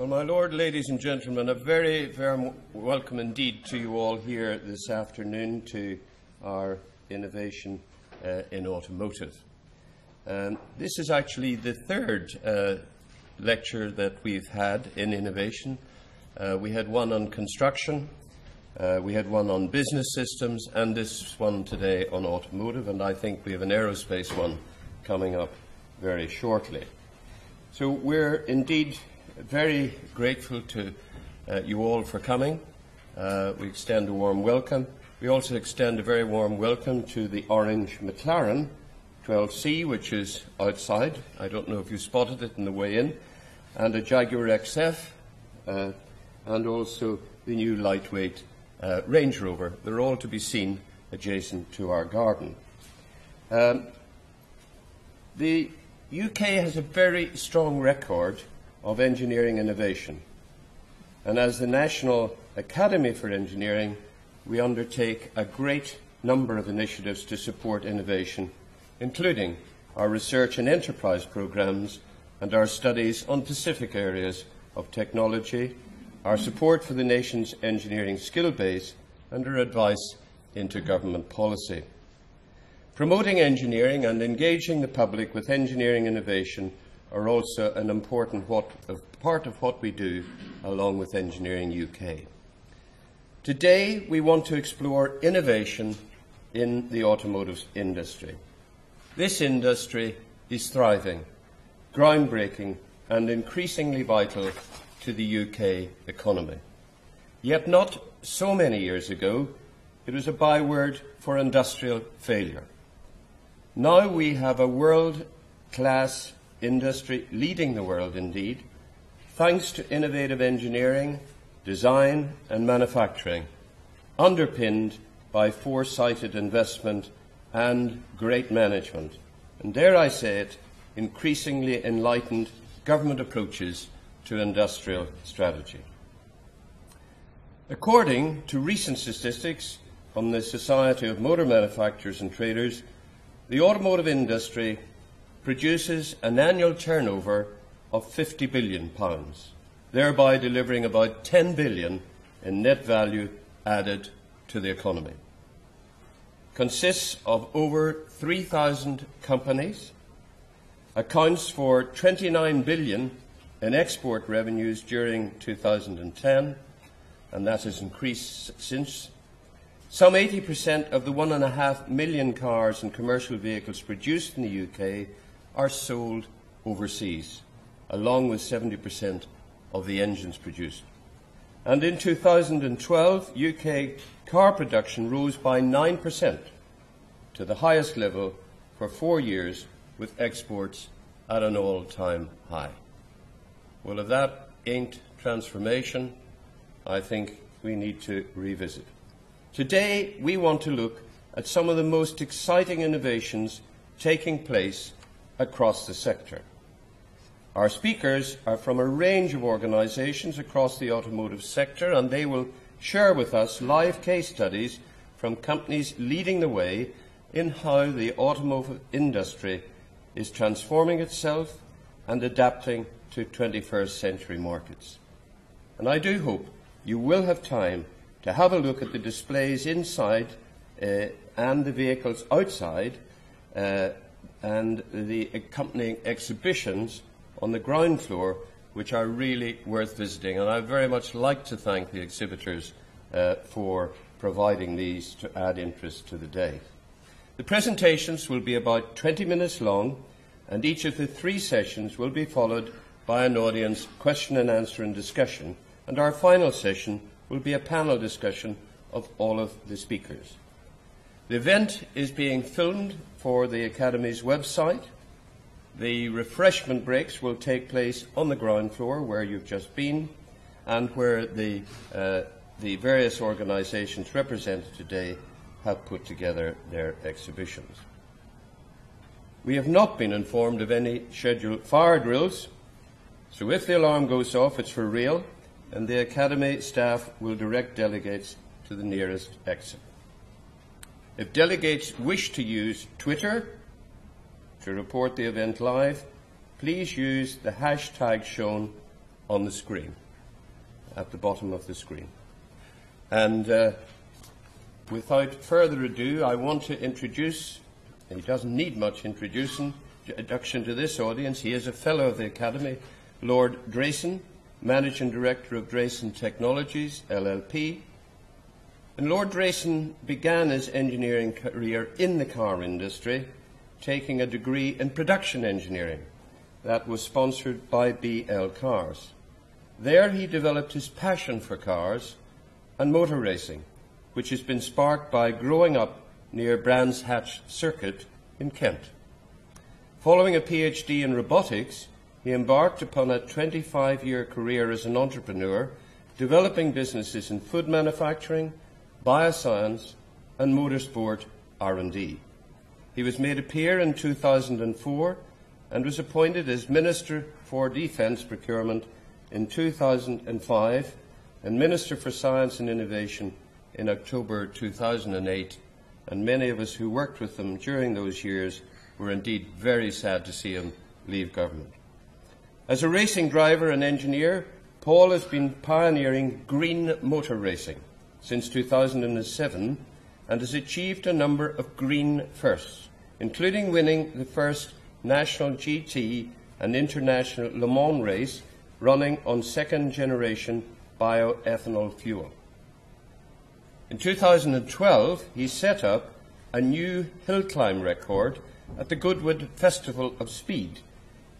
Well, my Lord, ladies and gentlemen, a very warm welcome indeed to you all here this afternoon to our innovation in automotive. This is actually the third lecture that we've had in innovation. We had one on construction, we had one on business systems, and this one today on automotive, and I think we have an aerospace one coming up very shortly. So we're indeed very grateful to you all for coming. We extend a warm welcome. We also extend a very warm welcome to the orange MacLaren 12C, which is outside. I don't know if you spotted it on the way in, and a Jaguar XF, and also the new lightweight Range Rover. They're all to be seen adjacent to our garden. The UK has a very strong record of engineering innovation, and as the National Academy for Engineering, we undertake a great number of initiatives to support innovation, including our research and enterprise programmes and our studies on specific areas of technology, our support for the nation's engineering skill base, and our advice into government policy. Promoting engineering and engaging the public with engineering innovation are also an important part of what we do along with Engineering UK. Today, we want to explore innovation in the automotive industry. This industry is thriving, groundbreaking, and increasingly vital to the UK economy. Yet not so many years ago, it was a byword for industrial failure. Now we have a world-class industry, leading the world indeed, thanks to innovative engineering, design and manufacturing, underpinned by foresighted investment and great management, and dare I say it, increasingly enlightened government approaches to industrial strategy. According to recent statistics from the Society of Motor Manufacturers and Traders, the automotive industry produces an annual turnover of £50 billion, thereby delivering about £10 billion in net value added to the economy. Consists of over 3,000 companies, accounts for £29 billion in export revenues during 2010, and that has increased since. Some 80% of the 1.5 million cars and commercial vehicles produced in the UK are sold overseas, along with 70% of the engines produced. And in 2012, UK car production rose by 9% to the highest level for 4 years, with exports at an all-time high. Well, if that ain't transformation, I think we need to revisit. Today, we want to look at some of the most exciting innovations taking place across the sector. Our speakers are from a range of organisations across the automotive sector, and they will share with us live case studies from companies leading the way in how the automotive industry is transforming itself and adapting to 21st century markets. And I do hope you will have time to have a look at the displays inside and the vehicles outside and the accompanying exhibitions on the ground floor, which are really worth visiting. And I very much like to thank the exhibitors for providing these to add interest to the day. The presentations will be about 20 minutes long, and each of the 3 sessions will be followed by an audience question and answer and discussion, and our final session will be a panel discussion of all of the speakers. The event is being filmed for the Academy's website. The refreshment breaks will take place on the ground floor where you've just been, and where the various organisations represented today have put together their exhibitions. We have not been informed of any scheduled fire drills, so if the alarm goes off, it's for real, and the Academy staff will direct delegates to the nearest exit. If delegates wish to use Twitter to report the event live, please use the hashtag shown on the screen, at the bottom of the screen. And without further ado, I want to introduce, and he doesn't need much introduction to this audience. He is a Fellow of the Academy, Lord Drayson, Managing Director of Drayson Technologies, LLP. And Lord Drayson began his engineering career in the car industry, taking a degree in production engineering that was sponsored by BL Cars. There he developed his passion for cars and motor racing, which has been sparked by growing up near Brands Hatch Circuit in Kent. Following a PhD in robotics, he embarked upon a 25-year career as an entrepreneur, developing businesses in food manufacturing, bioscience, and motorsport R&D. He was made a peer in 2004 and was appointed as Minister for Defence Procurement in 2005 and Minister for Science and Innovation in October 2008. And many of us who worked with him during those years were indeed very sad to see him leave government. As a racing driver and engineer, Paul has been pioneering green motor racing since 2007 and has achieved a number of green firsts, including winning the first national GT and international Le Mans race running on second-generation bioethanol fuel. In 2012, he set up a new hill climb record at the Goodwood Festival of Speed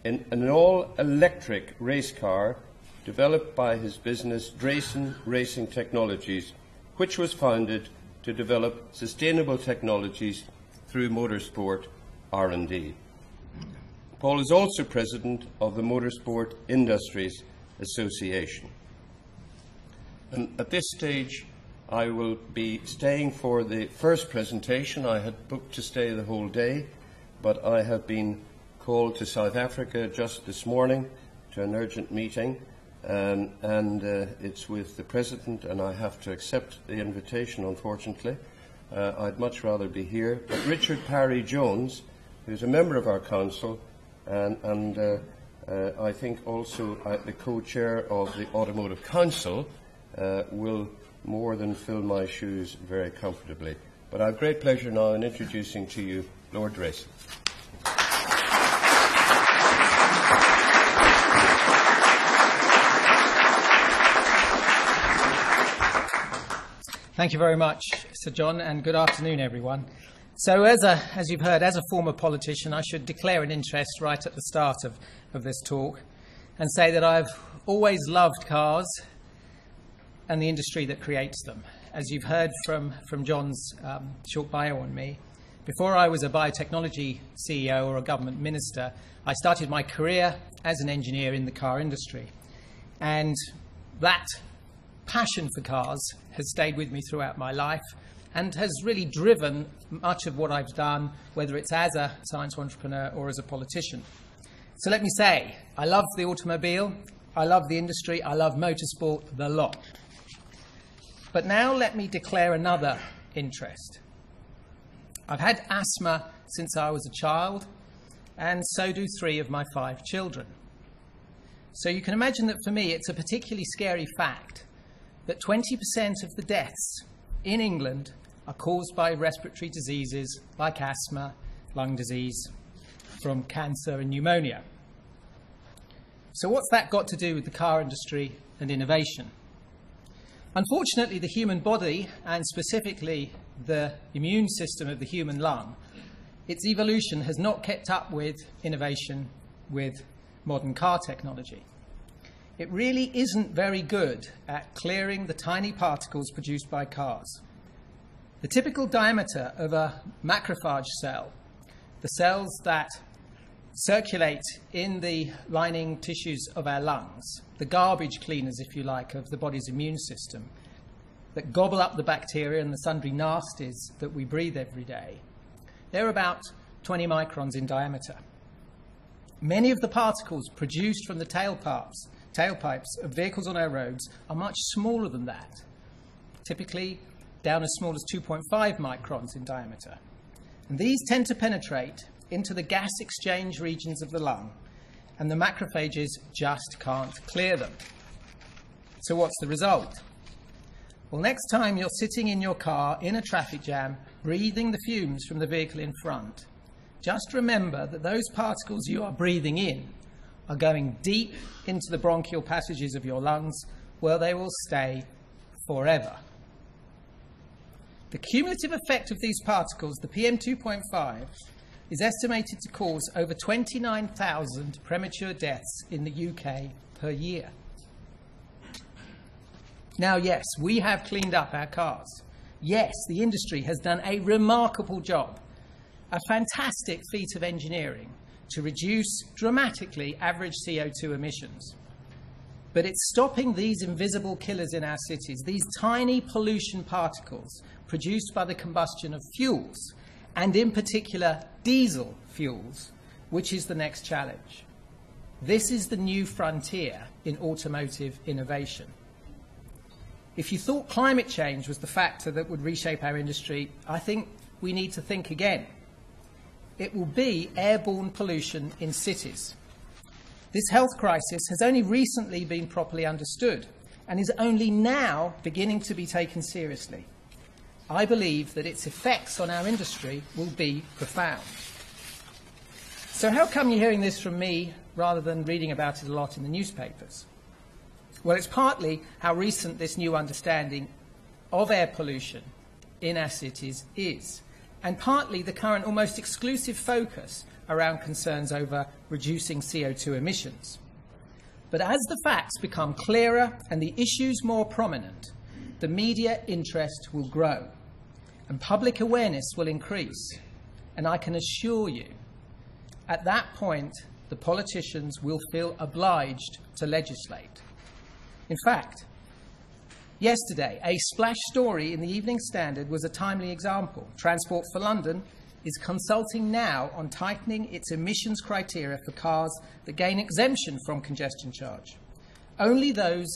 in an all-electric race car developed by his business Drayson Racing Technologies, which was founded to develop sustainable technologies through motorsport R&D. Paul is also president of the Motorsport Industries Association. And at this stage, I will be staying for the first presentation. I had booked to stay the whole day, but I have been called to South Africa just this morning to an urgent meeting, and it's with the President, and I have to accept the invitation, unfortunately. I'd much rather be here. But Richard Parry-Jones, who's a member of our Council, and I think also the co-chair of the Automotive Council, will more than fill my shoes very comfortably. But I have great pleasure now in introducing to you Lord Drayson. Thank you very much, Sir John, and good afternoon, everyone. So as you've heard, as a former politician, I should declare an interest right at the start of this talk and say that I've always loved cars and the industry that creates them. As you've heard from John's short bio on me, before I was a biotechnology CEO or a government minister, I started my career as an engineer in the car industry. And that passion for cars has stayed with me throughout my life and has really driven much of what I've done, whether it's as a science entrepreneur or as a politician. So let me say, I love the automobile, I love the industry, I love motorsport, the lot. But now let me declare another interest. I've had asthma since I was a child, and so do 3 of my 5 children. So you can imagine that for me it's a particularly scary fact that 20% of the deaths in England are caused by respiratory diseases like asthma, lung disease, from cancer and pneumonia. So what's that got to do with the car industry and innovation? Unfortunately, the human body, and specifically the immune system of the human lung, its evolution has not kept up with innovation with modern car technology. It really isn't very good at clearing the tiny particles produced by cars. The typical diameter of a macrophage cell, the cells that circulate in the lining tissues of our lungs, the garbage cleaners, if you like, of the body's immune system, that gobble up the bacteria and the sundry nasties that we breathe every day, they're about 20 microns in diameter. Many of the particles produced from the tailpipes of vehicles on our roads are much smaller than that, typically down as small as 2.5 microns in diameter. And these tend to penetrate into the gas exchange regions of the lung and the macrophages just can't clear them. So what's the result? Well, next time you're sitting in your car in a traffic jam, breathing the fumes from the vehicle in front, just remember that those particles you are breathing in are going deep into the bronchial passages of your lungs, where they will stay forever. The cumulative effect of these particles, the PM2.5, is estimated to cause over 29,000 premature deaths in the UK per year. Now, yes, we have cleaned up our cars. Yes, the industry has done a remarkable job, a fantastic feat of engineering to reduce dramatically average CO2 emissions. But it's stopping these invisible killers in our cities, these tiny pollution particles produced by the combustion of fuels, and in particular diesel fuels, which is the next challenge. This is the new frontier in automotive innovation. If you thought climate change was the factor that would reshape our industry, I think we need to think again. It will be airborne pollution in cities. This health crisis has only recently been properly understood and is only now beginning to be taken seriously. I believe that its effects on our industry will be profound. So how come you're hearing this from me rather than reading about it a lot in the newspapers? Well, it's partly how recent this new understanding of air pollution in our cities is, and partly the current almost exclusive focus around concerns over reducing CO2 emissions. But as the facts become clearer and the issues more prominent, the media interest will grow and public awareness will increase. And I can assure you, at that point, the politicians will feel obliged to legislate. In fact, yesterday, a splash story in the Evening Standard was a timely example. Transport for London is consulting now on tightening its emissions criteria for cars that gain exemption from congestion charge. Only those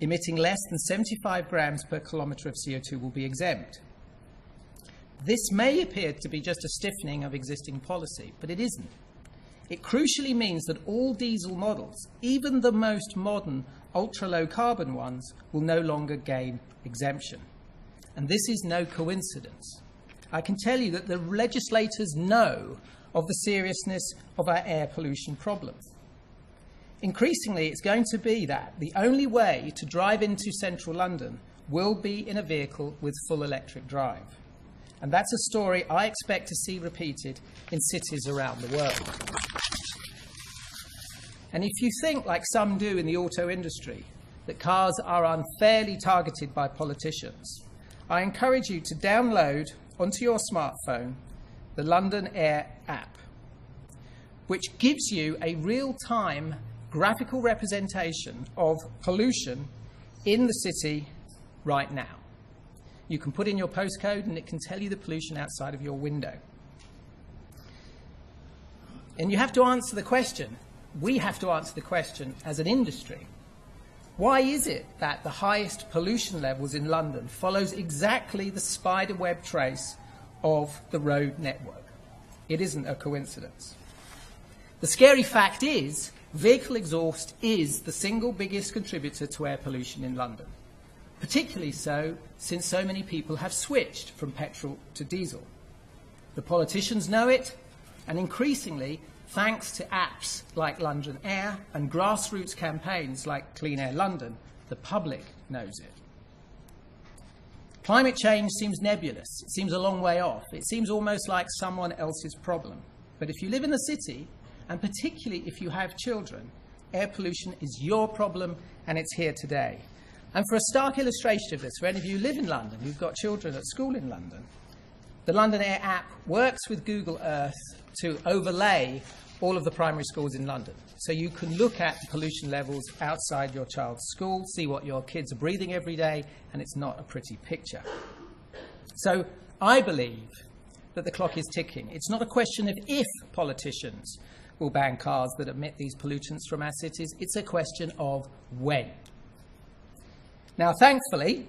emitting less than 75 grams per kilometre of CO2 will be exempt. This may appear to be just a stiffening of existing policy, but it isn't. It crucially means that all diesel models, even the most modern ultra-low carbon ones, will no longer gain exemption. And this is no coincidence. I can tell you that the legislators know of the seriousness of our air pollution problems. Increasingly, it's going to be that the only way to drive into central London will be in a vehicle with full electric drive. And that's a story I expect to see repeated in cities around the world. And if you think, like some do in the auto industry, that cars are unfairly targeted by politicians, I encourage you to download onto your smartphone the London Air app, which gives you a real-time graphical representation of pollution in the city right now. You can put in your postcode and it can tell you the pollution outside of your window. And you have to answer the question, we have to answer the question as an industry. Why is it that the highest pollution levels in London follows exactly the spider web trace of the road network? It isn't a coincidence. The scary fact is, vehicle exhaust is the single biggest contributor to air pollution in London, particularly so since so many people have switched from petrol to diesel. The politicians know it, and increasingly, thanks to apps like London Air and grassroots campaigns like Clean Air London, the public knows it. Climate change seems nebulous. It seems a long way off. It seems almost like someone else's problem. But if you live in the city, and particularly if you have children, air pollution is your problem, and it's here today. And for a stark illustration of this, for any of you who live in London, who've got children at school in London, the London Air app works with Google Earth to overlay all of the primary schools in London. So you can look at the pollution levels outside your child's school, see what your kids are breathing every day, and it's not a pretty picture. So I believe that the clock is ticking. It's not a question of if politicians will ban cars that emit these pollutants from our cities. It's a question of when. Now, thankfully,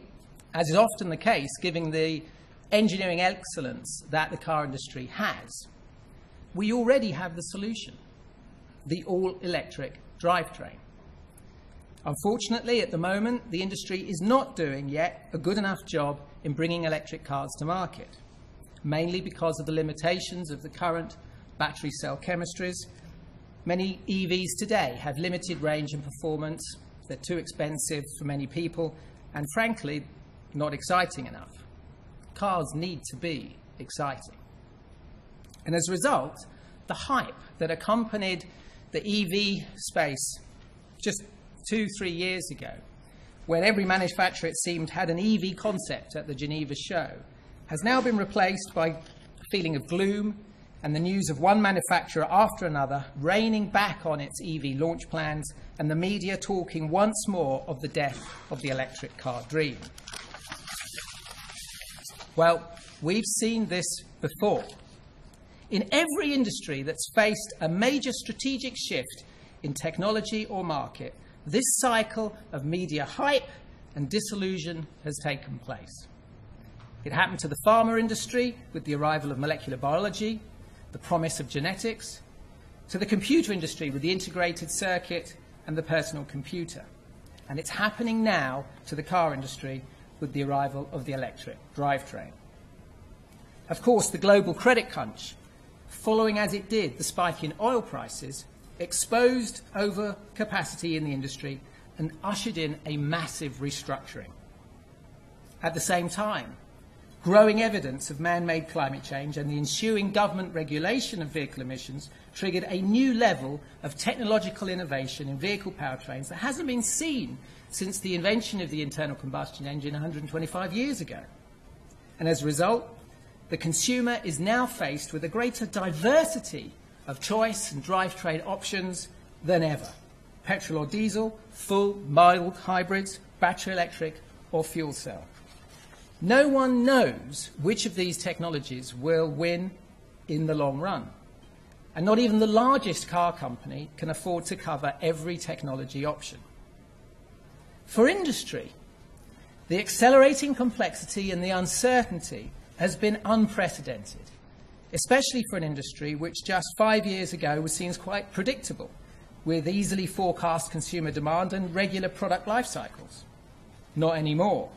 as is often the case, given the engineering excellence that the car industry has, we already have the solution. the all-electric drivetrain. Unfortunately, at the moment, the industry is not doing yet a good enough job in bringing electric cars to market, mainly because of the limitations of the current battery cell chemistries. Many EVs today have limited range and performance. They're too expensive for many people, and frankly, not exciting enough. Cars need to be exciting. And as a result, the hype that accompanied the EV space just 2-3 years ago, when every manufacturer, it seemed, had an EV concept at the Geneva show, has now been replaced by a feeling of gloom and the news of one manufacturer after another reining back on its EV launch plans, and the media talking once more of the death of the electric car dream. Well, we've seen this before. In every industry that's faced a major strategic shift in technology or market, this cycle of media hype and disillusion has taken place. It happened to the pharma industry with the arrival of molecular biology, the promise of genetics, to the computer industry with the integrated circuit and the personal computer. And it's happening now to the car industry with the arrival of the electric drivetrain. Of course, the global credit crunch, following as it did the spike in oil prices, exposed overcapacity in the industry and ushered in a massive restructuring. At the same time, growing evidence of man-made climate change and the ensuing government regulation of vehicle emissions triggered a new level of technological innovation in vehicle powertrains that hasn't been seen since the invention of the internal combustion engine 125 years ago. And as a result, the consumer is now faced with a greater diversity of choice and drivetrain options than ever. Petrol or diesel, full, mild hybrids, battery electric or fuel cell. No one knows which of these technologies will win in the long run. And not even the largest car company can afford to cover every technology option. For industry, the accelerating complexity and the uncertainty has been unprecedented, especially for an industry which just 5 years ago was seen as quite predictable, with easily forecast consumer demand and regular product life cycles. Not anymore.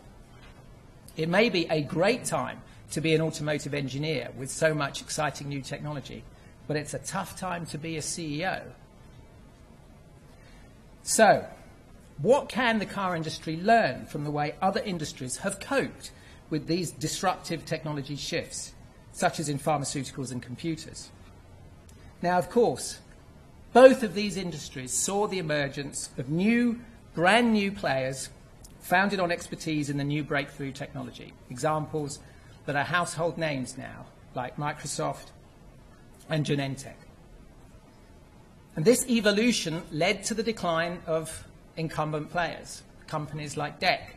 It may be a great time to be an automotive engineer with so much exciting new technology, but it's a tough time to be a CEO. So, what can the car industry learn from the way other industries have coped with these disruptive technology shifts, such as in pharmaceuticals and computers? Now, of course, both of these industries saw the emergence of brand new players founded on expertise in the new breakthrough technology. Examples that are household names now, like Microsoft and Genentech. And this evolution led to the decline of incumbent players, companies like DEC.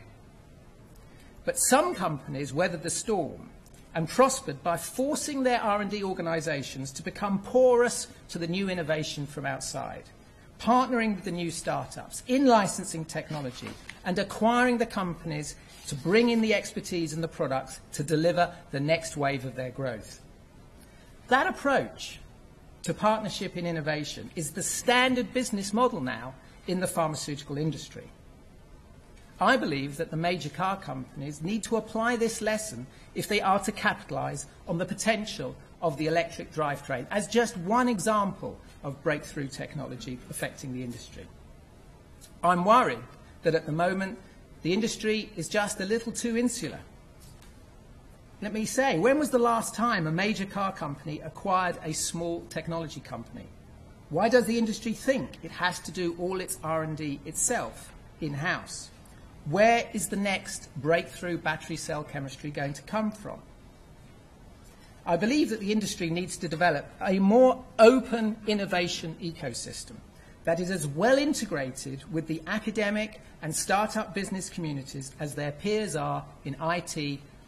But some companies weathered the storm and prospered by forcing their R&D organizations to become porous to the new innovation from outside, partnering with the new startups, in-licensing technology, and acquiring the companies to bring in the expertise and the products to deliver the next wave of their growth. That approach to partnership in innovation is the standard business model now in the pharmaceutical industry. I believe that the major car companies need to apply this lesson if they are to capitalize on the potential of the electric drivetrain as just one example of breakthrough technology affecting the industry. I'm worried that at the moment the industry is just a little too insular. Let me say, when was the last time a major car company acquired a small technology company? Why does the industry think it has to do all its R&D itself, in-house? Where is the next breakthrough battery cell chemistry going to come from? I believe that the industry needs to develop a more open innovation ecosystem that is as well integrated with the academic and startup business communities as their peers are in IT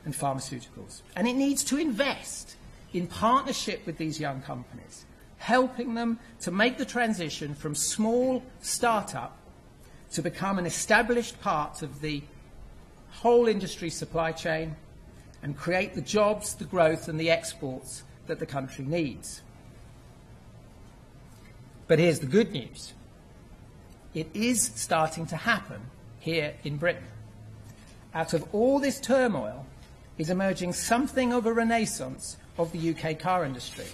and pharmaceuticals. And it needs to invest in partnership with these young companies, helping them to make the transition from small startup to become an established part of the whole industry supply chain and create the jobs, the growth and the exports that the country needs. But here's the good news. It is starting to happen here in Britain. Out of all this turmoil is emerging something of a renaissance of the UK car industry.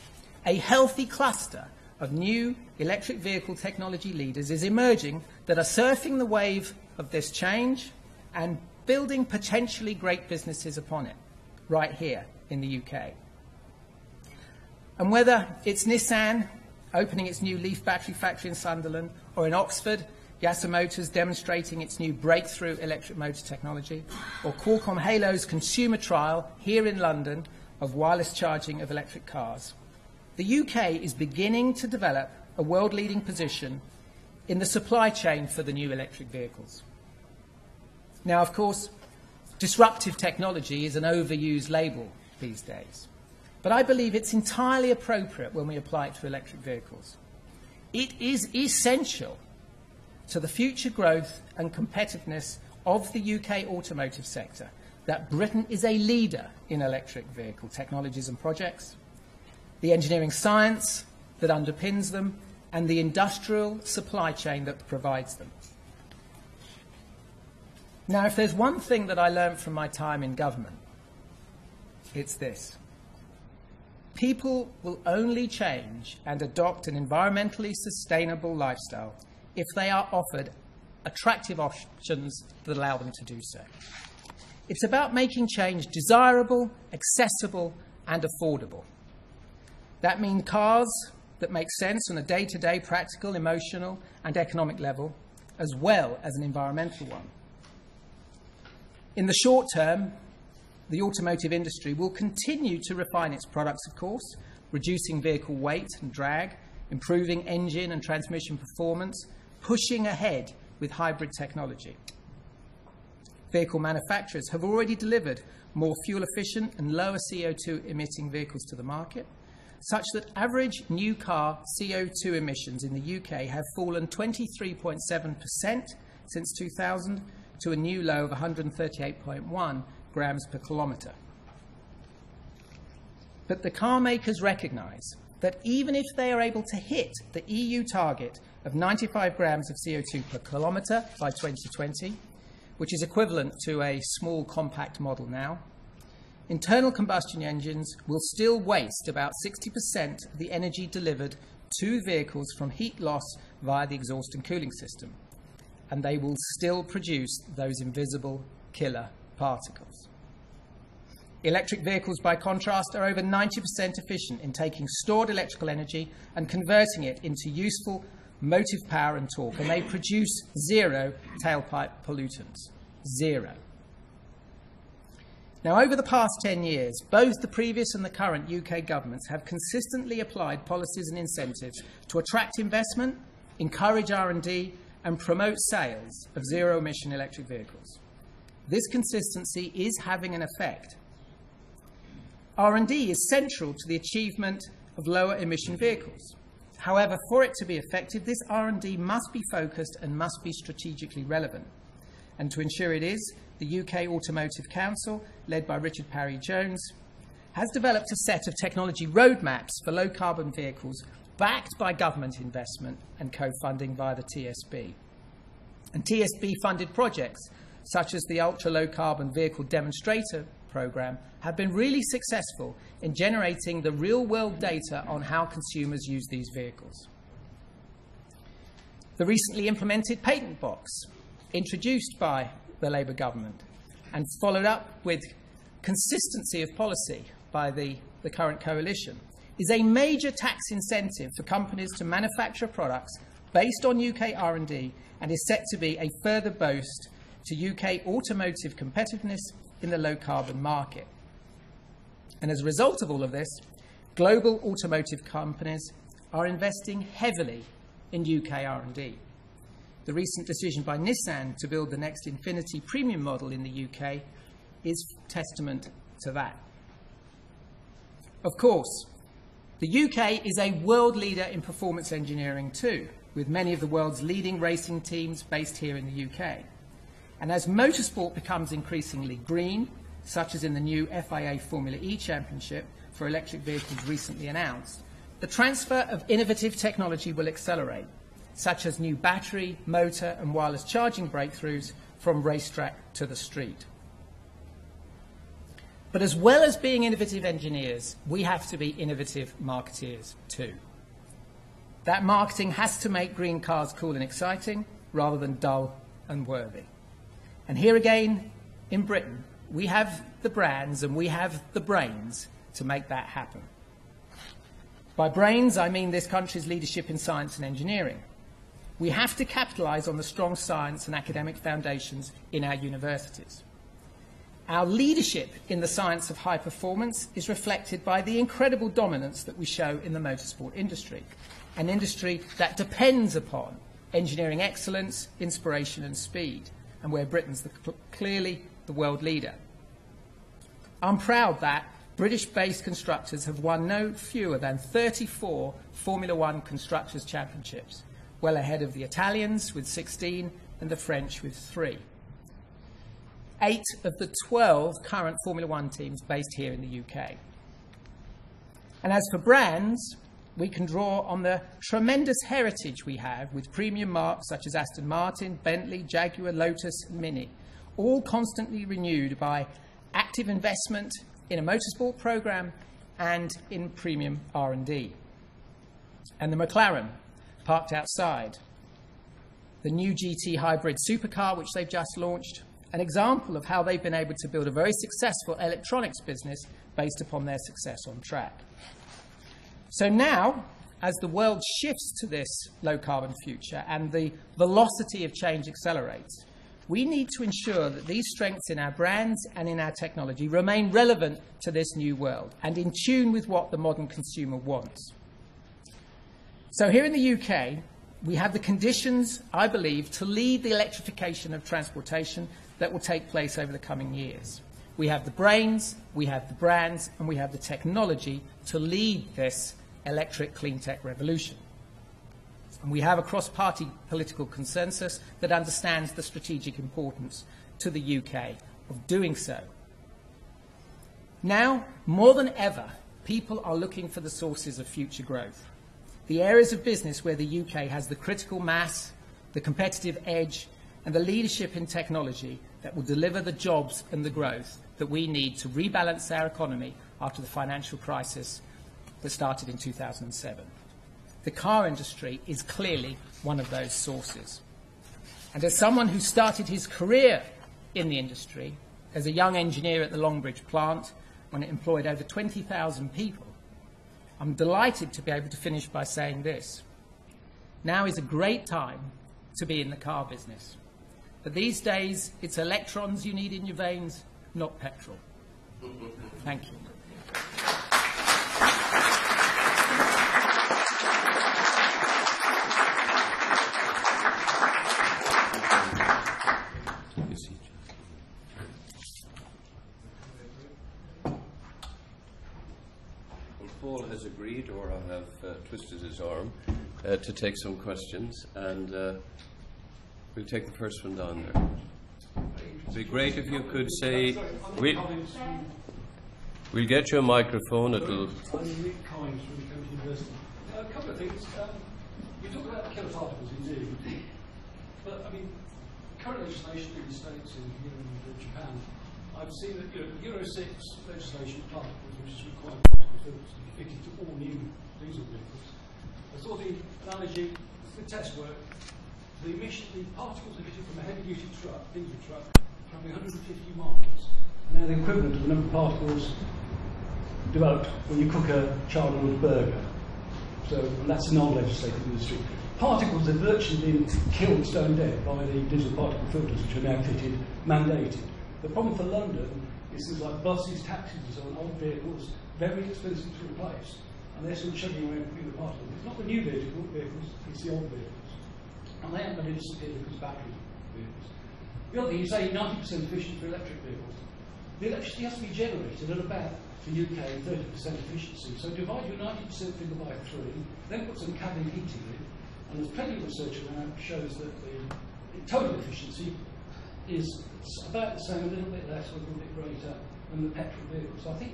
A healthy cluster of new electric vehicle technology leaders is emerging that are surfing the wave of this change and building potentially great businesses upon it, right here in the UK. And whether it's Nissan opening its new Leaf battery factory in Sunderland, or in Oxford, Yasser Motors demonstrating its new breakthrough electric motor technology, or Qualcomm Halo's consumer trial here in London of wireless charging of electric cars, the UK is beginning to develop a world-leading position in the supply chain for the new electric vehicles. Now, of course, disruptive technology is an overused label these days, but I believe it's entirely appropriate when we apply it to electric vehicles. It is essential to the future growth and competitiveness of the UK automotive sector that Britain is a leader in electric vehicle technologies and projects, the engineering science that underpins them, and the industrial supply chain that provides them. Now, if there's one thing that I learned from my time in government, it's this. People will only change and adopt an environmentally sustainable lifestyle if they are offered attractive options that allow them to do so. It's about making change desirable, accessible, and affordable. That means cars that make sense on a day-to-day practical, emotional, and economic level, as well as an environmental one. In the short term, the automotive industry will continue to refine its products, of course, reducing vehicle weight and drag, improving engine and transmission performance, pushing ahead with hybrid technology. Vehicle manufacturers have already delivered more fuel-efficient and lower CO2-emitting vehicles to the market, such that average new car CO2 emissions in the UK have fallen 23.7% since 2000 to a new low of 138.1 grams per kilometre. But the car makers recognise that even if they are able to hit the EU target of 95 grams of CO2 per kilometre by 2020, which is equivalent to a small compact model now, internal combustion engines will still waste about 60% of the energy delivered to vehicles from heat loss via the exhaust and cooling system, and they will still produce those invisible killer particles. Electric vehicles, by contrast, are over 90% efficient in taking stored electrical energy and converting it into useful motive power and torque, and they produce zero tailpipe pollutants. Zero. Now, over the past 10 years, both the previous and the current UK governments have consistently applied policies and incentives to attract investment, encourage R&D, and promote sales of zero-emission electric vehicles. This consistency is having an effect. R&D is central to the achievement of lower emission vehicles. However, for it to be effective, this R&D must be focused and must be strategically relevant. And to ensure it is, the UK Automotive Council, led by Richard Parry-Jones, has developed a set of technology roadmaps for low-carbon vehicles backed by government investment and co-funding via the TSB. And TSB-funded projects, such as the Ultra Low Carbon Vehicle Demonstrator Programme, have been really successful in generating the real-world data on how consumers use these vehicles. The recently implemented patent box, introduced by the Labour government and followed up with consistency of policy by the current coalition, is a major tax incentive for companies to manufacture products based on UK R&D and is set to be a further boost to UK automotive competitiveness in the low-carbon market. And as a result of all of this, global automotive companies are investing heavily in UK R&D. The recent decision by Nissan to build the next Infinity premium model in the UK is testament to that. Of course, the UK is a world leader in performance engineering too, with many of the world's leading racing teams based here in the UK. And as motorsport becomes increasingly green, such as in the new FIA Formula E Championship for electric vehicles recently announced, the transfer of innovative technology will accelerate, such as new battery, motor and wireless charging breakthroughs from racetrack to the street. But as well as being innovative engineers, we have to be innovative marketeers too. That marketing has to make green cars cool and exciting rather than dull and worthy. And here again, in Britain, we have the brands and we have the brains to make that happen. By brains, I mean this country's leadership in science and engineering. We have to capitalise on the strong science and academic foundations in our universities. Our leadership in the science of high performance is reflected by the incredible dominance that we show in the motorsport industry, an industry that depends upon engineering excellence, inspiration and speed, and where Britain's clearly the world leader. I'm proud that British-based constructors have won no fewer than 34 Formula One Constructors' Championships, well ahead of the Italians with 16 and the French with 3. 8 of the 12 current Formula One teams based here in the UK. And as for brands, we can draw on the tremendous heritage we have with premium marques such as Aston Martin, Bentley, Jaguar, Lotus and Mini, all constantly renewed by active investment in a motorsport programme and in premium R&D. And the MacLaren, parked outside. The new GT hybrid supercar, which they've just launched, an example of how they've been able to build a very successful electronics business based upon their success on track. So now, as the world shifts to this low-carbon future and the velocity of change accelerates, we need to ensure that these strengths in our brands and in our technology remain relevant to this new world and in tune with what the modern consumer wants. So here in the UK, we have the conditions, I believe, to lead the electrification of transportation that will take place over the coming years. We have the brains, we have the brands, and we have the technology to lead this electric clean tech revolution. And we have a cross-party political consensus that understands the strategic importance to the UK of doing so. Now, more than ever, people are looking for the sources of future growth. The areas of business where the UK has the critical mass, the competitive edge, and the leadership in technology that will deliver the jobs and the growth that we need to rebalance our economy after the financial crisis that started in 2007. The car industry is clearly one of those sources. And as someone who started his career in the industry as a young engineer at the Longbridge plant when it employed over 20,000 people, I'm delighted to be able to finish by saying this. Now is a great time to be in the car business. But these days, it's electrons you need in your veins, not petrol. Thank you. Paul has agreed, or I have twisted his arm, to take some questions, and we'll take the first one down there. It'd be great if you could say, we'll get you a microphone. It'll. I'm Rick Collins from Keynote University. A couple of things. You talk about the Keynote articles, indeed, but I mean, current legislation in the States and here in Japan, I've seen that Euro 6 legislation particles, which is required particle filters to be fitted to all new diesel vehicles. I thought the analogy, the test work, the particles emitted from a heavy-duty truck, diesel truck, travelling 150 miles, and they're the equivalent of the number of particles developed when you cook a childhood burger. So, and that's a non-legislative industry. Particles have virtually been killed stone dead by the diesel particle filters, which are now fitted, mandated. The problem for London is things like buses, taxis and so on, old vehicles, very expensive to replace. And they're sort of chugging away between the particles. It's not the new vehicles, it's the old vehicles. And they aren't going to disappear because battery vehicles. The other thing, you say 90% efficient for electric vehicles. The electricity has to be generated at about, for UK, 30% efficiency. So divide your 90% figure by 3, then put some cabin heating in, and there's plenty of research around that shows that the total efficiency is about the same, a little bit less or a little bit greater than the petrol vehicles. So I think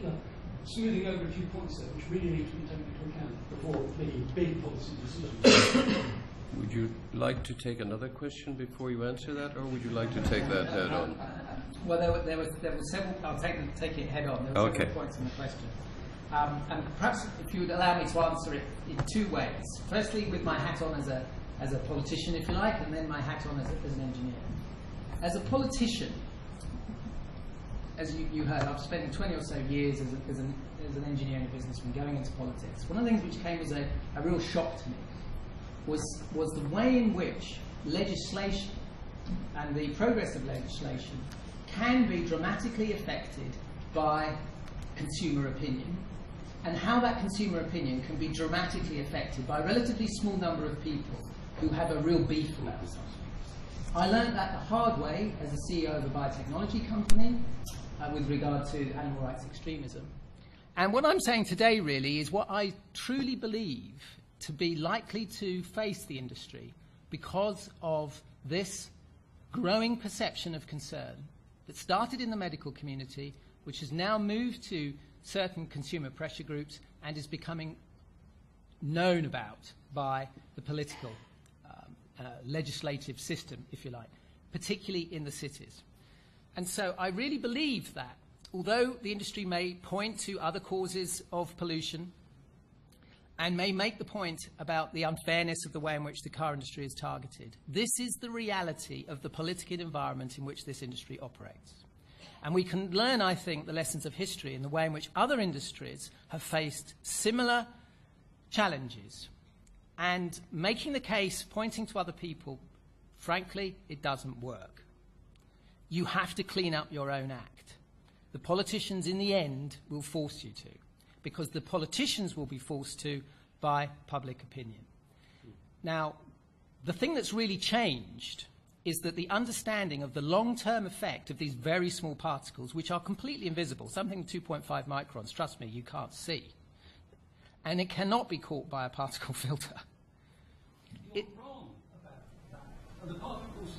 smoothing over a few points there, which really need to be taken into account before making big policy decisions. Would you like to take another question before you answer that, or would you like to take that head on? Well, there were several. I'll take it head on. There were several points in the question, and perhaps if you would allow me to answer it in two ways. Firstly, with my hat on as a politician, if you like, and then my hat on as an engineer. As a politician, as you heard, I've spent 20 or so years as an engineer and a businessman going into politics. One of the things which came as a real shock to me was the way in which legislation and the progress of legislation can be dramatically affected by consumer opinion, and how that consumer opinion can be dramatically affected by a relatively small number of people who have a real beef about something. I learned that the hard way as a CEO of a biotechnology company with regard to animal rights extremism. And what I'm saying today really is what I truly believe to be likely to face the industry because of this growing perception of concern that started in the medical community, which has now moved to certain consumer pressure groups and is becoming known about by the political legislative system, if you like, particularly in the cities. And so I really believe that although the industry may point to other causes of pollution and may make the point about the unfairness of the way in which the car industry is targeted, this is the reality of the political environment in which this industry operates. And we can learn, I think, the lessons of history in the way in which other industries have faced similar challenges. And making the case, pointing to other people, frankly, it doesn't work. You have to clean up your own act. The politicians, in the end, will force you to, because the politicians will be forced to by public opinion. Now, the thing that's really changed is that the understanding of the long-term effect of these very small particles, which are completely invisible, something 2.5 microns, trust me, you can't see, and it cannot be caught by a particle filter. You're wrong about that. The particles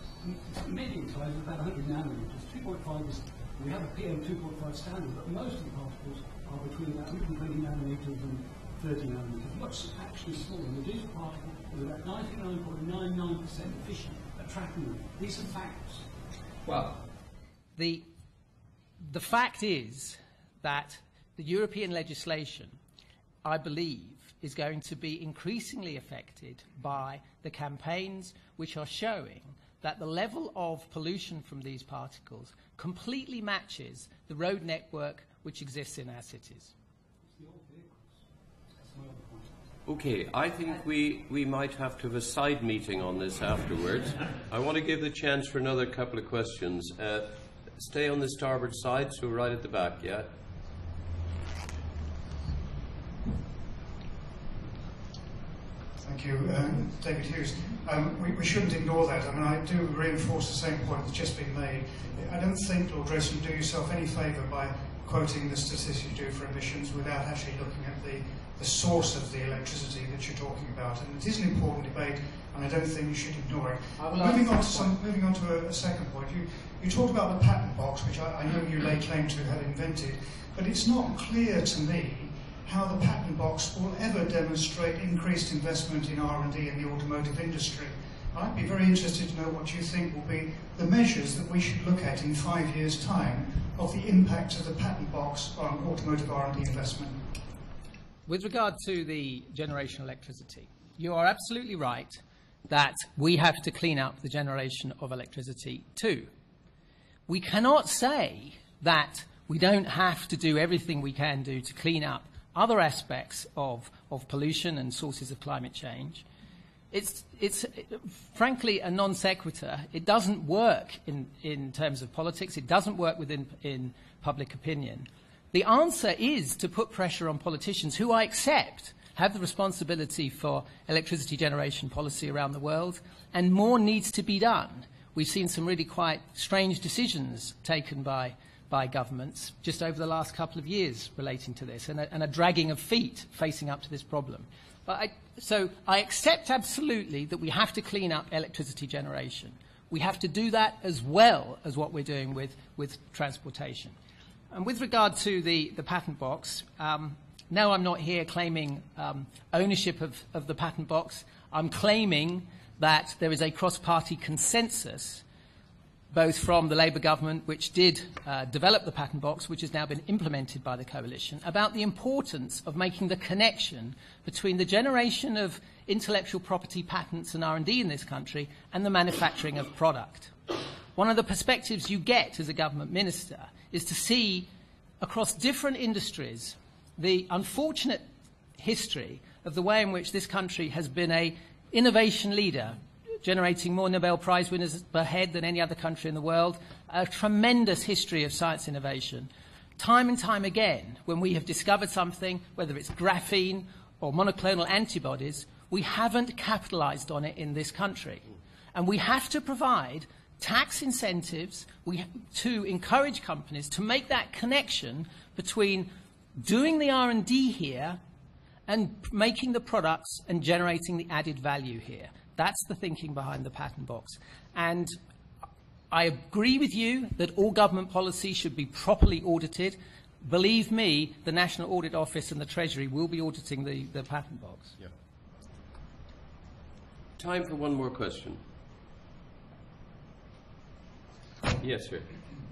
medium size is about 100 nanometers. 2.5 is, we have a PM2.5 standard, but most of the particles are between about 120 nanometers and 30 nanometers. What's actually smaller? The digital particle is about 99.99% efficient at tracking them. These are facts. Well, the fact is that the European legislation, I believe, is going to be increasingly affected by the campaigns which are showing that the level of pollution from these particles completely matches the road network which exists in our cities. Okay, I think we might have to have a side meeting on this afterwards. I want to give the chance for another couple of questions. Stay on the starboard side, so right at the back, yeah? Thank you, David Hughes. We shouldn't ignore that. I mean, I do reinforce the same point that's just been made. I don't think, Lord Drayson, you do yourself any favour by quoting the statistics you do for emissions without actually looking at the source of the electricity that you're talking about. And it is an important debate, and I don't think you should ignore it. Moving on to a second point, you talked about the patent box, which I know you lay claim to have invented, but it's not clear to me how the patent box will ever demonstrate increased investment in R&D in the automotive industry. I'd be very interested to know what you think will be the measures that we should look at in 5 years' time of the impact of the patent box on automotive R&D investment. With regard to the generation of electricity, you are absolutely right that we have to clean up the generation of electricity too. We cannot say that we don't have to do everything we can do to clean up other aspects of pollution and sources of climate change. It's frankly a non sequitur. It doesn't work in terms of politics. It doesn't work in public opinion. The answer is to put pressure on politicians who I accept have the responsibility for electricity generation policy around the world, and more needs to be done. We've seen some really quite strange decisions taken by governments just over the last couple of years relating to this, and a dragging of feet facing up to this problem. So I accept absolutely that we have to clean up electricity generation. We have to do that as well as what we're doing with transportation. And with regard to the patent box, no, I'm not here claiming ownership of the patent box. I'm claiming that there is a cross-party consensus, both from the Labour government, which did develop the patent box, which has now been implemented by the coalition, about the importance of making the connection between the generation of intellectual property patents and R&D in this country and the manufacturing of product. One of the perspectives you get as a government minister is to see across different industries the unfortunate history of the way in which this country has been an innovation leader, generating more Nobel Prize winners per head than any other country in the world, a tremendous history of science innovation. Time and time again, when we have discovered something, whether it's graphene or monoclonal antibodies, we haven't capitalized on it in this country. And we have to provide tax incentives to encourage companies to make that connection between doing the R&D here and making the products and generating the added value here. That's the thinking behind the patent box. And I agree with you that all government policy should be properly audited. Believe me, the National Audit Office and the Treasury will be auditing the patent box. Yeah. Time for one more question. Yes, sir.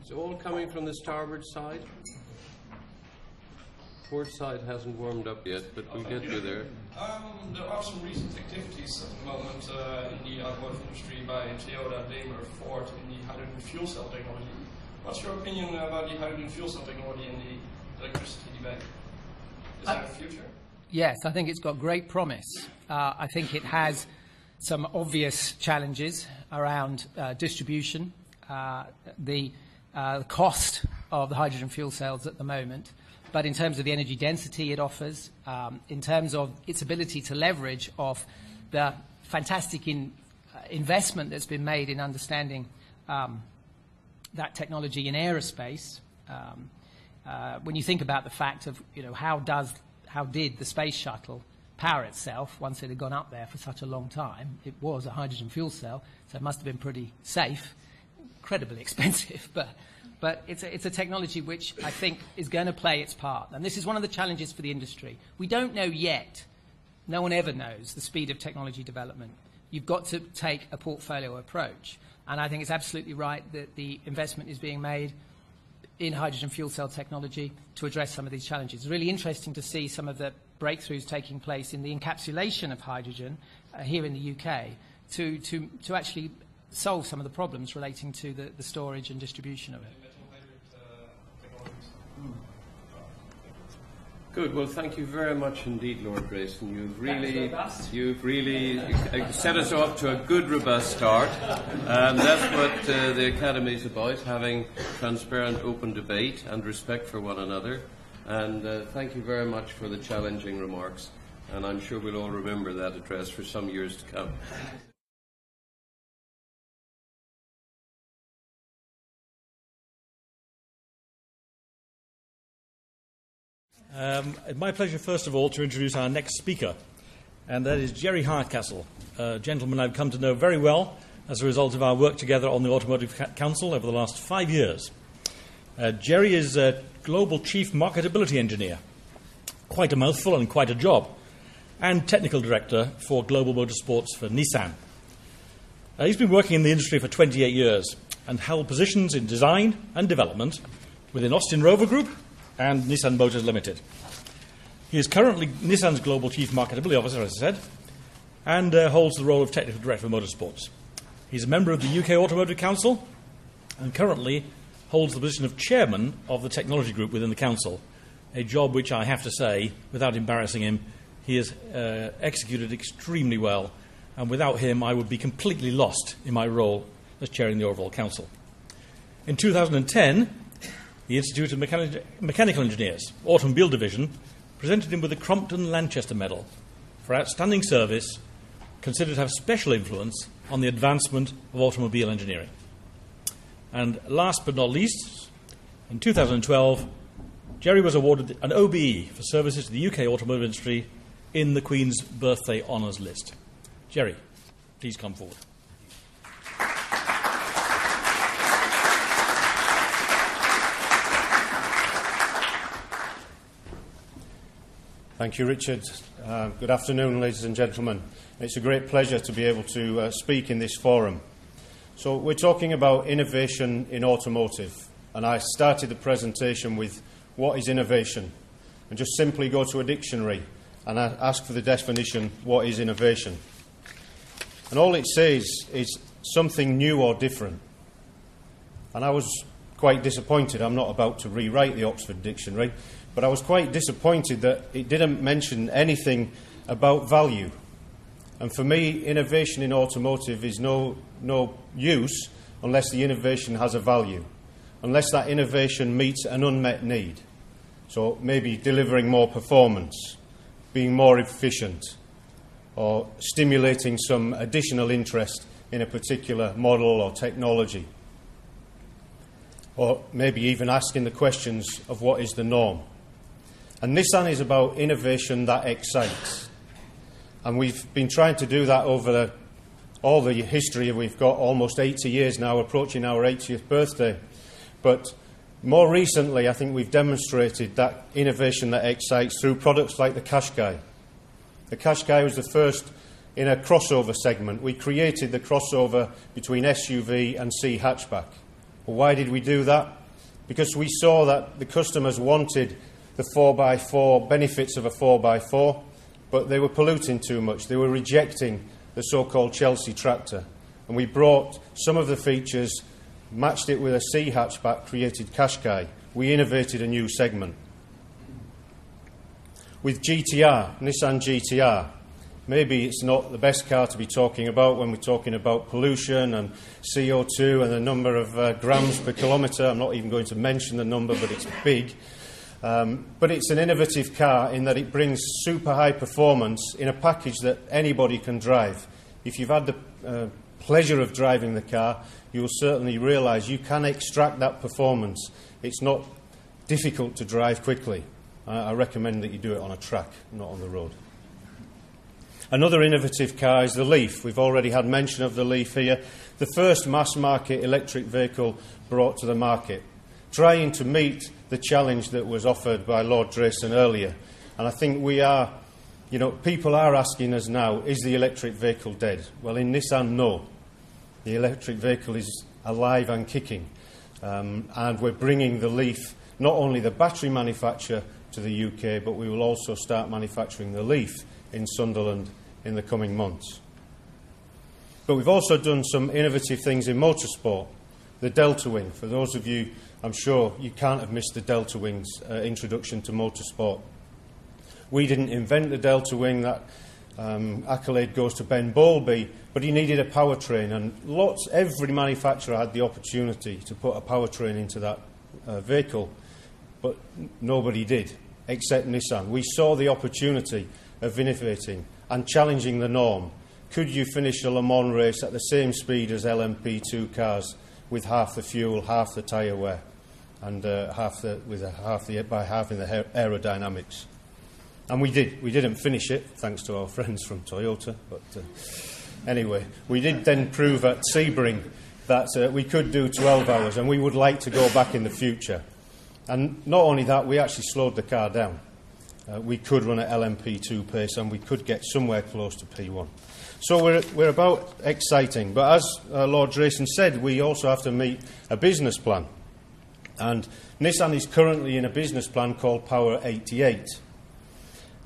It's all coming from the starboard side. Port side hasn't warmed up yet, but we'll get you there. There are some recent activities at the moment in the automotive industry by Toyota, Daimler, Ford in the hydrogen fuel cell technology. What's your opinion about the hydrogen fuel cell technology in the electricity debate? Is there a future? Yes, I think it's got great promise. I think it has some obvious challenges around distribution, the cost of the hydrogen fuel cells at the moment, but in terms of the energy density it offers, in terms of its ability to leverage off the fantastic investment that's been made in understanding that technology in aerospace. When you think about the fact of, how did the space shuttle power itself once it had gone up there for such a long time? It was a hydrogen fuel cell, so it must have been pretty safe, incredibly expensive, but it's a technology which I think is going to play its part. And this is one of the challenges for the industry. We don't know yet, no one ever knows, the speed of technology development. You've got to take a portfolio approach. And I think it's absolutely right that the investment is being made in hydrogen fuel cell technology to address some of these challenges. It's really interesting to see some of the breakthroughs taking place in the encapsulation of hydrogen here in the UK to actually solve some of the problems relating to the storage and distribution of it. Good. Well, thank you very much indeed, Lord Drayson. You've really set us off to a good, robust start. And that's what the Academy is about, having transparent, open debate and respect for one another. And thank you very much for the challenging remarks. And I'm sure we'll all remember that address for some years to come. It's my pleasure, first of all, to introduce our next speaker, and that is Jerry Hardcastle, a gentleman I've come to know very well as a result of our work together on the Automotive Council over the last 5 years. Jerry is a Global Chief Marketability Engineer, quite a mouthful and quite a job, and Technical Director for Global Motorsports for Nissan. He's been working in the industry for 28 years and held positions in design and development within Austin Rover Group and Nissan Motors Limited. He is currently Nissan's Global Chief Marketability Officer, as I said, and holds the role of Technical Director for Motorsports. He's a member of the UK Automotive Council and currently holds the position of Chairman of the Technology Group within the Council, a job which I have to say, without embarrassing him, he has executed extremely well, and without him I would be completely lost in my role as chairing the overall Council. In 2010, the Institute of Mechanical Engineers, Automobile Division, presented him with the Crompton-Lanchester Medal for outstanding service, considered to have special influence on the advancement of automobile engineering. And last but not least, in 2012, Jerry was awarded an OBE for services to the UK automotive industry in the Queen's Birthday Honours List. Jerry, please come forward. Thank you, Richard. Good afternoon, ladies and gentlemen. It's a great pleasure to be able to speak in this forum. So we're talking about innovation in automotive, and I started the presentation with what is innovation, and just simply go to a dictionary and ask for the definition, what is innovation? And all it says is something new or different. And I was quite disappointed. I'm not about to rewrite the Oxford Dictionary, but I was quite disappointed that it didn't mention anything about value. And for me, innovation in automotive is no use unless the innovation has a value, unless that innovation meets an unmet need. So maybe delivering more performance, being more efficient, or stimulating some additional interest in a particular model or technology. Or maybe even asking the questions of what is the norm. And Nissan is about innovation that excites. And we've been trying to do that over all the history. We've got almost 80 years now, approaching our 80th birthday. But more recently, I think we've demonstrated that innovation that excites through products like the Qashqai. The Qashqai was the first in a crossover segment. We created the crossover between SUV and C hatchback. Well, why did we do that? Because we saw that the customers wanted the 4x4 benefits of a 4x4, but they were polluting too much. They were rejecting the so-called Chelsea tractor. And we brought some of the features, matched it with a C hatchback, created Qashqai. We innovated a new segment. With GTR, Nissan GTR, maybe it's not the best car to be talking about when we're talking about pollution and CO2 and the number of grams per kilometre. I'm not even going to mention the number, but it's big. But it's an innovative car in that it brings super high performance in a package that anybody can drive. If you've had the pleasure of driving the car, you'll certainly realise you can extract that performance. It's not difficult to drive quickly. I recommend that you do it on a track, not on the road. Another innovative car is the Leaf. We've already had mention of the Leaf here. The first mass-market electric vehicle brought to the market, trying to meet the challenge that was offered by Lord Drayson earlier. And I think we are, people are asking us now, is the electric vehicle dead? Well, in Nissan, no. The electric vehicle is alive and kicking. And we're bringing the Leaf, not only the battery manufacture, to the UK, but we will also start manufacturing the Leaf in Sunderland in the coming months. But we've also done some innovative things in motorsport. The Delta Wing, for those of you, I'm sure you can't have missed the Delta Wing's introduction to motorsport. We didn't invent the Delta Wing. That accolade goes to Ben Bowlby, but he needed a powertrain, and every manufacturer had the opportunity to put a powertrain into that vehicle, but nobody did, except Nissan. We saw the opportunity of innovating and challenging the norm. Could you finish a Le Mans race at the same speed as LMP2 cars with half the fuel, half the tyre wear, and halving the aerodynamics? And we did. We didn't finish it, thanks to our friends from Toyota. But anyway, we did then prove at Sebring that we could do 12 hours, and we would like to go back in the future. And not only that, we actually slowed the car down. We could run at LMP2 pace, and we could get somewhere close to P1. So we're about exciting. But as Lord Drayson said, we also have to meet a business plan. And Nissan is currently in a business plan called Power 88.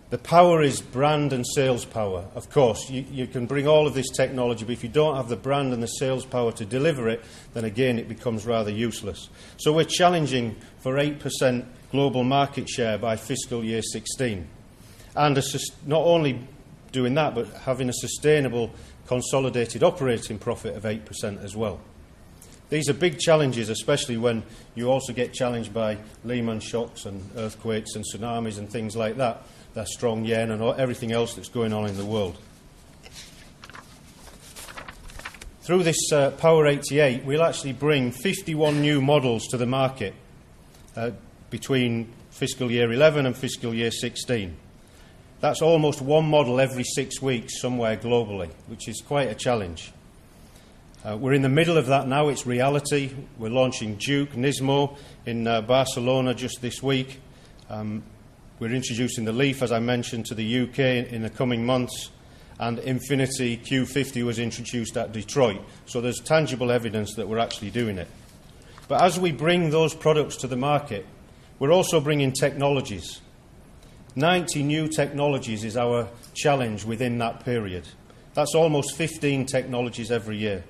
The power is brand and sales power. Of course, you can bring all of this technology, but if you don't have the brand and the sales power to deliver it, then again it becomes rather useless. So we're challenging for 8% global market share by fiscal year 16. And not only doing that, but having a sustainable consolidated operating profit of 8% as well. These are big challenges, especially when you also get challenged by Lehman shocks and earthquakes and tsunamis and things like that. The strong yen and everything else that's going on in the world. Through this Power 88, we'll actually bring 51 new models to the market between fiscal year 11 and fiscal year 16. That's almost one model every 6 weeks somewhere globally, which is quite a challenge. We're in the middle of that now. It's reality. We're launching Duke, Nismo in Barcelona just this week. We're introducing the Leaf, as I mentioned, to the UK in the coming months, and Infiniti Q50 was introduced at Detroit. So there's tangible evidence that we're actually doing it. But as we bring those products to the market, we're also bringing technologies. 90 new technologies is our challenge within that period. That's almost 15 technologies every year.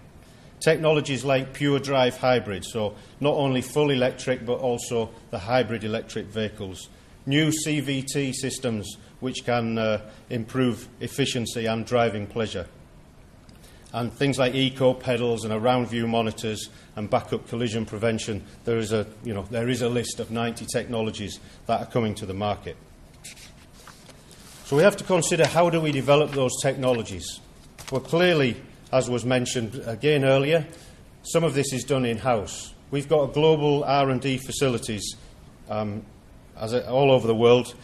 Technologies like pure drive hybrid, so not only full electric but also the hybrid electric vehicles. New CVT systems which can improve efficiency and driving pleasure. And things like eco pedals and around view monitors and backup collision prevention. There is a list of 90 technologies that are coming to the market. So we have to consider, how do we develop those technologies? Well, clearly, as was mentioned again earlier, some of this is done in-house. We've got global R&D facilities all over the world.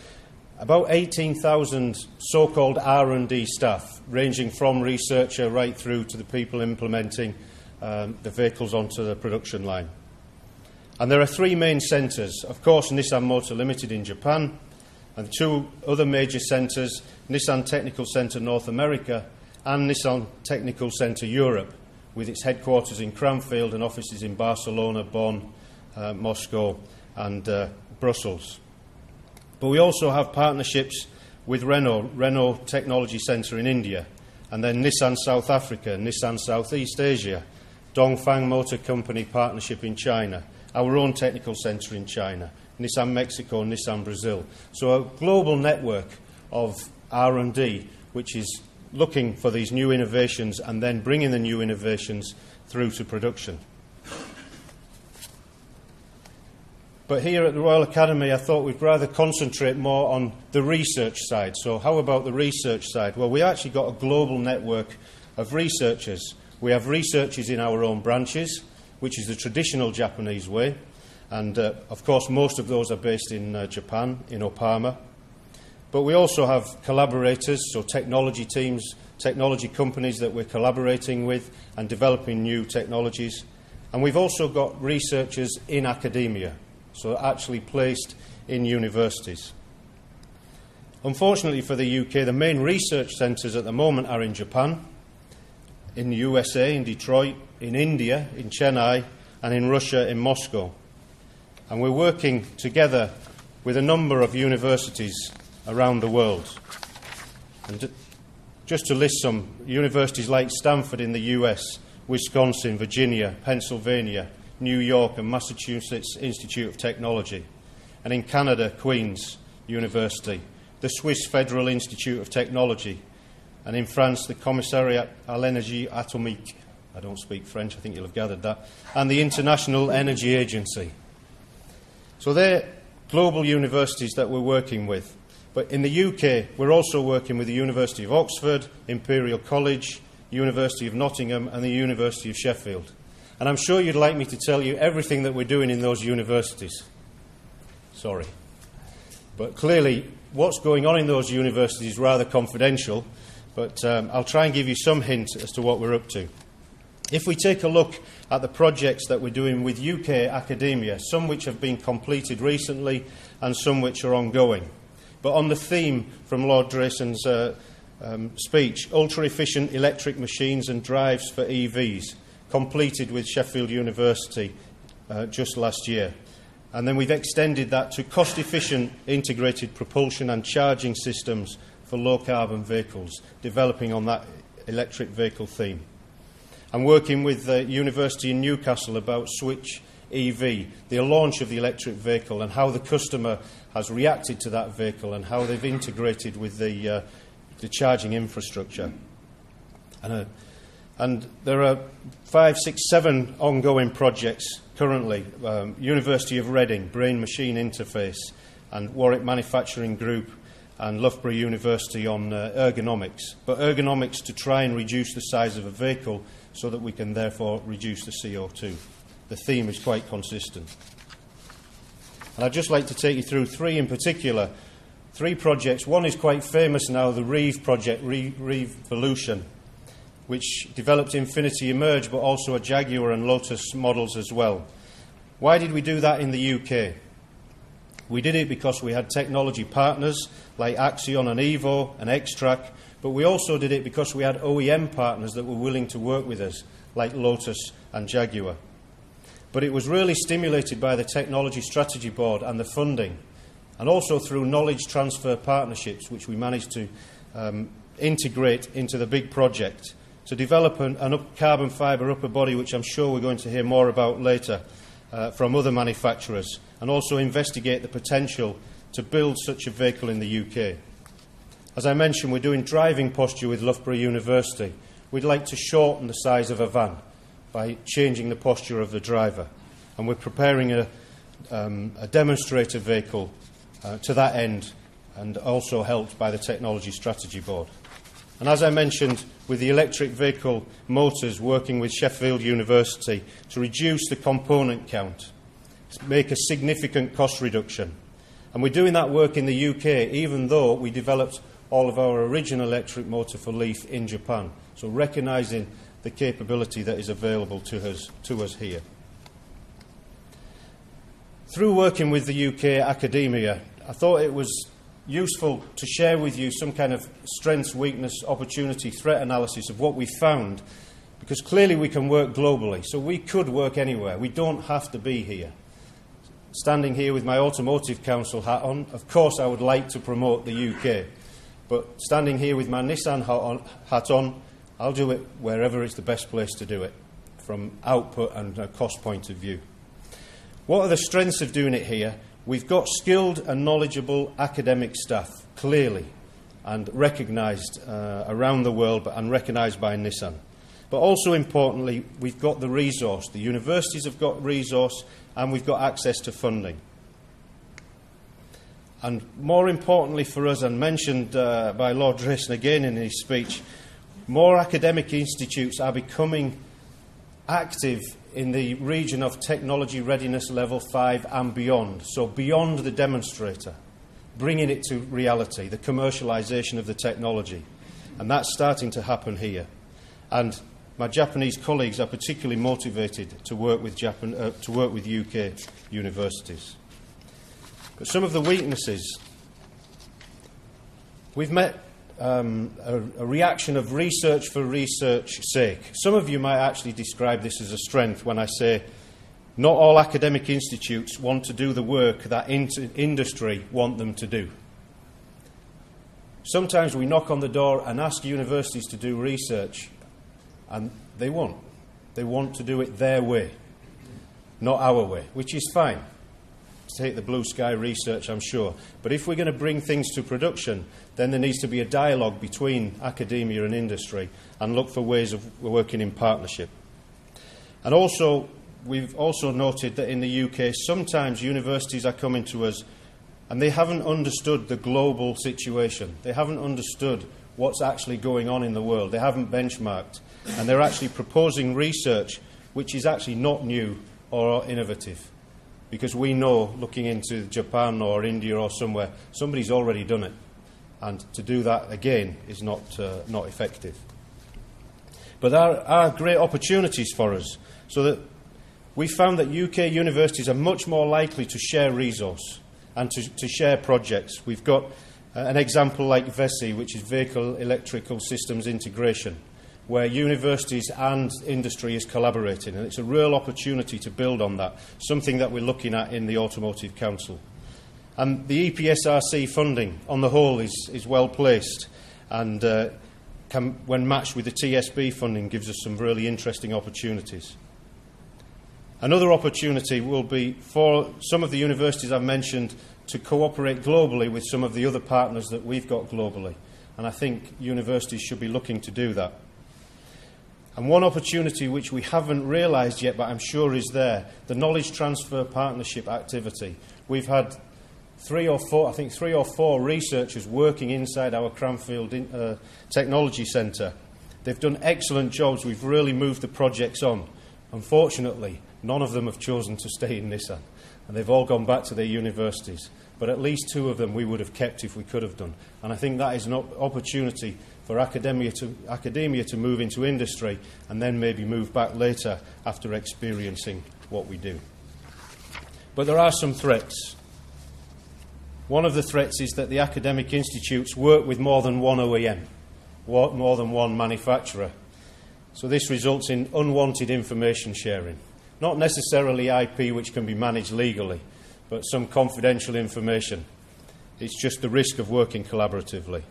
About 18,000 so-called R&D staff, ranging from researcher right through to the people implementing the vehicles onto the production line. And there are three main centres. Of course, Nissan Motor Limited in Japan, and two other major centres, Nissan Technical Centre North America and Nissan Technical Centre Europe, with its headquarters in Cranfield and offices in Barcelona, Bonn, Moscow and Brussels. But we also have partnerships with Renault Technology Centre in India, and then Nissan South Africa, Nissan Southeast Asia, Dongfang Motor Company Partnership in China, our own technical centre in China, Nissan Mexico, Nissan Brazil. So a global network of R&D which is looking for these new innovations and then bringing the new innovations through to production. But here at the Royal Academy, I thought we'd rather concentrate more on the research side. So how about the research side? Well, we actually got a global network of researchers. We have researchers in our own branches, which is the traditional Japanese way. And, of course, most of those are based in Japan, in Opama. But we also have collaborators, so technology teams, technology companies that we're collaborating with and developing new technologies. And we've also got researchers in academia, so actually placed in universities. Unfortunately for the UK, the main research centres at the moment are in Japan, in the USA, in Detroit, in India, in Chennai, and in Russia, in Moscow. And we're working together with a number of universities around the world. And just to list some, universities like Stanford in the US, Wisconsin, Virginia, Pennsylvania, New York and Massachusetts Institute of Technology, and in Canada, Queen's University, the Swiss Federal Institute of Technology, and in France, the Commissariat à l'Énergie Atomique. I don't speak French, I think you'll have gathered that, and the International Energy Agency. So they're global universities that we're working with. But in the UK, we're also working with the University of Oxford, Imperial College, University of Nottingham, and the University of Sheffield. And I'm sure you'd like me to tell you everything that we're doing in those universities. Sorry. But clearly, what's going on in those universities is rather confidential, but I'll try and give you some hint as to what we're up to. If we take a look at the projects that we're doing with UK academia, some which have been completed recently and some which are ongoing. But on the theme from Lord Drayson's speech, ultra-efficient electric machines and drives for EVs, completed with Sheffield University just last year. And then we've extended that to cost-efficient integrated propulsion and charging systems for low-carbon vehicles, developing on that electric vehicle theme. I'm working with the University in Newcastle about Switch EV, the launch of the electric vehicle and how the customer has reacted to that vehicle and how they've integrated with the charging infrastructure. And there are 5, 6, 7 ongoing projects currently. University of Reading, Brain-Machine Interface, and Warwick Manufacturing Group and Loughborough University on ergonomics. But ergonomics to try and reduce the size of a vehicle so that we can therefore reduce the CO2. The theme is quite consistent. And I'd just like to take you through 3 in particular, 3 projects. One is quite famous now, the REEV project, Revolution, which developed Infiniti Emerge, but also a Jaguar and Lotus models as well. Why did we do that in the UK? We did it because we had technology partners like Axion and Evo and Xtrac, but we also did it because we had OEM partners that were willing to work with us, like Lotus and Jaguar. But it was really stimulated by the Technology Strategy Board and the funding, and also through knowledge transfer partnerships, which we managed to integrate into the big project to develop an carbon fibre upper body, which I'm sure we're going to hear more about later from other manufacturers, and also investigate the potential to build such a vehicle in the UK. As I mentioned, we're doing driving posture with Loughborough University. We'd like to shorten the size of a van by changing the posture of the driver, and we're preparing a demonstrator vehicle to that end, and also helped by the Technology Strategy Board. And as I mentioned, with the electric vehicle motors, working with Sheffield University to reduce the component count, make a significant cost reduction. And we're doing that work in the UK, even though we developed all of our original electric motor for Leaf in Japan. So recognising the capability that is available to us here. Through working with the UK academia, I thought it was useful to share with you some kind of strengths, weakness, opportunity, threat analysis of what we found, because clearly we can work globally, so we could work anywhere. We don't have to be here. Standing here with my Automotive Council hat on, of course I would like to promote the UK, but standing here with my Nissan hat on, I'll do it wherever it's the best place to do it, from output and a cost point of view. What are the strengths of doing it here? We've got skilled and knowledgeable academic staff, clearly, and recognised around the world and recognised by Nissan. But also importantly, we've got the resource. The universities have got resource, and we've got access to funding. And more importantly for us, and mentioned by Lord Drayson again in his speech, more academic institutes are becoming active in the region of technology readiness level 5 and beyond, so beyond the demonstrator, bringing it to reality, the commercialisation of the technology. And that's starting to happen here. And my Japanese colleagues are particularly motivated to work with UK universities. But some of the weaknesses, we've met a reaction of research for research's sake. Some of you might actually describe this as a strength when I say not all academic institutes want to do the work that industry want them to do. Sometimes we knock on the door and ask universities to do research, and they won't. They want to do it their way, not our way, which is fine. Take the blue sky research, I'm sure. But if we're going to bring things to production, then there needs to be a dialogue between academia and industry and look for ways of working in partnership. And also, we've also noted that in the UK, sometimes universities are coming to us and they haven't understood the global situation. They haven't understood what's actually going on in the world. They haven't benchmarked. And they're actually proposing research which is actually not new or innovative. Because we know, looking into Japan or India or somewhere, somebody's already done it. And to do that again is not effective. But there are great opportunities for us, so that we found that UK universities are much more likely to share resource and to share projects. We've got an example like VESI, which is Vehicle Electrical Systems Integration, where universities and industry is collaborating, and it's a real opportunity to build on that, something that we're looking at in the Automotive Council. And the EPSRC funding, on the whole, is well placed, and when matched with the TSB funding, gives us some really interesting opportunities. Another opportunity will be for some of the universities I've mentioned to cooperate globally with some of the other partners that we've got globally, and I think universities should be looking to do that. And one opportunity which we haven't realised yet, but I'm sure is there, the knowledge transfer partnership activity. We've had three or four researchers working inside our Cranfield Technology Centre. They've done excellent jobs. We've really moved the projects on. Unfortunately, none of them have chosen to stay in Nissan, and they've all gone back to their universities. But at least two of them we would have kept if we could have done. And I think that is an opportunity for academia to move into industry and then maybe move back later after experiencing what we do. But there are some threats. One of the threats is that the academic institutes work with more than one OEM, more than one manufacturer. So this results in unwanted information sharing. Not necessarily IP which can be managed legally, but some confidential information. It's just the risk of working collaboratively.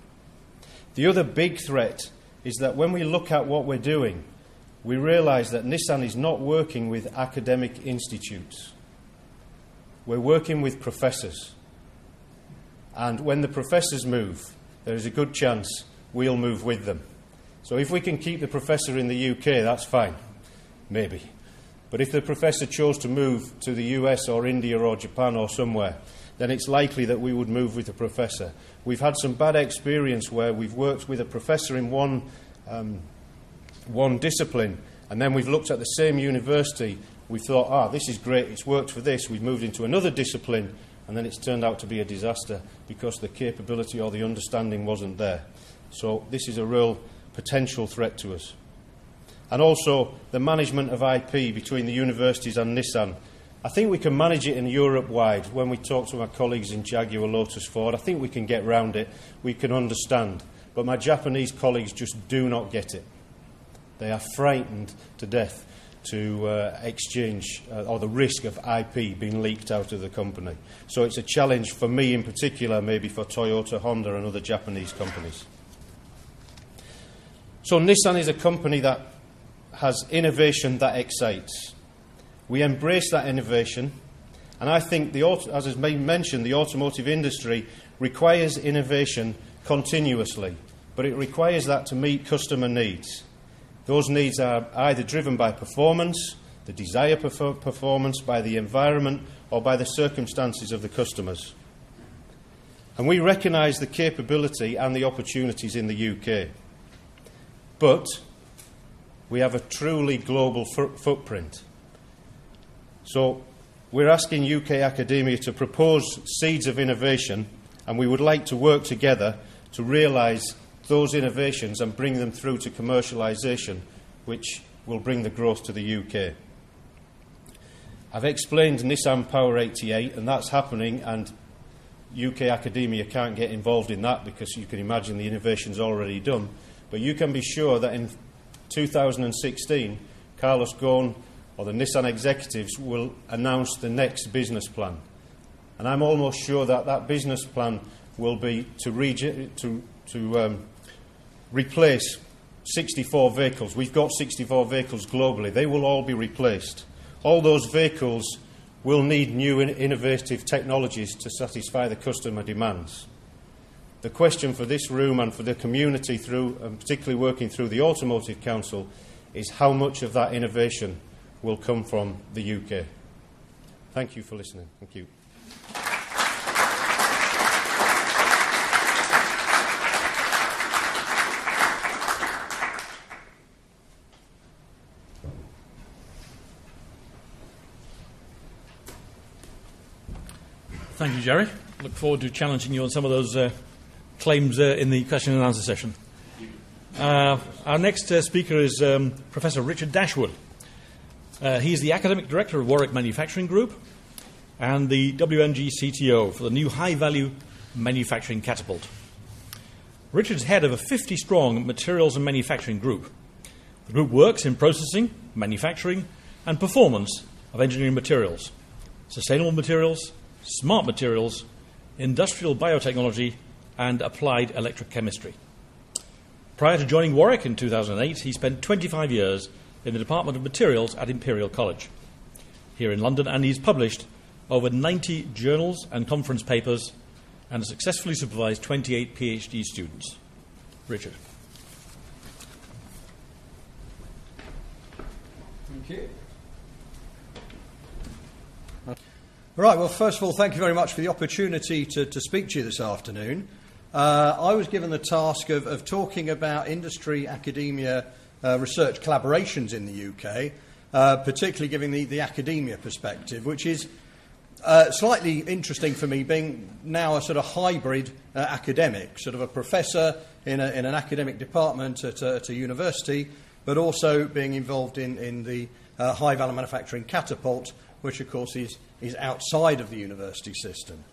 The other big threat is that when we look at what we're doing, we realise that Nissan is not working with academic institutes. We're working with professors. And when the professors move, there is a good chance we'll move with them. So if we can keep the professor in the UK, that's fine. Maybe. But if the professor chose to move to the US or India or Japan or somewhere, then it's likely that we would move with the professor. We've had some bad experience where we've worked with a professor in one discipline, and then we've looked at the same university. We thought, this is great, it's worked for this. We've moved into another discipline, and then it's turned out to be a disaster because the capability or the understanding wasn't there. So this is a real potential threat to us. And also the management of IP between the universities and Nissan. I think we can manage it in Europe-wide. When we talk to our colleagues in Jaguar, Lotus, Ford, I think we can get round it, we can understand. But my Japanese colleagues just do not get it. They are frightened to death to exchange or the risk of IP being leaked out of the company. So it's a challenge for me in particular, maybe for Toyota, Honda and other Japanese companies. So Nissan is a company that has innovation that excites. We embrace that innovation, and I think, as has been mentioned, the automotive industry requires innovation continuously, but it requires that to meet customer needs. Those needs are either driven by performance, the desire for performance, by the environment, or by the circumstances of the customers. And we recognise the capability and the opportunities in the UK. But we have a truly global footprint. So we're asking UK academia to propose seeds of innovation, and we would like to work together to realise those innovations and bring them through to commercialisation, which will bring the growth to the UK. I've explained Nissan Power 88, and that's happening, and UK academia can't get involved in that because you can imagine the innovation's already done. But you can be sure that in 2016, Carlos Ghosn or the Nissan executives will announce the next business plan. And I'm almost sure that that business plan will be to replace 64 vehicles. We've got 64 vehicles globally. They will all be replaced. All those vehicles will need new and innovative technologies to satisfy the customer demands. The question for this room and for the community, particularly working through the Automotive Council, is how much of that innovation will come from the UK. Thank you for listening. Thank you. Thank you, Jerry. Look forward to challenging you on some of those claims in the question and answer session. Our next speaker is Professor Richard Dashwood. He is the Academic Director of Warwick Manufacturing Group and the WMG CTO for the new high-value manufacturing catapult. Richard's head of a 50-strong materials and manufacturing group. The group works in processing, manufacturing and performance of engineering materials, sustainable materials, smart materials, industrial biotechnology and applied electrochemistry. Prior to joining Warwick in 2008, he spent 25 years in the Department of Materials at Imperial College here in London, and he's published over 90 journals and conference papers and has successfully supervised 28 PhD students. Richard. Thank you. Right, well, first of all, thank you very much for the opportunity to speak to you this afternoon. I was given the task of talking about industry-academia research collaborations in the UK, particularly giving the academia perspective, which is slightly interesting for me, being now a sort of hybrid academic, sort of a professor in an academic department at a university, but also being involved in the high-value manufacturing catapult, which, of course, is outside of the university system.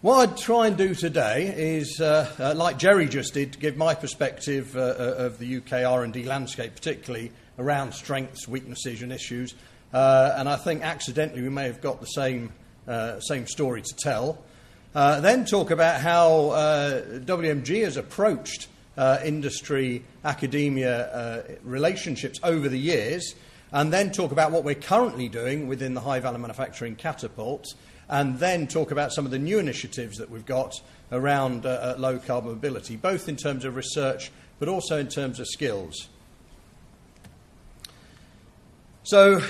What I'd try and do today is, like Jerry just did, to give my perspective of the UK R&D landscape, particularly around strengths, weaknesses and issues. And I think accidentally we may have got the same story to tell. Then talk about how WMG has approached industry, academia relationships over the years, and then talk about what we're currently doing within the high-value manufacturing catapult, and then talk about some of the new initiatives that we've got around low-carbon mobility, both in terms of research but also in terms of skills. So,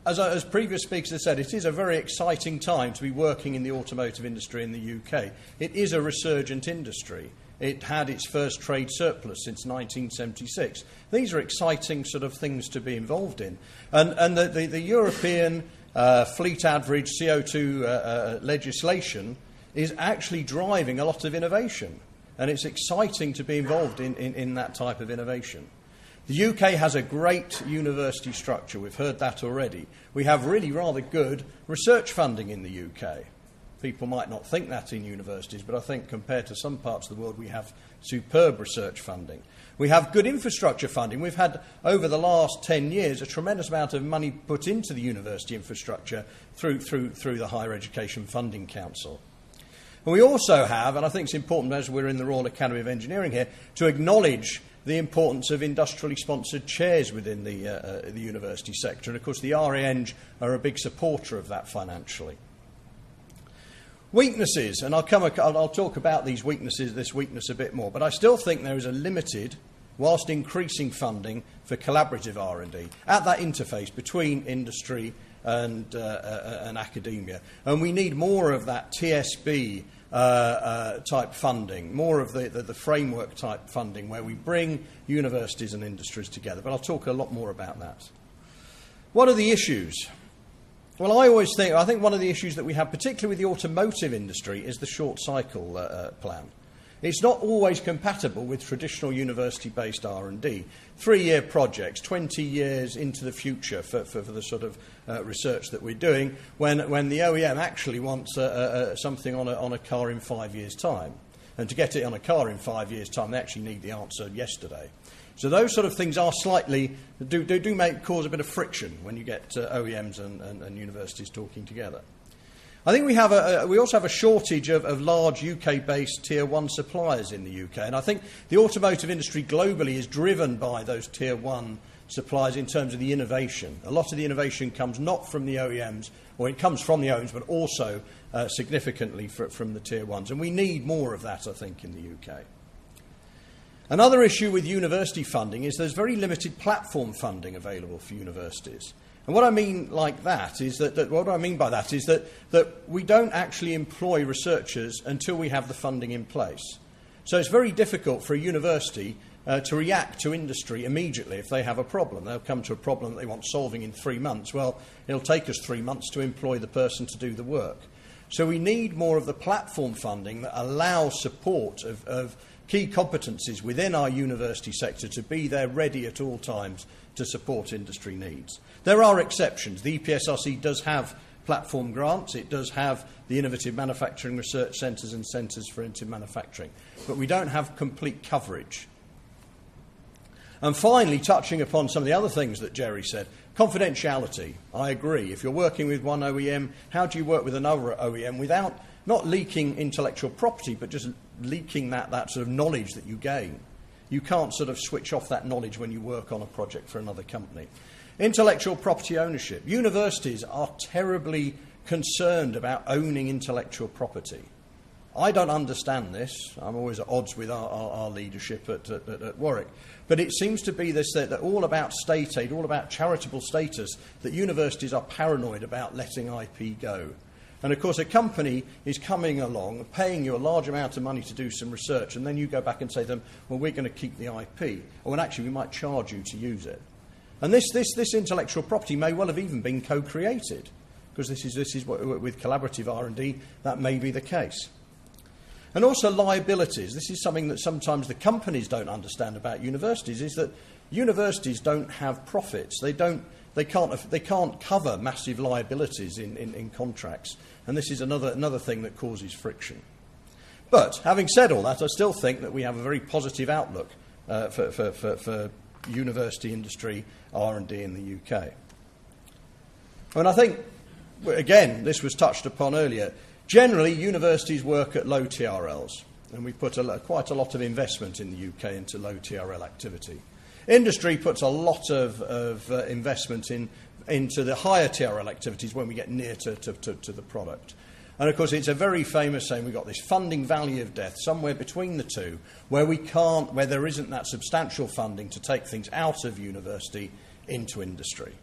as previous speakers have said, it is a very exciting time to be working in the automotive industry in the UK. It is a resurgent industry. It had its first trade surplus since 1976. These are exciting sort of things to be involved in. And the European fleet average CO2 legislation is actually driving a lot of innovation. And it's exciting to be involved in that type of innovation. The UK has a great university structure. We've heard that already. We have really rather good research funding in the UK. People might not think that in universities, but I think compared to some parts of the world, we have superb research funding. We have good infrastructure funding. We've had, over the last 10 years, a tremendous amount of money put into the university infrastructure through the Higher Education Funding Council. And we also have, and I think it's important as we're in the Royal Academy of Engineering here, to acknowledge the importance of industrially sponsored chairs within the university sector. And of course the RANG are a big supporter of that financially. Weaknesses, and I'll talk about these weaknesses, this weakness a bit more, but I still think there is a limited, whilst increasing funding for collaborative R&D at that interface between industry and academia. And we need more of that TSB type funding, more of the framework type funding where we bring universities and industries together. But I'll talk a lot more about that. What are the issues? Well, I think one of the issues that we have, particularly with the automotive industry, is the short cycle plan. It's not always compatible with traditional university-based R&D. 3-year projects, 20 years into the future for the sort of research that we're doing, when the OEM actually wants something on a car in 5 years' time. And to get it on a car in 5 years' time, they actually need the answer yesterday. So those sort of things are cause a bit of friction when you get OEMs and universities talking together. I think we also have a shortage of large UK-based Tier 1 suppliers in the UK, and I think the automotive industry globally is driven by those Tier 1 suppliers in terms of the innovation. A lot of the innovation comes not from the OEMs, or it comes from the OEMs, but also significantly from the Tier 1s, and we need more of that, I think, in the UK. Another issue with university funding is there's very limited platform funding available for universities. And what I mean by that is that we don't actually employ researchers until we have the funding in place. So it's very difficult for a university to react to industry immediately if they have a problem. They'll come to a problem that they want solving in 3 months. Well, it'll take us 3 months to employ the person to do the work. So we need more of the platform funding that allows support of key competencies within our university sector to be there ready at all times to support industry needs. There are exceptions. The EPSRC does have platform grants. It does have the Innovative Manufacturing Research Centres and Centres for Innovative Manufacturing. But we don't have complete coverage. And finally, touching upon some of the other things that Jerry said, confidentiality. I agree. If you're working with one OEM, how do you work with another OEM without not leaking intellectual property, but just leaking that sort of knowledge that you gain? You can't sort of switch off that knowledge when you work on a project for another company. Intellectual property ownership. Universities are terribly concerned about owning intellectual property. I don't understand this. I'm always at odds with our leadership at Warwick. But it seems to be this that all about state aid, all about charitable status, that universities are paranoid about letting IP go. And of course a company is coming along, paying you a large amount of money to do some research, and then you go back and say to them, well, we're going to keep the IP. Or well, actually we might charge you to use it. And this intellectual property may well have even been co-created, because this is what, with collaborative R&D, that may be the case. And also liabilities. This is something that sometimes the companies don't understand about universities, is that universities don't have profits. They they can't cover massive liabilities in contracts. And this is another thing that causes friction. But having said all that, I still think that we have a very positive outlook for university industry R&D in the UK. And I think, again, this was touched upon earlier, generally universities work at low TRLs, and we put quite a lot of investment in the UK into low TRL activity. Industry puts a lot of investment into the higher TRL activities when we get near to the product. And of course, it's a very famous saying, we've got this funding valley of death somewhere between the two, where there isn't that substantial funding to take things out of university into industry.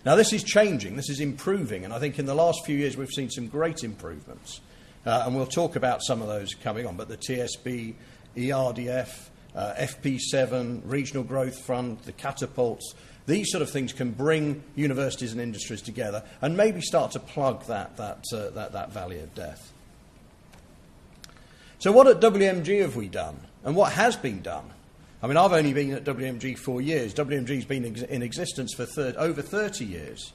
Now, this is changing, this is improving, and I think in the last few years we've seen some great improvements. And we'll talk about some of those coming on, but the TSB, ERDF, FP7, Regional Growth Fund, the catapults, these sort of things can bring universities and industries together and maybe start to plug that valley of death. So what at WMG have we done? And what has been done? I mean, I've only been at WMG 4 years. WMG's been in existence for over 30 years.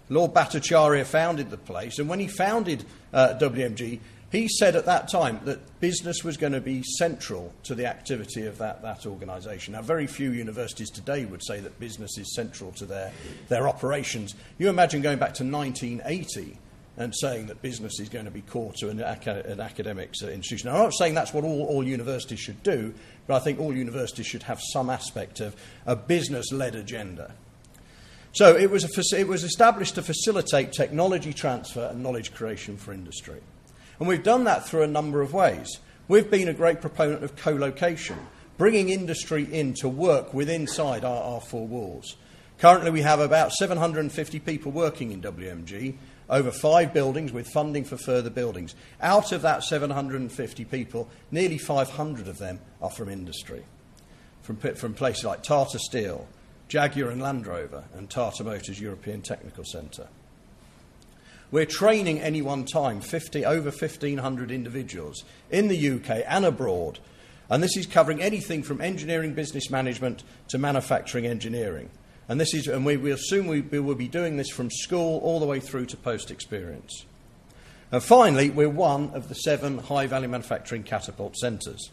Lord Bhattacharya founded the place, and when he founded WMG, he said at that time that business was going to be central to the activity of that organisation. Now, very few universities today would say that business is central to their operations. You imagine going back to 1980 and saying that business is going to be core to an academic institution. Now, I'm not saying that's what all universities should do, but I think all universities should have some aspect of a business-led agenda. So it was established to facilitate technology transfer and knowledge creation for industry. And we've done that through a number of ways. We've been a great proponent of co-location, bringing industry in to work inside our four walls. Currently, we have about 750 people working in WMG, over 5 buildings with funding for further buildings. Out of that 750 people, nearly 500 of them are from industry, from places like Tata Steel, Jaguar and Land Rover, and Tata Motors European Technical Centre. We're training any one time over 1,500 individuals in the UK and abroad, and this is covering anything from engineering business management to manufacturing engineering. And we assume we will be doing this from school all the way through to post-experience. And finally, we're one of the 7 high-value manufacturing catapult centres.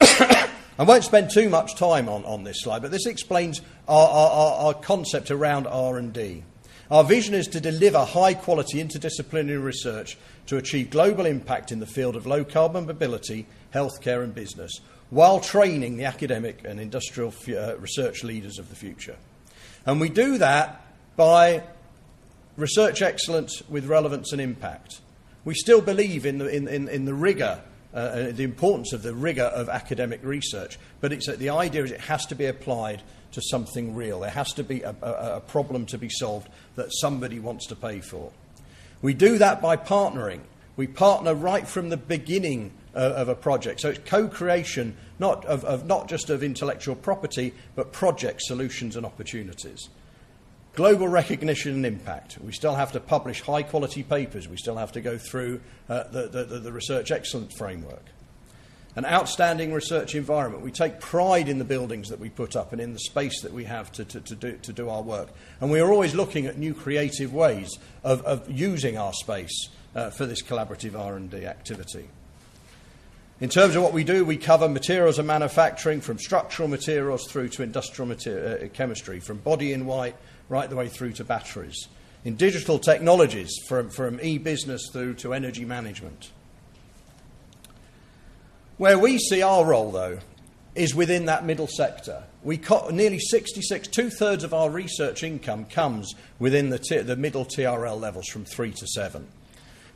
I won't spend too much time on this slide, but this explains our concept around R&D. Our vision is to deliver high-quality interdisciplinary research to achieve global impact in the field of low-carbon mobility, healthcare and business, while training the academic and industrial research leaders of the future. And we do that by research excellence with relevance and impact. We still believe in the rigour, the importance of the rigour of academic research, but the idea is it has to be applied to something real. There has to be a problem to be solved that somebody wants to pay for. We do that by partnering. We partner right from the beginning of a project. So it's co-creation, not just of intellectual property, but project solutions and opportunities. Global recognition and impact. We still have to publish high-quality papers. We still have to go through the research excellence framework. An outstanding research environment. We take pride in the buildings that we put up and in the space that we have to do our work. And we are always looking at new creative ways of using our space for this collaborative R&D activity. In terms of what we do, we cover materials and manufacturing, from structural materials through to industrial chemistry, from body in white right the way through to batteries. In digital technologies, from e-business through to energy management. Where we see our role, though, is within that middle sector. Nearly 2/3 of our research income comes within the middle TRL levels from 3 to 7.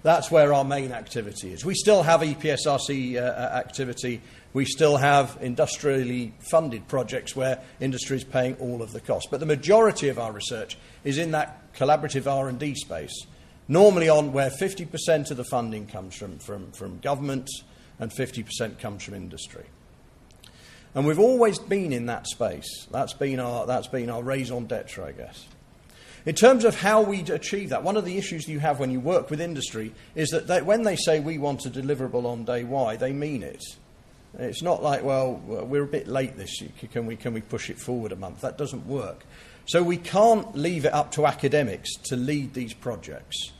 That's where our main activity is. We still have EPSRC activity. We still have industrially funded projects where industry is paying all of the cost. But the majority of our research is in that collaborative R&D space, normally on where 50% of the funding comes from government and 50% comes from industry. And we've always been in that space. That's been our raison d'etre, I guess. In terms of how we achieve that, one of the issues you have when you work with industry is that when they say we want a deliverable on day Y, they mean it. It's not like, well, we're a bit late this year, can we push it forward a month? That doesn't work. So we can't leave it up to academics to lead these projects.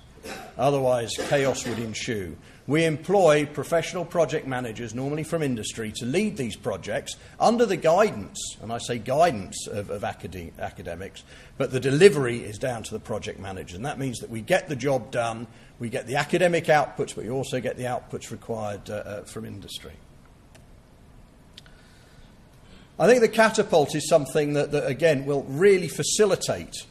Otherwise, chaos would ensue. We employ professional project managers, normally from industry, to lead these projects under the guidance, and I say guidance, of academics, but the delivery is down to the project manager. And that means that we get the job done, we get the academic outputs, but we also get the outputs required from industry. I think the catapult is something that again, will really facilitate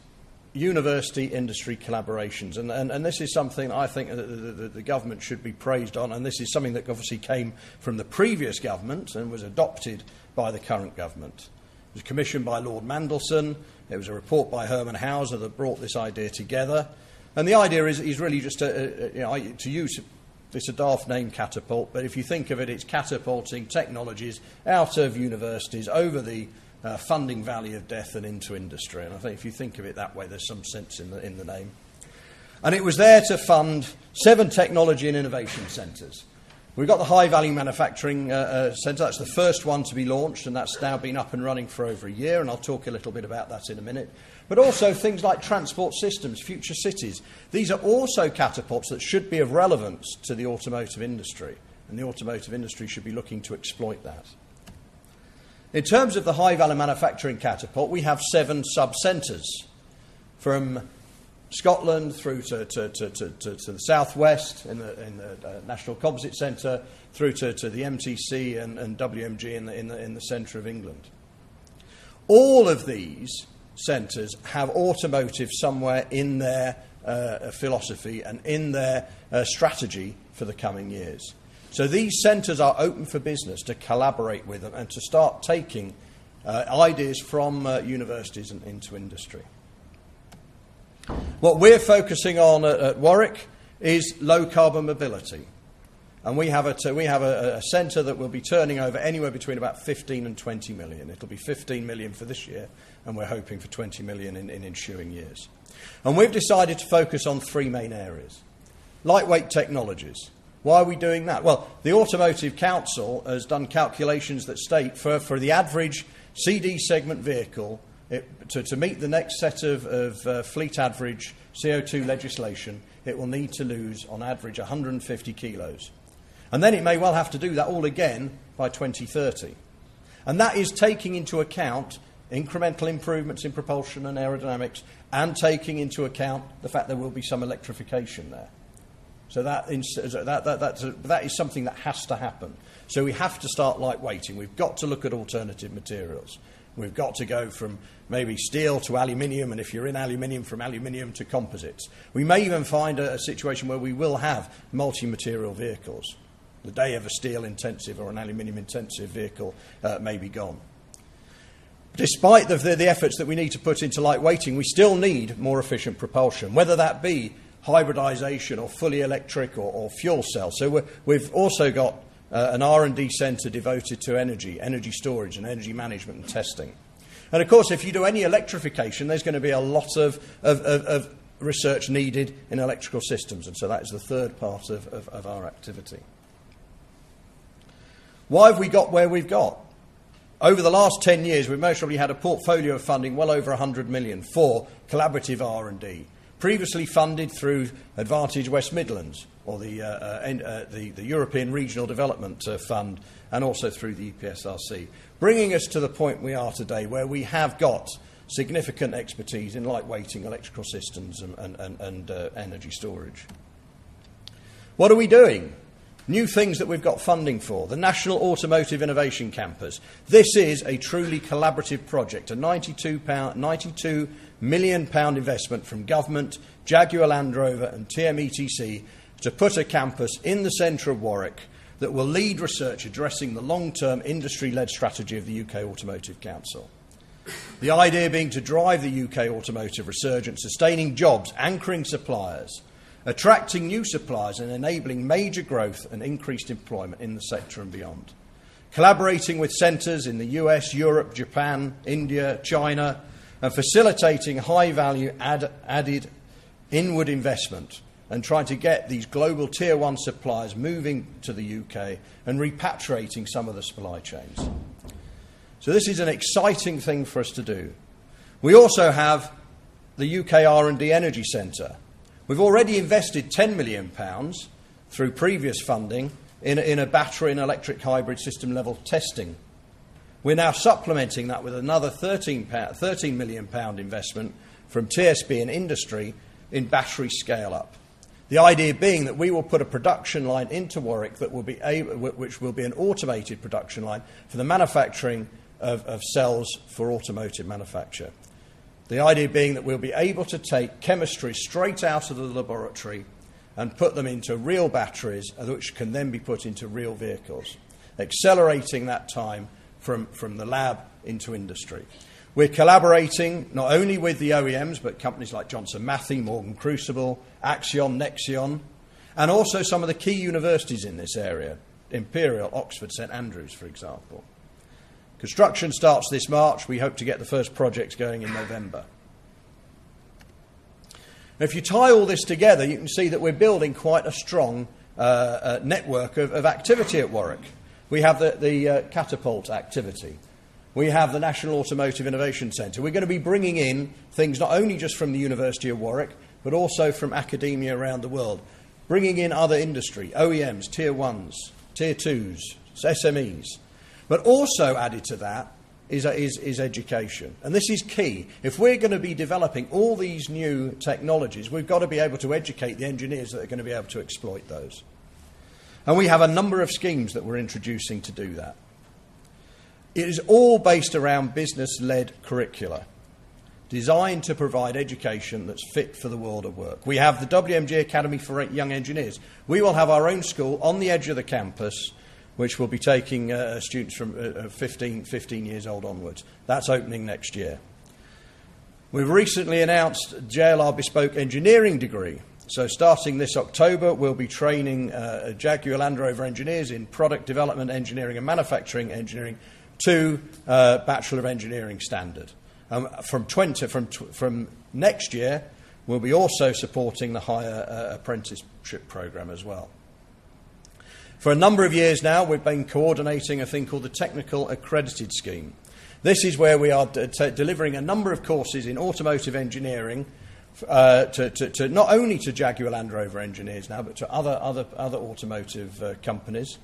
university-industry collaborations. And this is something I think that the government should be praised on, and this is something that obviously came from the previous government and was adopted by the current government. It was commissioned by Lord Mandelson. It was a report by Herman Hauser that brought this idea together. And the idea is really just to use, it's a daft name, catapult, but if you think of it, it's catapulting technologies out of universities over the funding valley of death and into industry. And I think if you think of it that way, there's some sense in the name. And it was there to fund 7 technology and innovation centres. We've got the High Value Manufacturing Centre. That's the first one to be launched, and that's now been up and running for over a year, and I'll talk a little bit about that in a minute. But also things like transport systems, future cities. These are also catapults that should be of relevance to the automotive industry, and the automotive industry should be looking to exploit that. In terms of the High Value Manufacturing Catapult, we have 7 sub-centres, from Scotland through to the southwest in the National Composite Centre, through to the MTC and WMG in the centre of England. All of these centres have automotive somewhere in their philosophy and in their strategy for the coming years. So these centres are open for business to collaborate with them and to start taking ideas from universities and into industry. What we're focusing on at Warwick is low carbon mobility. And we have a centre that will be turning over anywhere between about 15 and 20 million. It'll be 15 million for this year, and we're hoping for 20 million in ensuing years. And we've decided to focus on 3 main areas. Lightweight technologies. Why are we doing that? Well, the Automotive Council has done calculations that state for the average CD segment vehicle, to meet the next set of fleet average CO2 legislation, it will need to lose, on average, 150 kilos. And then it may well have to do that all again by 2030. And that is taking into account incremental improvements in propulsion and aerodynamics, and taking into account the fact there will be some electrification there. So that is something that has to happen. So we have to start lightweighting. We've got to look at alternative materials. We've got to go from maybe steel to aluminium, and if you're in aluminium, from aluminium to composites. We may even find a situation where we will have multi-material vehicles. The day of a steel-intensive or an aluminium-intensive vehicle may be gone. Despite the efforts that we need to put into lightweighting, we still need more efficient propulsion, whether that be hybridisation or fully electric or fuel cell. So we've also got an R&D centre devoted to energy storage and energy management and testing. And of course, if you do any electrification, there's going to be a lot of research needed in electrical systems, and so that is the third part of our activity. Why have we got where we've got? Over the last 10 years, we've most probably had a portfolio of funding well over 100 million for collaborative R&D, previously funded through Advantage West Midlands, or the European Regional Development Fund, and also through the EPSRC, bringing us to the point we are today, where we have got significant expertise in lightweighting, electrical systems and energy storage. What are we doing? New things that we've got funding for. The National Automotive Innovation Campus. This is a truly collaborative project, a £92 million investment from government, Jaguar Land Rover and TMETC to put a campus in the centre of Warwick that will lead research addressing the long-term industry-led strategy of the UK Automotive Council. The idea being to drive the UK automotive resurgence, sustaining jobs, anchoring suppliers, attracting new suppliers and enabling major growth and increased employment in the sector and beyond. Collaborating with centres in the US, Europe, Japan, India, China, and facilitating high-value added inward investment and trying to get these global tier one suppliers moving to the UK and repatriating some of the supply chains. So this is an exciting thing for us to do. We also have the UK R&D Energy Centre. We've already invested £10 million through previous funding in a battery and electric hybrid system level testing. We're now supplementing that with another £13 million investment from TSB and industry in battery scale-up. The idea being that we will put a production line into Warwick that will be which will be an automated production line for the manufacturing of cells for automotive manufacture. The idea being that we'll be able to take chemistry straight out of the laboratory and put them into real batteries, which can then be put into real vehicles, accelerating that time from the lab into industry. We're collaborating not only with the OEMs, but companies like Johnson Matthey, Morgan Crucible, Axion, Nexion, and also some of the key universities in this area, Imperial, Oxford, St Andrews, for example. Construction starts this March. We hope to get the first projects going in November. Now, if you tie all this together, you can see that we're building quite a strong network of activity at Warwick. We have the Catapult activity. We have the National Automotive Innovation Centre. We're going to be bringing in things not only just from the University of Warwick, but also from academia around the world, bringing in other industry, OEMs, Tier 1s, Tier 2s, SMEs. But also added to that is education. And this is key. If we're going to be developing all these new technologies, we've got to be able to educate the engineers that are going to be able to exploit those. And we have a number of schemes that we're introducing to do that. It is all based around business-led curricula, designed to provide education that's fit for the world of work. We have the WMG Academy for Young Engineers. We will have our own school on the edge of the campus, which will be taking students from 15 years old onwards. That's opening next year. We've recently announced JLR Bespoke Engineering degree. So starting this October, we'll be training Jaguar Land Rover engineers in product development engineering and manufacturing engineering to Bachelor of Engineering standard. From next year, we'll be also supporting the higher apprenticeship programme as well. For a number of years now, we've been coordinating a thing called the Technical Accredited Scheme. This is where we are delivering a number of courses in automotive engineering to not only to Jaguar Land Rover engineers now, but to other automotive companies.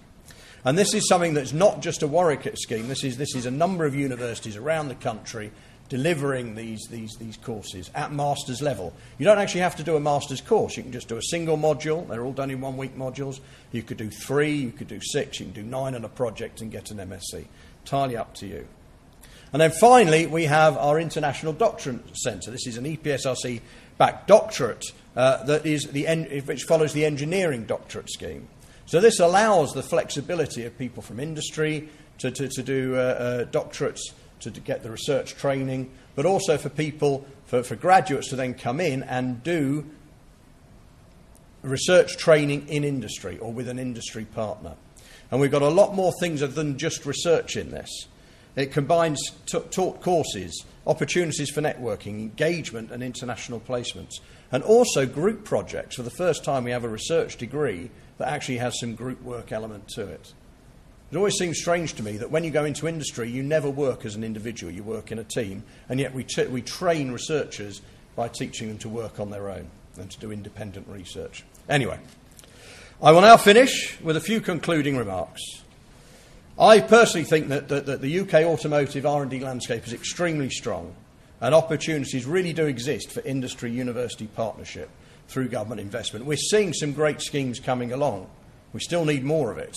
And this is something that's not just a Warwick scheme. This is a number of universities around the country delivering these courses at master's level. You don't actually have to do a master's course. You can just do a single module. They're all done in 1 week modules. You could do 3, you could do 6, you can do 9 on a project and get an MSc. Entirely up to you. And then finally, we have our International Doctorate Centre. This is an EPSRC-backed doctorate which follows the engineering doctorate scheme. So this allows the flexibility of people from industry to do doctorates, to get the research training, but also for people, for graduates to then come in and do research training in industry or with an industry partner. And we've got a lot more things than just research in this. It combines taught courses, opportunities for networking, engagement and international placements, and also group projects. For the first time, we have a research degree that actually has some group work element to it. It always seems strange to me that when you go into industry, you never work as an individual, you work in a team, and yet we train researchers by teaching them to work on their own and to do independent research. Anyway, I will now finish with a few concluding remarks. I personally think that the UK automotive R&D landscape is extremely strong, and opportunities really do exist for industry-university partnership through government investment. We're seeing some great schemes coming along. We still need more of it.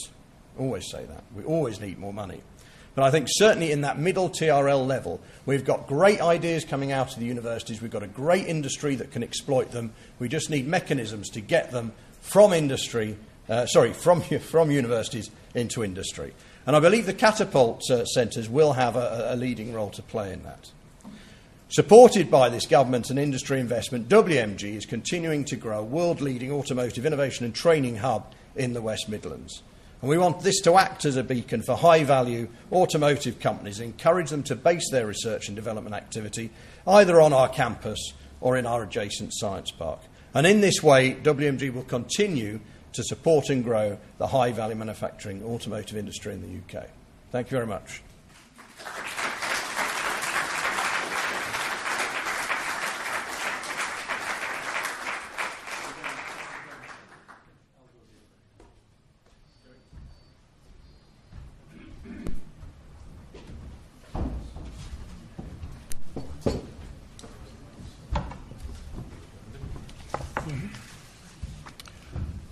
Always say that. We always need more money. But I think certainly in that middle TRL level, we've got great ideas coming out of the universities. We've got a great industry that can exploit them. We just need mechanisms to get them from industry, from universities into industry. And I believe the Catapult centres will have a leading role to play in that. Supported by this government and industry investment, WMG is continuing to grow a world-leading automotive innovation and training hub in the West Midlands. And we want this to act as a beacon for high-value automotive companies, encourage them to base their research and development activity either on our campus or in our adjacent science park. And in this way, WMG will continue to support and grow the high-value manufacturing automotive industry in the UK. Thank you very much.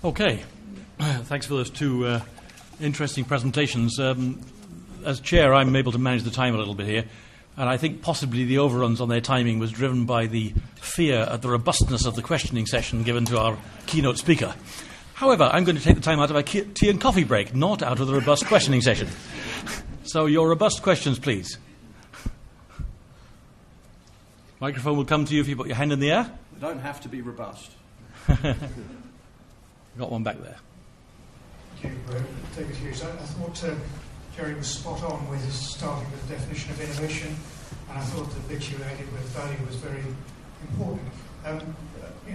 Okay, thanks for those two interesting presentations. As chair, I'm able to manage the time a little bit here, and I think possibly the overruns on their timing was driven by the fear at the robustness of the questioning session given to our keynote speaker. However, I'm going to take the time out of a tea and coffee break, not out of the robust questioning session. So your robust questions, please. Microphone will come to you if you put your hand in the air. They don't have to be robust. Got one back there. Thank you, David Hughes. I thought Jerry was spot on with his starting with the definition of innovation, and I thought the bit you added with value was very important.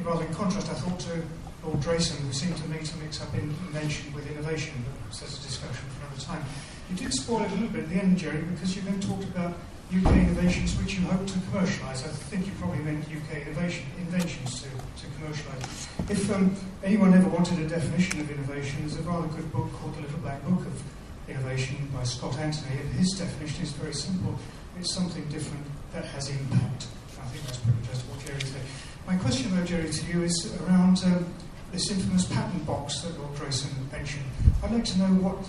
Rather in contrast, I thought to Lord Drayson, who seemed to me to mix up invention with innovation, but that's a discussion for another time. You did spoil it a little bit at the end, Jerry, because you then talked about UK innovations which you hope to commercialise. I think you probably meant UK inventions to commercialise. If anyone ever wanted a definition of innovation, there's a rather good book called The Little Black Book of Innovation by Scott Anthony, and his definition is very simple. It's something different that has impact. I think that's pretty just what Jerry said. My question, though, Jerry, to you is around this infamous patent box that Lord Drayson mentioned. I'd like to know what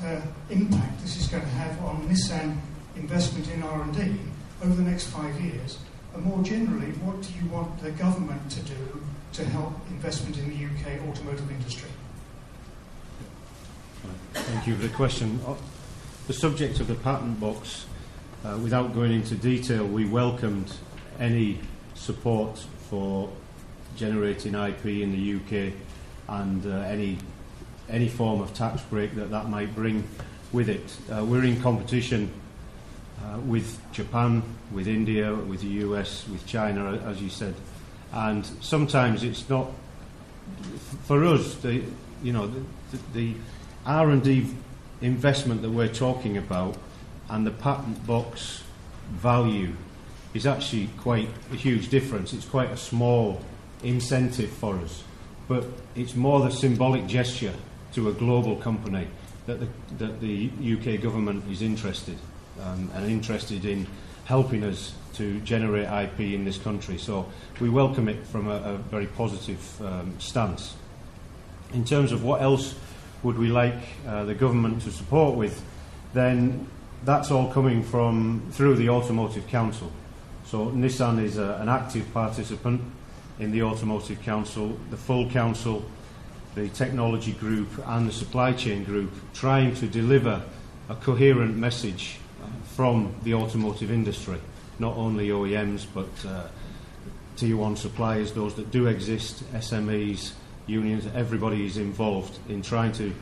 impact this is going to have on Nissan investment in R&D over the next 5 years, and more generally, what do you want the government to do to help investment in the UK automotive industry? Thank you for the question. The subject of the patent box, without going into detail, we welcomed any support for generating IP in the UK and any form of tax break that might bring with it. We're in competition with Japan, with India, with the US, with China, as you said, and sometimes it's not for us. The R&D investment that we're talking about and the patent box value is actually quite a huge difference. It's quite a small incentive for us, but it's more the symbolic gesture to a global company that the UK government is interested and interested in helping us to generate IP in this country. So we welcome it from a very positive stance. In terms of what else would we like the government to support with, then that's all coming through the Automotive Council. So Nissan is an active participant in the Automotive Council, the full council, the technology group and the supply chain group, trying to deliver a coherent message from the automotive industry, not only OEMs but tier one suppliers, those that do exist, SMEs, unions, everybody is involved in trying to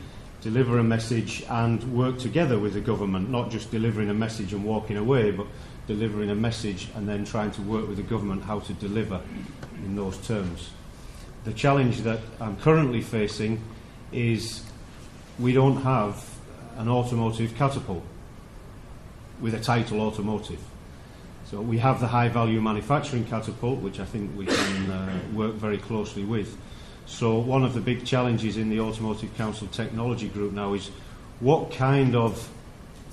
deliver a message and work together with the government, not just delivering a message and walking away, but delivering a message and then trying to work with the government how to deliver in those terms. The challenge that I'm currently facing is we don't have an automotive catapult with a title automotive. So we have the high value manufacturing catapult, which I think we can work very closely with. So one of the big challenges in the Automotive Council Technology Group now is what kind of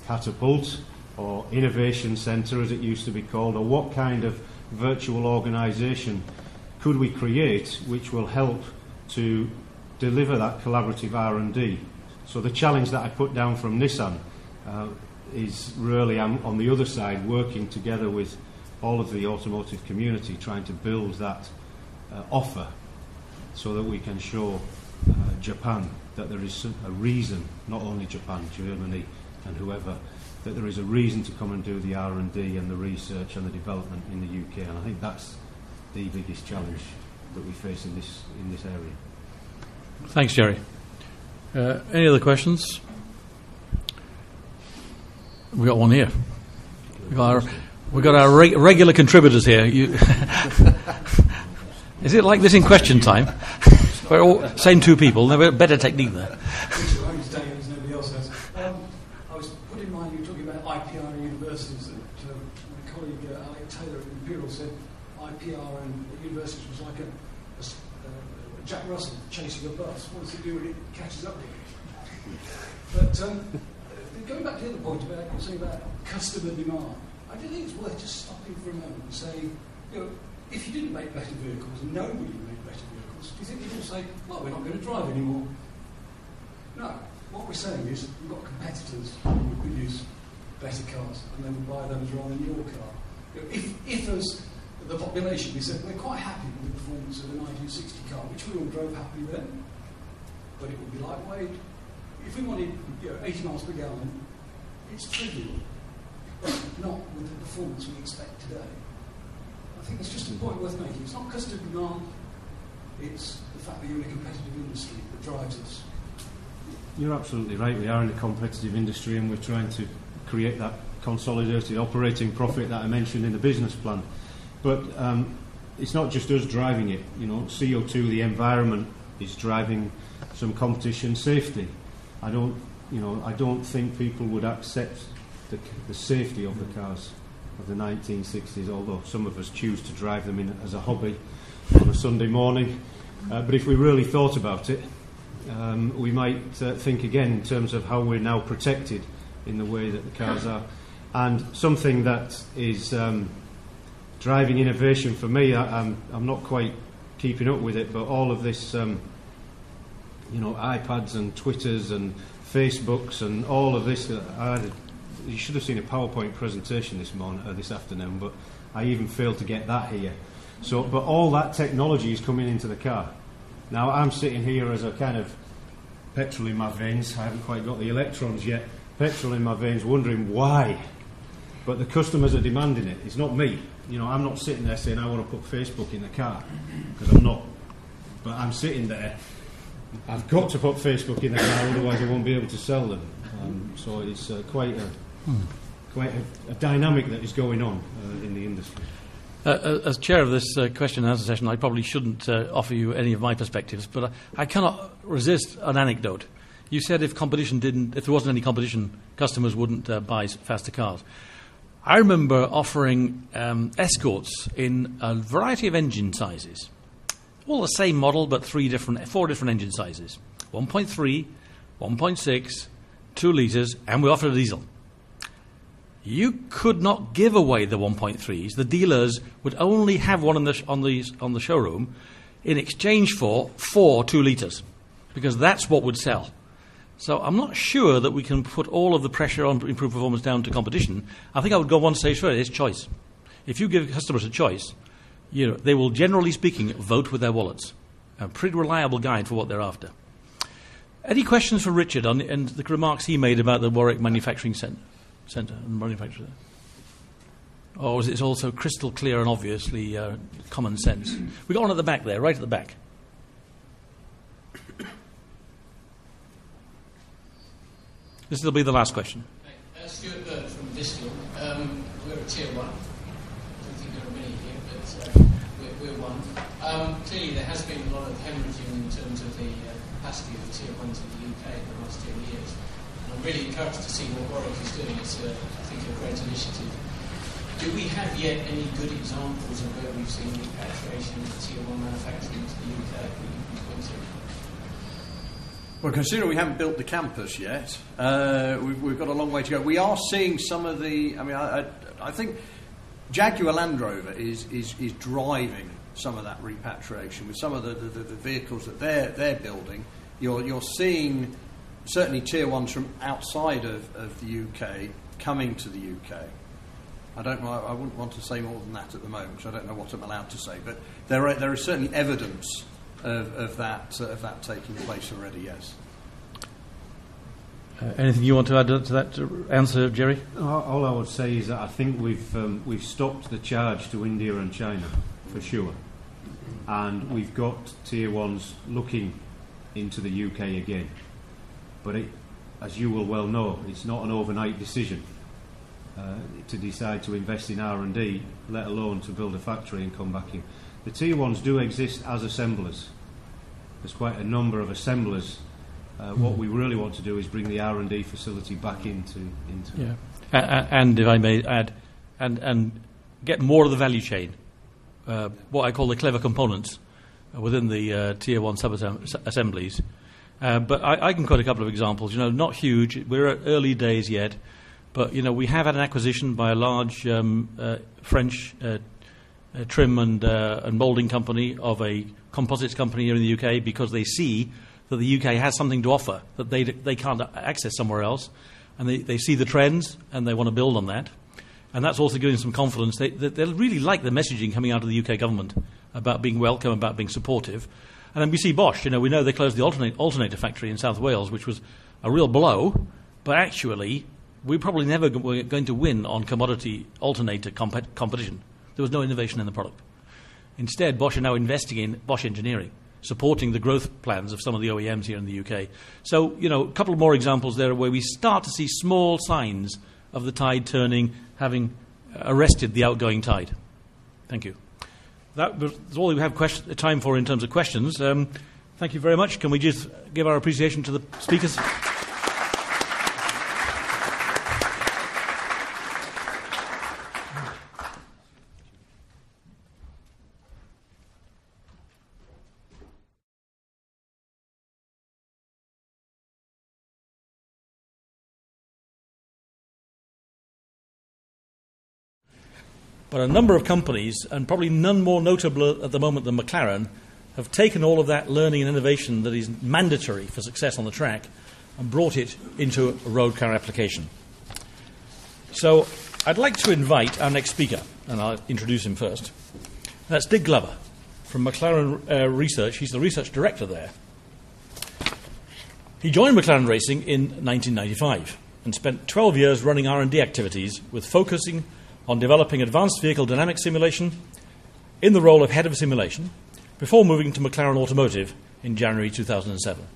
catapult or innovation centre, as it used to be called, or what kind of virtual organisation could we create which will help to deliver that collaborative R&D. So the challenge that I put down from Nissan is really, I'm on the other side working together with all of the automotive community, trying to build that offer so that we can show Japan that there is a reason, not only Japan, Germany and whoever, that there is a reason to come and do the R&D and the research and the development in the UK. And I think that's the biggest challenge that we face in this area. Thanks, Jerry. Any other questions? We've got one here. We've got our regular contributors here. Is it like this in question time? We're all same two people. Never better technique there. Nobody else has. I was putting in mind you were talking about IPR and universities. That my colleague Alec Taylor at Imperial said IPR and universities was like a Jack Russell chasing a bus. What does it do when it catches up with it? But going back to the other point about saying about customer demand, I do think it's worth just stopping for a moment and saying, if you didn't make better vehicles and nobody made better vehicles, do you think people say, well, we're not going to drive anymore? No. What we're saying is we've got competitors who produce better cars and then we buy those rather than your car. If as the population, we said we're quite happy with the performance of a 1960 car, which we all drove happily then, but it would be lightweight. If we wanted 80 miles per gallon, it's trivial, but not with the performance we expect today. I think that's just a point worth making. It's not customer demand, it's the fact that you're in a competitive industry that drives us. You're absolutely right. We are in a competitive industry and we're trying to create that consolidated operating profit that I mentioned in the business plan. But it's not just us driving it. CO2, the environment, is driving some competition. Safety. I don't think people would accept the safety of the cars of the 1960s, although some of us choose to drive them in as a hobby on a Sunday morning. But if we really thought about it, we might think again in terms of how we're now protected in the way that the cars are. And something that is driving innovation for me, I'm not quite keeping up with it, but all of this, iPads and Twitters and Facebooks and all of this, you should have seen a PowerPoint presentation this afternoon, but I even failed to get that here. But all that technology is coming into the car. Now I'm sitting here as a kind of petrol in my veins. I haven't quite got the electrons yet. Petrol in my veins, wondering why. But the customers are demanding it. It's not me. I'm not sitting there saying I want to put Facebook in the car because I'm not. But I'm sitting there. I've got to put Facebook in the car, otherwise I won't be able to sell them. So it's quite a dynamic that is going on in the industry. As chair of this question and answer session, I probably shouldn't offer you any of my perspectives, but I cannot resist an anecdote. You said if there wasn't any competition, customers wouldn't buy faster cars. I remember offering Escorts in a variety of engine sizes. All the same model, but four different engine sizes. 1.3, 1.6, 2 litres, and we offered a diesel. You could not give away the 1.3s. The dealers would only have one on the showroom in exchange for 4 2 litres, because that's what would sell. So I'm not sure that we can put all of the pressure on improved performance down to competition. I think I would go one stage further. It's choice. If you give customers a choice, they will, generally speaking, vote with their wallets. A pretty reliable guide for what they're after. Any questions for Richard on and the remarks he made about the Warwick Manufacturing Centre and manufacturer? Or is it also crystal clear and obviously common sense? We've got one at the back there, right at the back. This will be the last question. Stuart Bird from Bristol. We're a tier 1. I don't think there are many here, but we're one. Clearly there has been a lot of hemorrhaging in terms of the capacity of the tier 1s in the UK in the last 10 years. And I'm really encouraged to see what Warwick is doing. It's, I think, a great initiative. Do we have yet any good examples of where we've seen repatriation of tier 1 manufacturing to the UK that you can point to? Well, considering we haven't built the campus yet, we've got a long way to go. We are seeing some of the. I think Jaguar Land Rover is driving some of that repatriation with some of the vehicles that they're building. You're seeing certainly tier 1s from outside of the UK coming to the UK. I don't know. I wouldn't want to say more than that at the moment because I don't know what I'm allowed to say. But there is certainly evidence of that taking place already. Yes. Anything you want to add to that answer, Jerry? All I would say is that I think we've stopped the charge to India and China for sure, and we've got tier 1s looking into the UK again. But as you will well know, it's not an overnight decision to decide to invest in R&D, let alone to build a factory and come back in. The Tier 1s do exist as assemblers. There's quite a number of assemblers. What we really want to do is bring the R&D facility back into yeah. And if I may add, and get more of the value chain, what I call the clever components within the Tier 1 sub-assemblies. But I can quote a couple of examples. Not huge. We're at early days yet, but we have had an acquisition by a large French trim and moulding company of a composites company here in the UK, because they see that the UK has something to offer that they can't access somewhere else, and they see the trends and they want to build on that. And that's also giving some confidence. They really like the messaging coming out of the UK government about being welcome, about being supportive. And then we see Bosch. We know they closed the alternator factory in South Wales, which was a real blow, but actually we probably never were going to win on commodity alternator competition. There was no innovation in the product. Instead, Bosch are now investing in Bosch engineering, supporting the growth plans of some of the OEMs here in the UK. So, a couple of more examples there where we start to see small signs of the tide turning, having arrested the outgoing tide. Thank you. That was all we have time for in terms of questions. Thank you very much. Can we just give our appreciation to the speakers? But a number of companies, and probably none more notable at the moment than MacLaren, have taken all of that learning and innovation that is mandatory for success on the track and brought it into a road car application. So I'd like to invite our next speaker, and I'll introduce him first. That's Dick Glover from MacLaren Research. He's the research director there. He joined MacLaren Racing in 1995 and spent 12 years running R&D activities with focusing on developing advanced vehicle dynamic simulation in the role of head of simulation before moving to MacLaren Automotive in January 2007.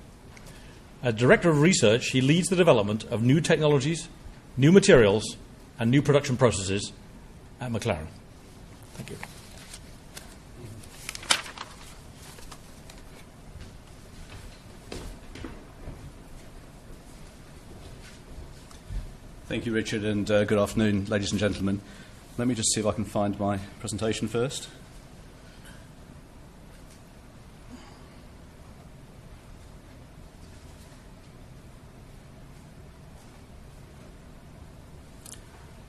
As Director of Research, he leads the development of new technologies, new materials, and new production processes at MacLaren. Thank you. Thank you, Richard, and good afternoon, ladies and gentlemen. Let me just see if I can find my presentation first.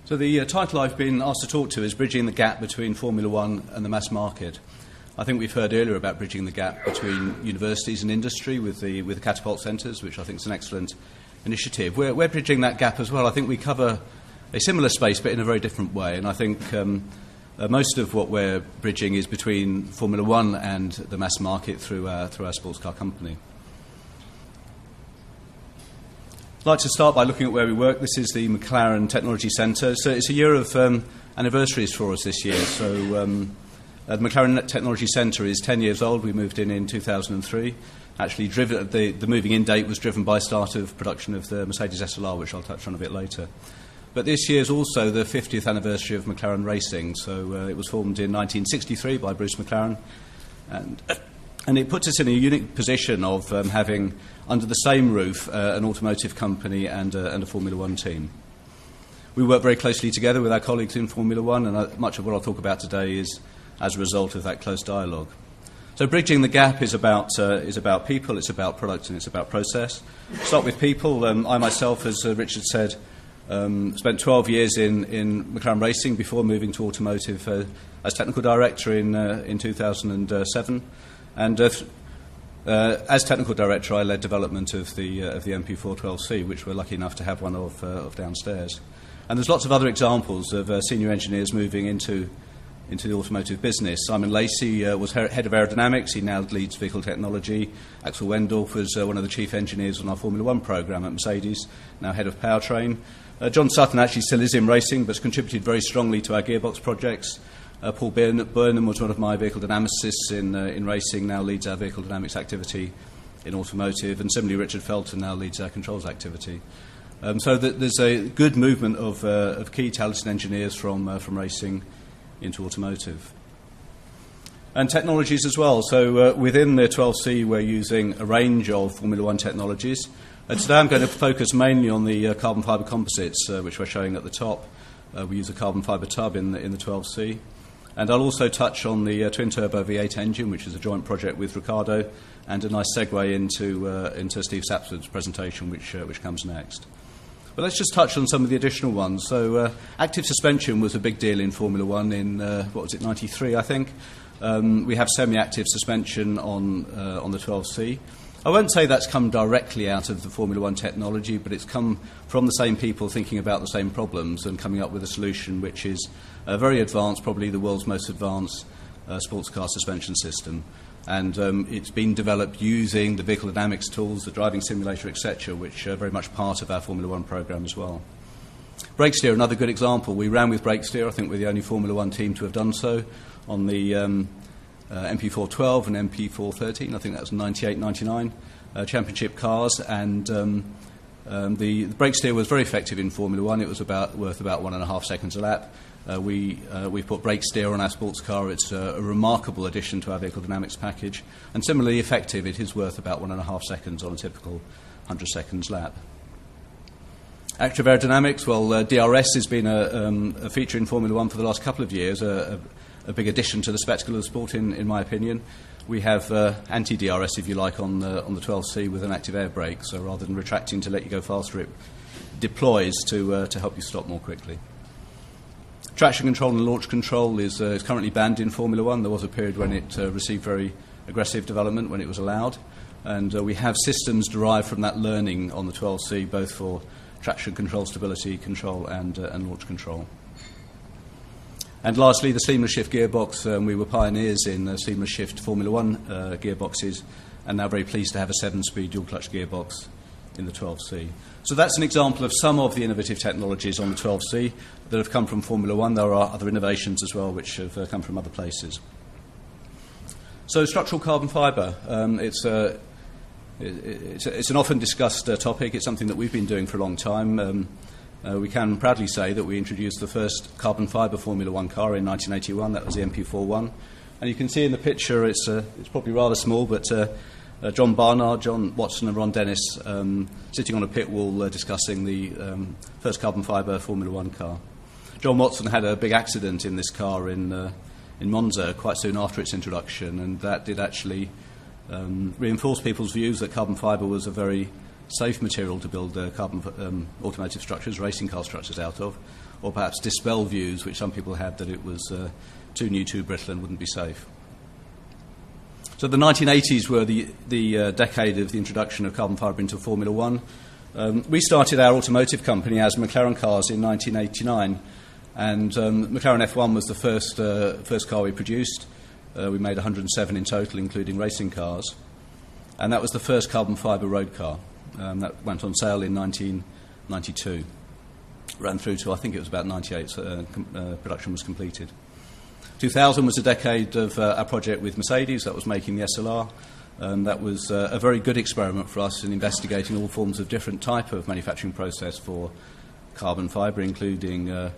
So the title I've been asked to talk to is Bridging the Gap Between Formula One and the Mass Market. I think we've heard earlier about bridging the gap between universities and industry with the catapult centres, which I think is an excellent initiative. We're bridging that gap as well. I think we cover a similar space but in a very different way, and I think most of what we're bridging is between Formula One and the mass market through our sports car company. I'd like to start by looking at where we work. This is the MacLaren Technology Centre. So it's a year of anniversaries for us this year. So the MacLaren Technology Centre is 10 years old. We moved in 2003. Actually, the moving-in date was driven by start of production of the Mercedes SLR, which I'll touch on a bit later. But this year is also the 50th anniversary of MacLaren Racing. So it was formed in 1963 by Bruce MacLaren, and it puts us in a unique position of having under the same roof an automotive company and a Formula One team. We work very closely together with our colleagues in Formula One, and much of what I'll talk about today is as a result of that close dialogue. So bridging the gap is about people, it's about product, and it's about process. Start with people. I myself, as Richard said, spent 12 years in MacLaren Racing before moving to automotive as technical director in 2007. And as technical director, I led development of the MP412C, which we're lucky enough to have one of downstairs. And there's lots of other examples of senior engineers moving into the automotive business. Simon Lacey was head of aerodynamics. He now leads vehicle technology. Axel Wendorf was one of the chief engineers on our Formula One programme at Mercedes, now head of Powertrain. John Sutton actually still is in racing, but has contributed very strongly to our gearbox projects. Paul Burnham was one of my vehicle dynamicists in racing, now leads our vehicle dynamics activity in automotive, and similarly Richard Felton now leads our controls activity. So there's a good movement of key talented engineers from racing into automotive. And technologies as well. So within the 12C, we're using a range of Formula One technologies. Today I'm going to focus mainly on the carbon fibre composites, which we're showing at the top. We use a carbon fibre tub in the 12C. And I'll also touch on the twin-turbo V8 engine, which is a joint project with Ricardo, and a nice segue into Steve Sapsford's presentation, which comes next. But let's just touch on some of the additional ones. So active suspension was a big deal in Formula One in, 93, I think. We have semi-active suspension on the 12C. I won't say that's come directly out of the Formula One technology, but it's come from the same people thinking about the same problems and coming up with a solution which is very advanced, probably the world's most advanced sports car suspension system. And it's been developed using the vehicle dynamics tools, the driving simulator, etc., which are very much part of our Formula One programme as well. Brake steer, another good example. We ran with brake steer. I think we're the only Formula One team to have done so on the MP412 and MP413. I think that was 98, 99 championship cars. And the brake steer was very effective in Formula One. It was worth about 1.5 seconds a lap. We put brake steer on our sports car. It's a remarkable addition to our vehicle dynamics package. And similarly effective, it is worth about 1.5 seconds on a typical 100 seconds lap. Active aerodynamics, well, DRS has been a feature in Formula One for the last couple of years, a big addition to the spectacle of the sport, in my opinion. We have anti-DRS, if you like, on the 12C with an active air brake. So rather than retracting to let you go faster, it deploys to help you stop more quickly. Traction control and launch control is currently banned in Formula One. There was a period when it received very aggressive development when it was allowed. And we have systems derived from that learning on the 12C, both for traction control, stability control, and launch control. And lastly, the seamless shift gearbox. We were pioneers in seamless shift Formula One gearboxes, and now very pleased to have a 7-speed dual-clutch gearbox in the 12C. So that's an example of some of the innovative technologies on the 12C that have come from Formula One. There are other innovations as well which have come from other places. So structural carbon fibre. It's an often discussed topic. It's something that we've been doing for a long time. We can proudly say that we introduced the first carbon fibre Formula One car in 1981. That was the MP41. And you can see in the picture, it's probably rather small, but John Barnard, John Watson and Ron Dennis sitting on a pit wall discussing the first carbon fibre Formula One car. John Watson had a big accident in this car in Monza quite soon after its introduction, and that did actually reinforce people's views that carbon fibre was a very safe material to build automotive structures, racing car structures out of, or perhaps dispel views which some people had that it was too new, too brittle and wouldn't be safe. So the 1980s were the decade of the introduction of carbon fibre into Formula One. We started our automotive company as MacLaren Cars in 1989, and MacLaren F1 was the first car we produced. We made 107 in total, including racing cars, and that was the first carbon fibre road car. That went on sale in 1992. Ran through to, I think it was about 98, so production was completed. 2000 was a decade of our project with Mercedes. That was making the SLR. That was a very good experiment for us in investigating all forms of different type of manufacturing process for carbon fibre, including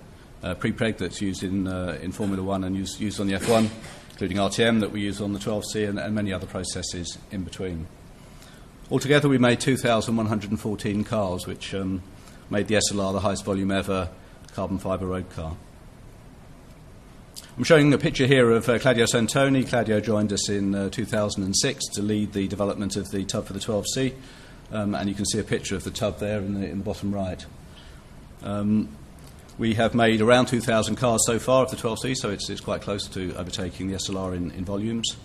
pre-preg that's used in Formula One and used on the F1, including RTM that we use on the 12C and many other processes in between. Altogether, we made 2,114 cars, which made the SLR the highest volume ever carbon fibre road car. I'm showing a picture here of Claudio Santoni. Claudio joined us in 2006 to lead the development of the tub for the 12C, and you can see a picture of the tub there in the bottom right. We have made around 2,000 cars so far of the 12C, so it's quite close to overtaking the SLR in volumes,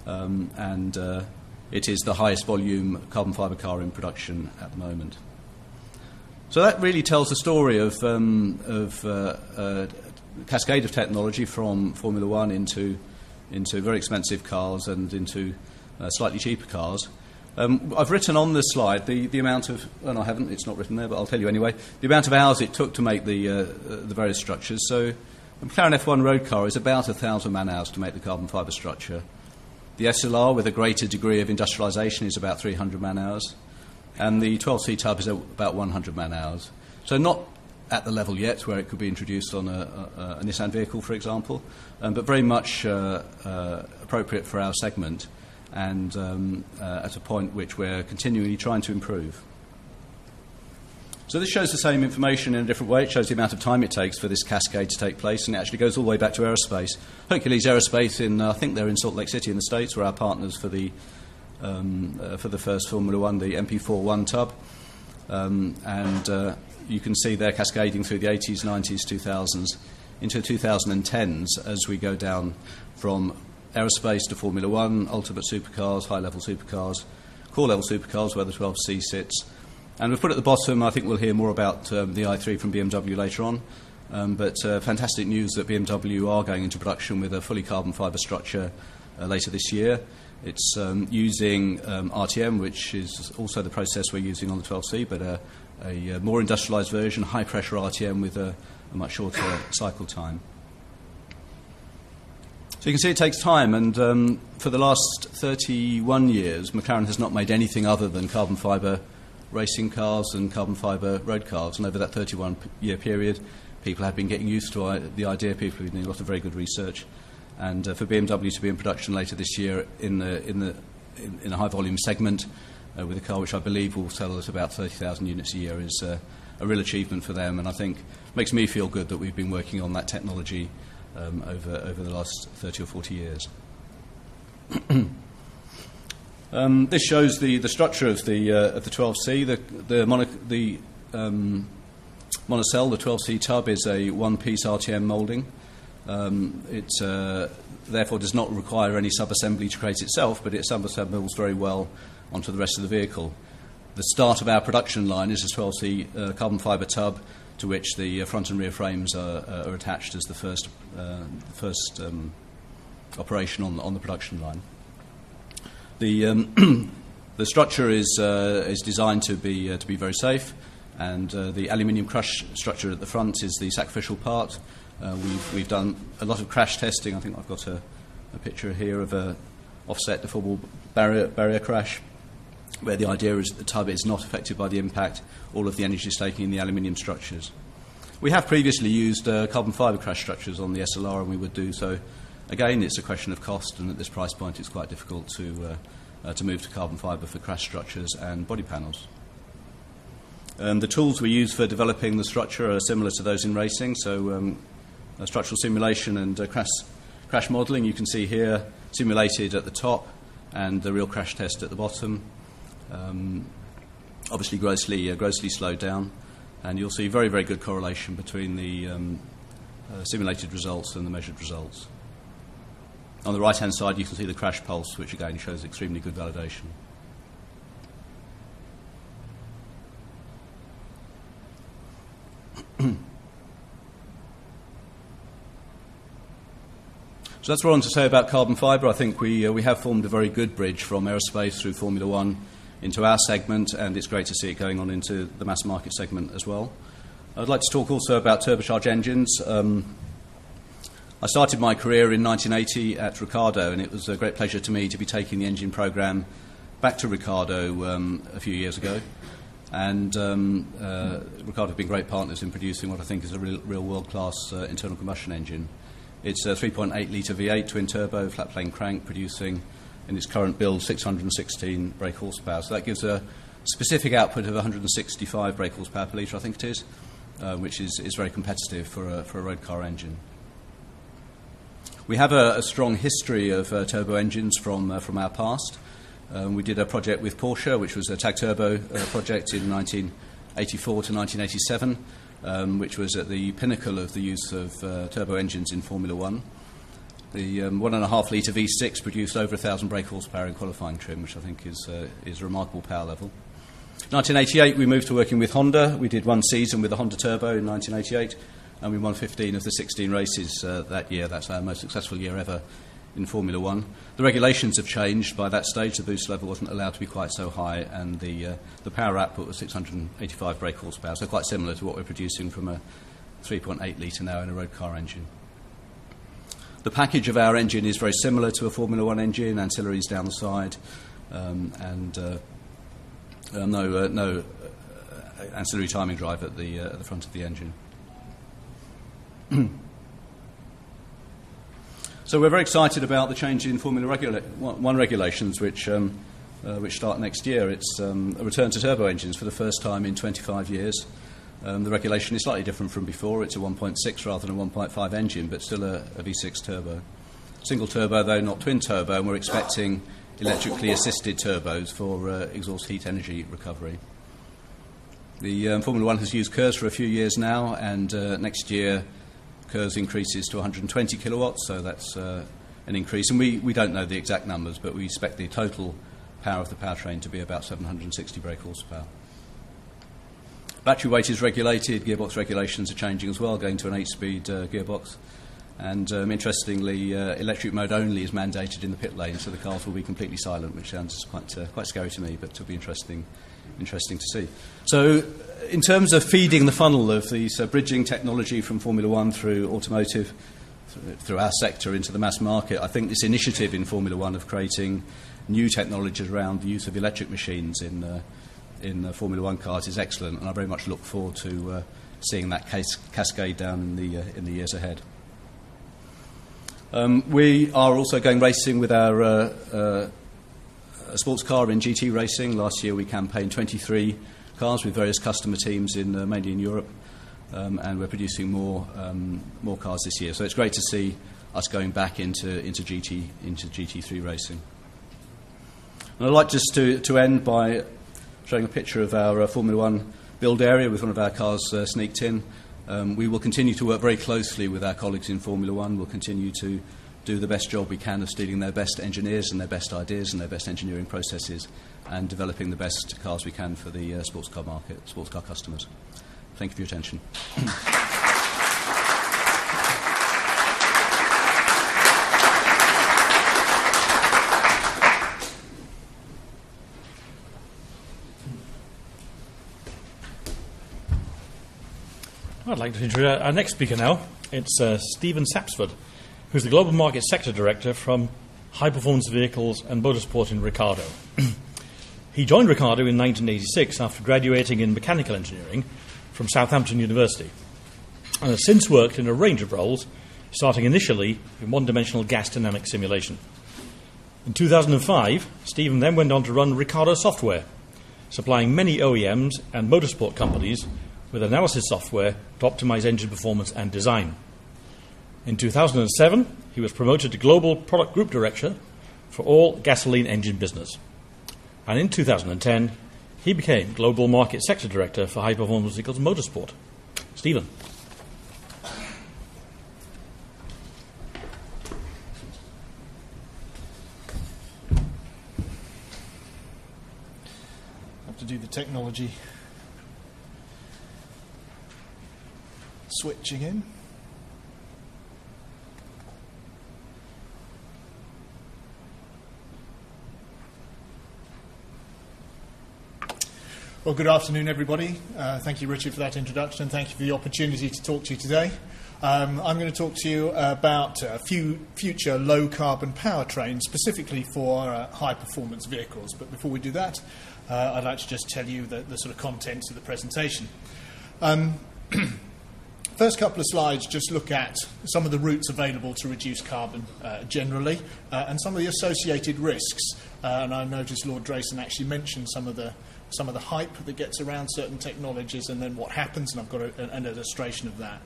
and it is the highest volume carbon fibre car in production at the moment. So that really tells the story of cascade of technology from Formula One into very expensive cars and into slightly cheaper cars. I've written on this slide the amount of, well, no, I haven't, it's not written there, but I'll tell you anyway, the amount of hours it took to make the various structures. So the McLaren F1 road car is about 1,000 man-hours to make the carbon fibre structure. The SLR, with a greater degree of industrialisation, is about 300 man-hours. And the 12C tub is about 100 man-hours. So not at the level yet where it could be introduced on a Nissan vehicle, for example, but very much appropriate for our segment, and at a point which we're continually trying to improve. So this shows the same information in a different way. It shows the amount of time it takes for this cascade to take place, and it actually goes all the way back to aerospace. Hercules Aerospace, I think they're in Salt Lake City in the States, were our partners for the first Formula One, the MP41 tub. You can see they're cascading through the 80s, 90s, 2000s, into 2010s as we go down from aerospace to Formula One, ultimate supercars, high-level supercars, core-level supercars where the 12C sits. And we've put at the bottom, I think we'll hear more about the i3 from BMW later on, but fantastic news that BMW are going into production with a fully carbon fibre structure later this year. It's using RTM, which is also the process we're using on the 12C, but a more industrialised version, high-pressure RTM with a much shorter cycle time. So you can see it takes time, and for the last 31 years, McLaren has not made anything other than carbon fibre racing cars and carbon fibre road cars, and over that 31-year period, people have been getting used to the idea. People have been doing a lot of very good research, and for BMW to be in production later this year in a high-volume segment with a car which I believe will sell at about 30,000 units a year is a real achievement for them, and I think makes me feel good that we've been working on that technology over the last 30 or 40 years. This shows the structure of the 12C. The monocell, the 12C tub, is a one-piece RTM moulding. It therefore does not require any sub-assembly to create itself, but it sub-assembles very well onto the rest of the vehicle. The start of our production line is a 12C carbon fibre tub to which the front and rear frames are attached as the first operation on the production line. The structure is designed to be very safe, and the aluminium crush structure at the front is the sacrificial part. We've done a lot of crash testing. I think I've got a picture here of a offset deformable barrier crash, where the idea is that the tub is not affected by the impact. All of the energy is taken in the aluminium structures. We have previously used carbon fibre crash structures on the SLR, and we would do so. Again, it's a question of cost, and at this price point it's quite difficult to move to carbon fibre for crash structures and body panels. The tools we use for developing the structure are similar to those in racing, so structural simulation and crash modelling. You can see here simulated at the top and the real crash test at the bottom. Obviously grossly slowed down, and you'll see very, very good correlation between the simulated results and the measured results. On the right-hand side, you can see the crash pulse, which again shows extremely good validation. So that's what I want to say about carbon fibre. I think we have formed a very good bridge from aerospace through Formula One into our segment, and it's great to see it going on into the mass market segment as well. I'd like to talk also about turbocharged engines. I started my career in 1980 at Ricardo, and it was a great pleasure to me to be taking the engine programme back to Ricardo a few years ago. And Ricardo have been great partners in producing what I think is a real world-class internal combustion engine. It's a 3.8 litre V8 twin-turbo flat-plane crank, producing in its current build 616 brake horsepower. So that gives a specific output of 165 brake horsepower per litre, I think it is, which is very competitive for a road car engine. We have a strong history of turbo engines from our past. We did a project with Porsche, which was a TAG Turbo project in 1984 to 1987, which was at the pinnacle of the use of turbo engines in Formula One. The 1.5 litre V6 produced over 1,000 brake horsepower in qualifying trim, which I think is a remarkable power level. 1988, we moved to working with Honda. We did one season with the Honda Turbo in 1988, and we won 15 of the 16 races that year. That's our most successful year ever in Formula One. The regulations have changed by that stage. The boost level wasn't allowed to be quite so high, and the power output was 685 brake horsepower, so quite similar to what we're producing from a 3.8 litre now in a road car engine. The package of our engine is very similar to a Formula One engine, ancillaries down the side, and no ancillary timing drive at the front of the engine. So we're very excited about the change in Formula 1 regulations, which start next year. It's a return to turbo engines for the first time in 25 years. The regulation is slightly different from before. It's a 1.6 rather than a 1.5 engine, but still a V6 turbo. Single turbo, though, not twin turbo, and we're expecting electrically assisted turbos for exhaust heat energy recovery. The Formula 1 has used KERS for a few years now, and next year KERS increases to 120 kilowatts, so that's an increase. And we don't know the exact numbers, but we expect the total power of the powertrain to be about 760 brake horsepower. Battery weight is regulated, gearbox regulations are changing as well, going to an 8-speed gearbox. And interestingly, electric mode only is mandated in the pit lane, so the cars will be completely silent, which sounds quite scary to me, but it'll be interesting to see. So, in terms of feeding the funnel of these bridging technology from Formula 1 through automotive, through our sector into the mass market, I think this initiative in Formula 1 of creating new technologies around the use of electric machines in Formula 1 cars is excellent, and I very much look forward to seeing that cascade down in the years ahead. We are also going racing with our sports car in GT racing. Last year we campaigned 23 cars with various customer teams mainly in Europe, and we're producing more cars this year. So it's great to see us going back into GT3 racing. And I'd like just to end by showing a picture of our Formula 1 build area with one of our cars sneaked in. We will continue to work very closely with our colleagues in Formula 1. We'll continue to do the best job we can of stealing their best engineers and their best ideas and their best engineering processes and developing the best cars we can for the sports car market, sports car customers. Thank you for your attention. I'd like to introduce our next speaker now. It's Stephen Sapsford, who's the Global Market Sector Director from High Performance Vehicles and Motorsport in Ricardo. He joined Ricardo in 1986 after graduating in mechanical engineering from Southampton University, and has since worked in a range of roles, starting initially in one-dimensional gas dynamic simulation. In 2005, Stephen then went on to run Ricardo Software, supplying many OEMs and motorsport companies with analysis software to optimize engine performance and design. In 2007, he was promoted to Global Product Group Director for all gasoline engine business. And in 2010, he became Global Market Sector Director for High Performance Vehicles Motorsport. Stephen. I have to do the technology switching in. Well, good afternoon, everybody. Thank you, Richard, for that introduction. Thank you for the opportunity to talk to you today. I'm going to talk to you about future low-carbon powertrains, specifically for high-performance vehicles. But before we do that, I'd like to just tell you the sort of contents of the presentation. First couple of slides just look at some of the routes available to reduce carbon generally, and some of the associated risks. And I noticed Lord Drayson actually mentioned some of the hype that gets around certain technologies and then what happens, and I've got an illustration of that.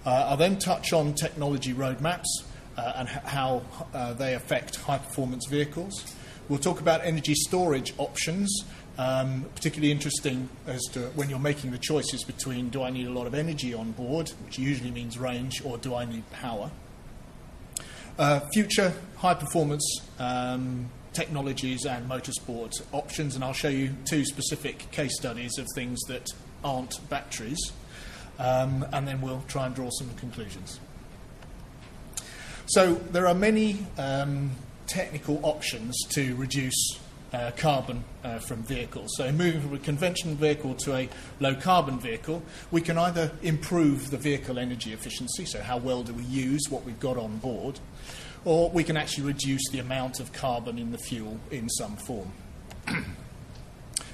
I'll then touch on technology roadmaps and how they affect high-performance vehicles. We'll talk about energy storage options, particularly interesting as to when you're making the choices between do I need a lot of energy on board, which usually means range, or do I need power. Future high-performance technologies and motorsport options, and I'll show you two specific case studies of things that aren't batteries, and then we'll try and draw some conclusions. So there are many technical options to reduce carbon from vehicles. So moving from a conventional vehicle to a low-carbon vehicle, we can either improve the vehicle energy efficiency, so how well do we use what we've got on board, or we can actually reduce the amount of carbon in the fuel in some form.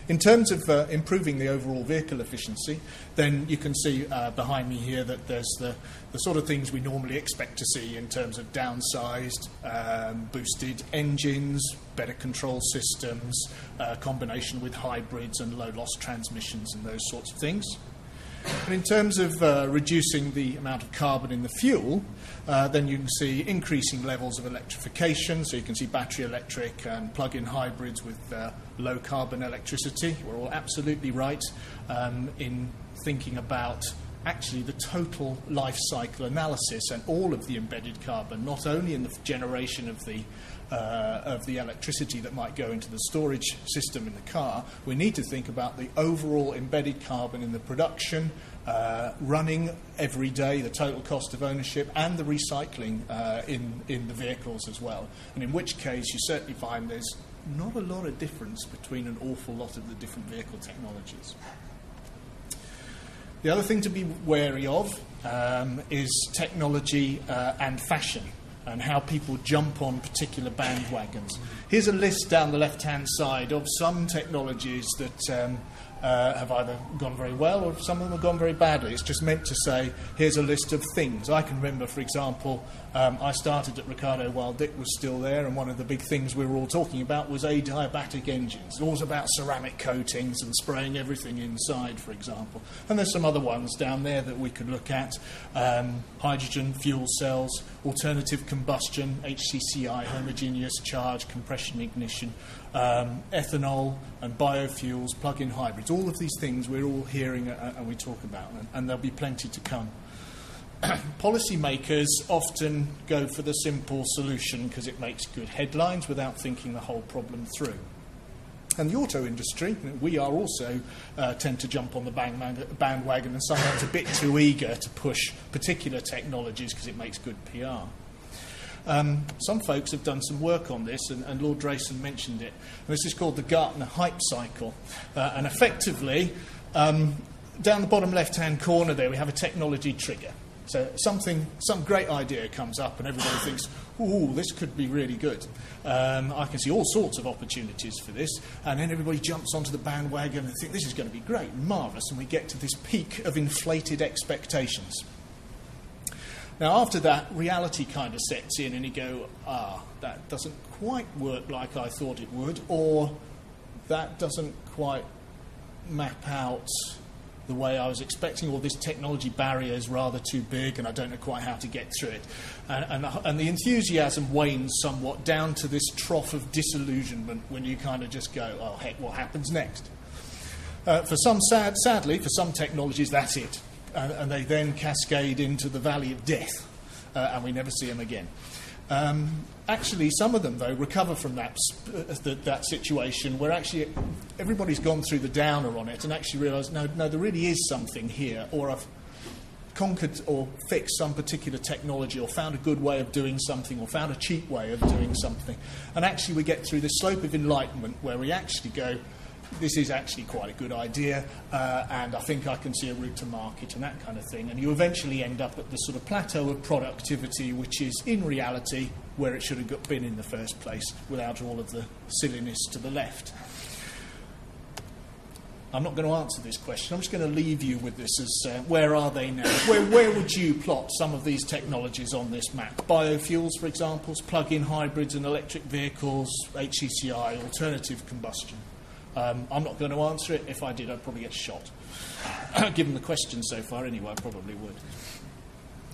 In terms of improving the overall vehicle efficiency, then you can see behind me here that there's the sort of things we normally expect to see in terms of downsized, boosted engines, better control systems, combination with hybrids and low-loss transmissions and those sorts of things. And in terms of reducing the amount of carbon in the fuel, then you can see increasing levels of electrification. So you can see battery electric and plug-in hybrids with low carbon electricity. We're all absolutely right in thinking about actually the total life cycle analysis and all of the embedded carbon, not only in the generation of the electricity that might go into the storage system in the car. We need to think about the overall embedded carbon in the production, running every day, the total cost of ownership, and the recycling in the vehicles as well. And in which case you certainly find there's not a lot of difference between an awful lot of the different vehicle technologies. The other thing to be wary of is technology and fashion, and how people jump on particular bandwagons. Here's a list down the left-hand side of some technologies that have either gone very well or some of them have gone very badly. It's just meant to say, here's a list of things. I can remember, for example, I started at Ricardo while Dick was still there, and one of the big things we were all talking about was adiabatic engines. It was about ceramic coatings and spraying everything inside, for example. And there's some other ones down there that we could look at. Hydrogen, fuel cells, alternative combustion, HCCI, homogeneous charge, compression ignition, ethanol and biofuels, plug-in hybrids. All of these things we're all hearing and we talk about, and there'll be plenty to come. Policymakers often go for the simple solution because it makes good headlines without thinking the whole problem through. And the auto industry, we are also tend to jump on the bandwagon and sometimes a bit too eager to push particular technologies because it makes good PR. Some folks have done some work on this, and Lord Drayson mentioned it. And this is called the Gartner hype cycle. And effectively, down the bottom left-hand corner there, we have a technology trigger. So some great idea comes up and everybody thinks, ooh, this could be really good. I can see all sorts of opportunities for this. And then everybody jumps onto the bandwagon and think this is going to be great and marvellous. And we get to this peak of inflated expectations. Now, after that, reality kind of sets in and you go, that doesn't quite work like I thought it would, or that doesn't quite map out the way I was expecting, or this technology barrier is rather too big and I don't know quite how to get through it. And the enthusiasm wanes somewhat down to this trough of disillusionment when you kind of just go, oh, heck, what happens next? For some, sadly, for some technologies, that's it. And they then cascade into the valley of death, and we never see them again. Actually, some of them, though, recover from that situation where actually everybody's gone through the downer on it and actually realise, no, there really is something here, or I've conquered or fixed some particular technology or found a good way of doing something or found a cheap way of doing something. And actually we get through this slope of enlightenment where we actually go, this is actually quite a good idea, and I think I can see a route to market and that kind of thing. And you eventually end up at the sort of plateau of productivity, which is in reality where it should have been in the first place, without all of the silliness to the left. I'm not going to answer this question. I'm just going to leave you with this as where are they now? Where would you plot some of these technologies on this map? Biofuels, for example, plug-in hybrids and electric vehicles, HCCI, alternative combustion. I'm not going to answer it. If I did, I'd probably get shot. Given the questions so far, anyway, I probably would.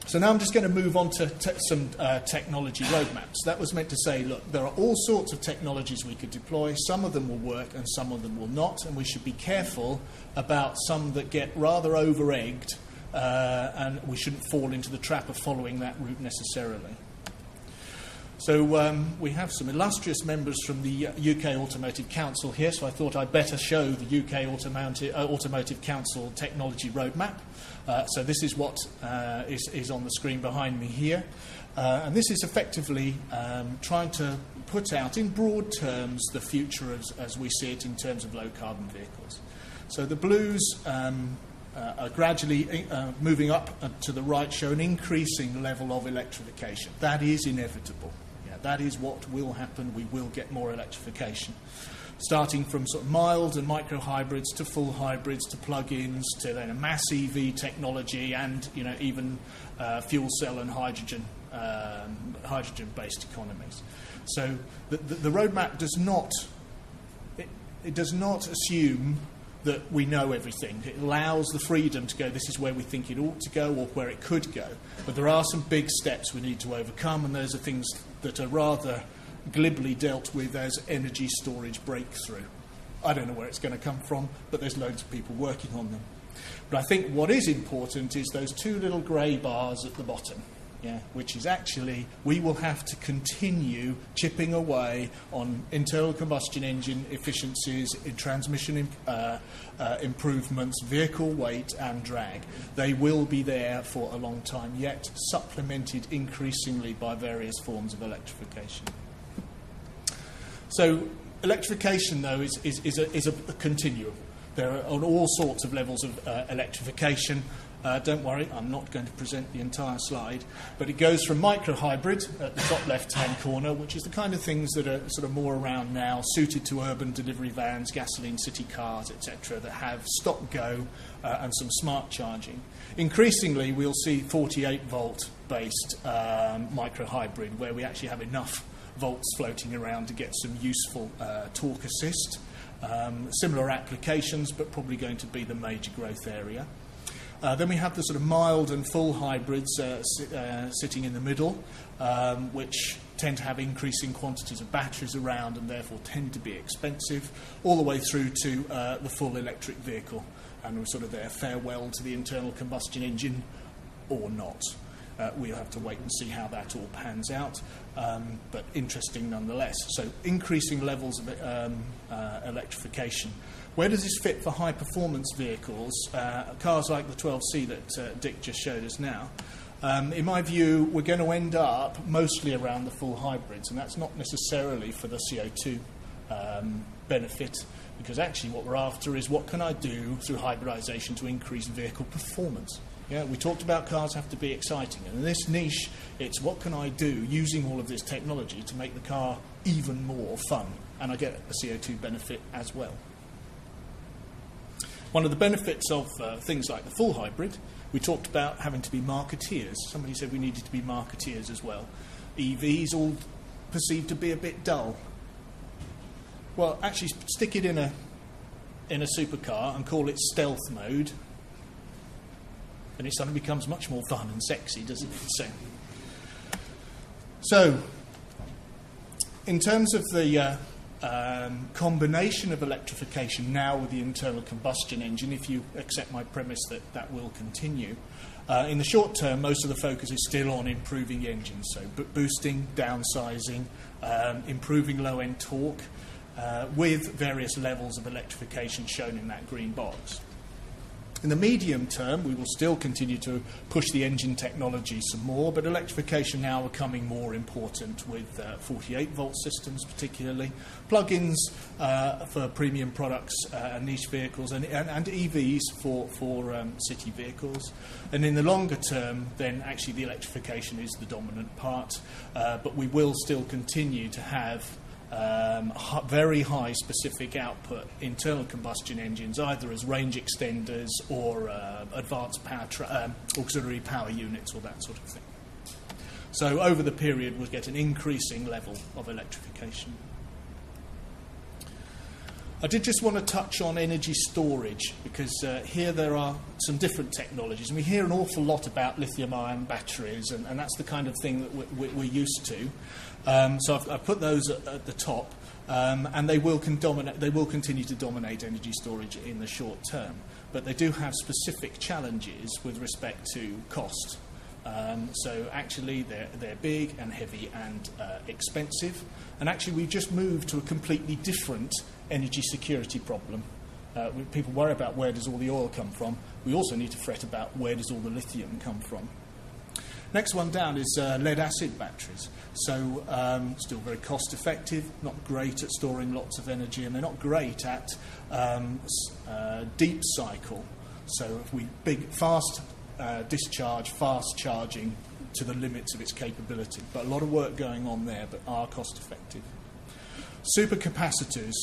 So now I'm just going to move on to some technology roadmaps. That was meant to say, look, there are all sorts of technologies we could deploy. Some of them will work and some of them will not. And we should be careful about some that get rather over-egged, and we shouldn't fall into the trap of following that route necessarily. So we have some illustrious members from the UK Automotive Council here, so I thought I'd better show the UK Automotive Council technology roadmap. So this is what is on the screen behind me here. And this is effectively trying to put out in broad terms the future as we see it in terms of low-carbon vehicles. So the blues are gradually moving up to the right, show an increasing level of electrification. That is inevitable. That is what will happen. We will get more electrification. starting from sort of mild and micro hybrids to full hybrids to plug-ins to then a mass EV technology and even fuel cell and hydrogen-based economies. So the roadmap does not assume that we know everything. It allows the freedom to go, this is where we think it ought to go or where it could go. But there are some big steps we need to overcome, and those are things that are rather glibly dealt with as energy storage breakthrough. I don't know where it's going to come from, but there's loads of people working on them. But I think what is important is those two little grey bars at the bottom. Which is actually, we will have to continue chipping away on internal combustion engine efficiencies, in transmission improvements, vehicle weight and drag. They will be there for a long time yet, supplemented increasingly by various forms of electrification. So electrification, though, is a continuum. There are on all sorts of levels of electrification. Don't worry, I'm not going to present the entire slide, but it goes from micro-hybrid at the top left-hand corner, which is the kind of things that are sort of more around now, suited to urban delivery vans, gasoline city cars, etc., that have stop-go and some smart charging. Increasingly, we'll see 48-volt based micro-hybrid, where we actually have enough volts floating around to get some useful torque assist. Similar applications, but probably going to be the major growth area. Then we have the sort of mild and full hybrids sitting in the middle, which tend to have increasing quantities of batteries around and therefore tend to be expensive, all the way through to the full electric vehicle. And we're sort of there, farewell to the internal combustion engine or not. We'll have to wait and see how that all pans out, but interesting nonetheless. So increasing levels of electrification. Where does this fit for high-performance vehicles, cars like the 12C that Dick just showed us now? In my view, we're going to end up mostly around the full hybrids, and that's not necessarily for the CO2 benefit, because actually what we're after is what can I do through hybridization to increase vehicle performance. We talked about cars have to be exciting, and in this niche, it's what can I do using all of this technology to make the car even more fun, and I get a CO2 benefit as well. One of the benefits of things like the full hybrid, we talked about having to be marketeers. Somebody said we needed to be marketeers as well. EVs all perceived to be a bit dull. Well, actually, stick it in a supercar and call it stealth mode, and it suddenly becomes much more fun and sexy, doesn't it? So in terms of the combination of electrification now with the internal combustion engine, if you accept my premise that that will continue, in the short term, most of the focus is still on improving engines, so boosting, downsizing, improving low-end torque, with various levels of electrification shown in that green box. In the medium term, we will still continue to push the engine technology some more, but electrification now becoming more important with 48-volt systems particularly, plug-ins for premium products and niche vehicles, and EVs for city vehicles. And in the longer term, then actually the electrification is the dominant part, but we will still continue to have very high specific output internal combustion engines, either as range extenders or advanced auxiliary power units or that sort of thing. So over the period we'll get an increasing level of electrification. I did just want to touch on energy storage, because here there are some different technologies, and we hear an awful lot about lithium-ion batteries, and that's the kind of thing that we're used to. So I've put those at the top, and they will continue to dominate energy storage in the short term, but they do have specific challenges with respect to cost. So actually they're big and heavy and expensive, and actually we've just moved to a completely different energy security problem. People worry about where does all the oil come from. We also need to fret about where does all the lithium come from. Next one down is lead-acid batteries. So still very cost-effective, not great at storing lots of energy, and they're not great at deep cycle. So if we fast discharge, fast charging to the limits of its capability. But a lot of work going on there, but are cost-effective. Supercapacitors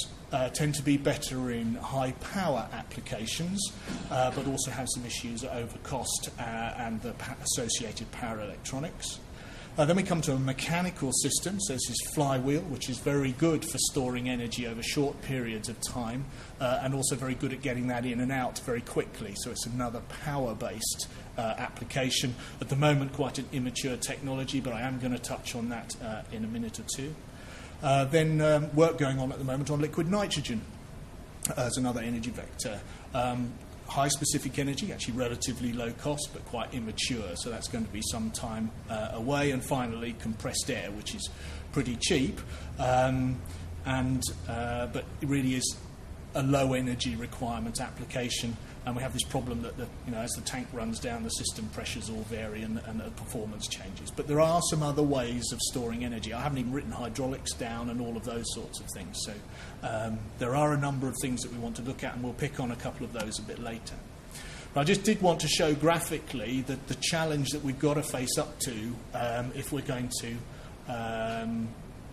tend to be better in high power applications, but also have some issues over cost and the associated power electronics. Then we come to a mechanical system, so this is flywheel, which is very good for storing energy over short periods of time, and also very good at getting that in and out very quickly. So it's another power-based application. At the moment, quite an immature technology, but I am going to touch on that in a minute or two. Then work going on at the moment on liquid nitrogen as another energy vector. High specific energy, actually relatively low cost, but quite immature, so that's going to be some time away. And finally, compressed air, which is pretty cheap, but it really is a low energy requirement application. And we have this problem that as the tank runs down, the system pressures all vary and the performance changes. But there are some other ways of storing energy. I haven't even written hydraulics down and all of those sorts of things. So there are a number of things that we want to look at, and we'll pick on a couple of those a bit later. But I just did want to show graphically that the challenge that we've got to face up to if we're going to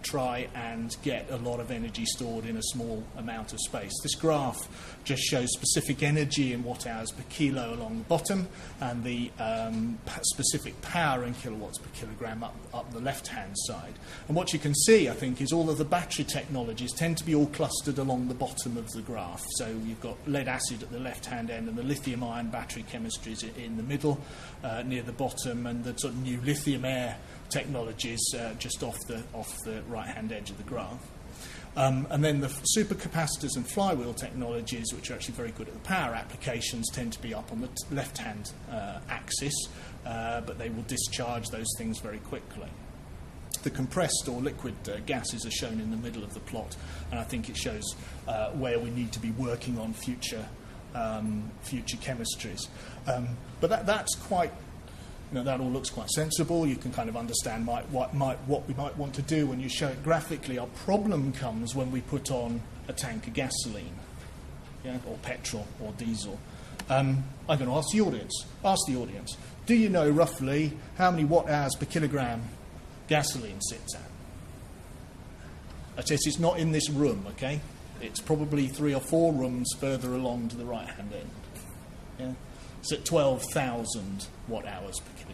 try and get a lot of energy stored in a small amount of space. This graph just shows specific energy in watt-hours per kilo along the bottom, and the specific power in kilowatts per kilogram up the left-hand side. And what you can see, I think, is all of the battery technologies tend to be all clustered along the bottom of the graph. So you've got lead-acid at the left-hand end and the lithium-ion battery chemistries in the middle, near the bottom, and the sort of new lithium-air technologies just off the right-hand edge of the graph. And then the supercapacitors and flywheel technologies, which are actually very good at the power applications, tend to be up on the left-hand axis, but they will discharge those things very quickly. The compressed or liquid gases are shown in the middle of the plot, and I think it shows where we need to be working on future chemistries. But that's quite... that all looks quite sensible. You can kind of understand what we might want to do when you show it graphically. Our problem comes when we put on a tank of gasoline, or petrol, or diesel. I'm going to ask the audience. Do you know roughly how many watt-hours per kilogram gasoline sits at? It's not in this room, okay? It's probably 3 or 4 rooms further along to the right-hand end. Yeah? It's at 12,000 watt-hours per kilogram.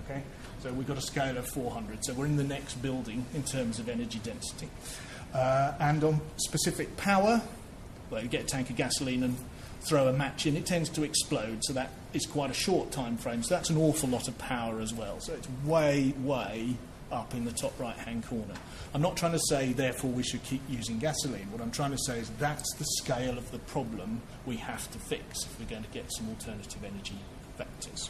Okay, so we've got a scale of 400. So we're in the next building in terms of energy density. And on specific power, well, you get a tank of gasoline and throw a match in, it tends to explode. So that is quite a short time frame. So that's an awful lot of power as well. So it's way, way up in the top right-hand corner. I'm not trying to say, therefore, we should keep using gasoline. What I'm trying to say is that's the scale of the problem we have to fix if we're going to get some alternative energy vectors.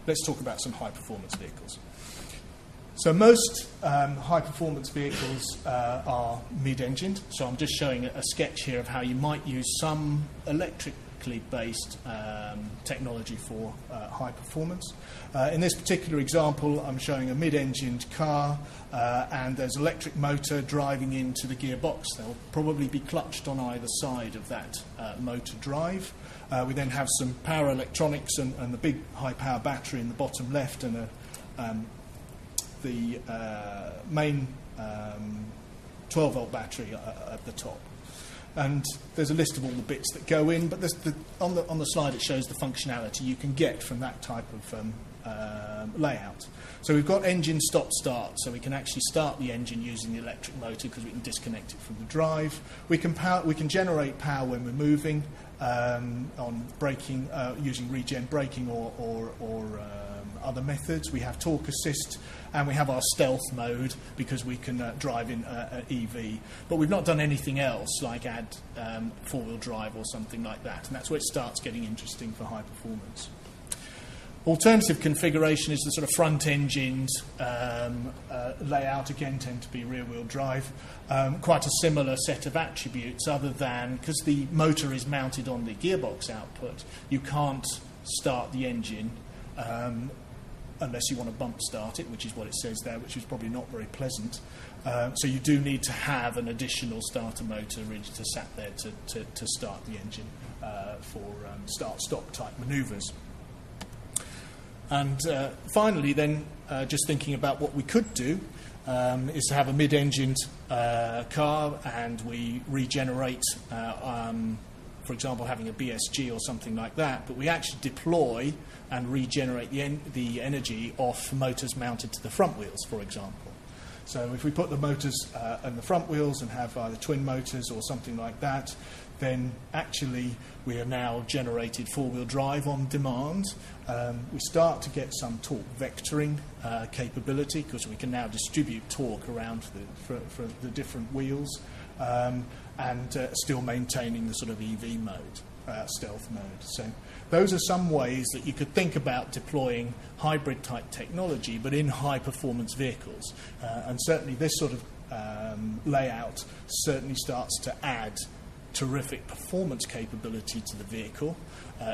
Let's talk about some high-performance vehicles. So most high-performance vehicles are mid-engined. So I'm just showing a sketch here of how you might use some electrically based technology for high performance. In this particular example, I'm showing a mid-engined car, and there's an electric motor driving into the gearbox. They'll probably be clutched on either side of that motor drive. We then have some power electronics and the big high-power battery in the bottom left, and the main 12-volt battery at the top. And there's a list of all the bits that go in, but on the slide it shows the functionality you can get from that type of layout. So we've got engine stop-start, so we can actually start the engine using the electric motor because we can disconnect it from the drive. We can generate power when we're moving on braking, using regen braking or other methods. We have torque assist, and we have our stealth mode because we can drive in an EV. But we've not done anything else like add four-wheel drive or something like that, and that's where it starts getting interesting for high performance. Alternative configuration is the sort of front-engined layout, again tend to be rear-wheel drive. Quite a similar set of attributes, other than because the motor is mounted on the gearbox output, you can't start the engine unless you want to bump start it, which is what it says there, which is probably not very pleasant. So you do need to have an additional starter motor to sat there to start the engine for start-stop type manoeuvres. And finally then, just thinking about what we could do, is to have a mid-engined car, and we regenerate, for example, having a BSG or something like that, but we actually deploy and regenerate the energy off motors mounted to the front wheels, for example. So if we put the motors on the front wheels and have either twin motors or something like that, then actually we have now generated four-wheel drive on demand. We start to get some torque vectoring capability, because we can now distribute torque around for the different wheels, and still maintaining the sort of EV mode, stealth mode. So those are some ways that you could think about deploying hybrid-type technology, but in high-performance vehicles. And certainly this sort of layout certainly starts to add terrific performance capability to the vehicle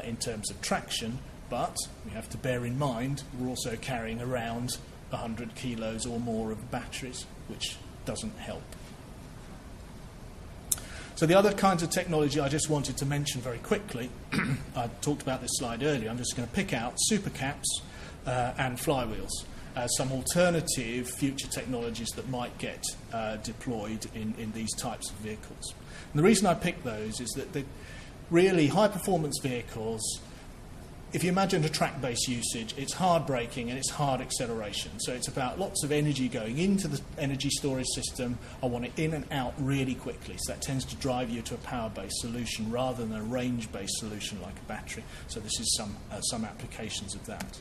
in terms of traction, but we have to bear in mind we're also carrying around 100 kilos or more of batteries, which doesn't help. So the other kinds of technology I just wanted to mention very quickly, I talked about this slide earlier, I'm just going to pick out supercaps and flywheels as some alternative future technologies that might get deployed in these types of vehicles. And the reason I picked those is that really high-performance vehicles, if you imagine a track-based usage, it's hard braking and it's hard acceleration. So it's about lots of energy going into the energy storage system. I want it in and out really quickly. So that tends to drive you to a power-based solution rather than a range-based solution like a battery. So this is some applications of that.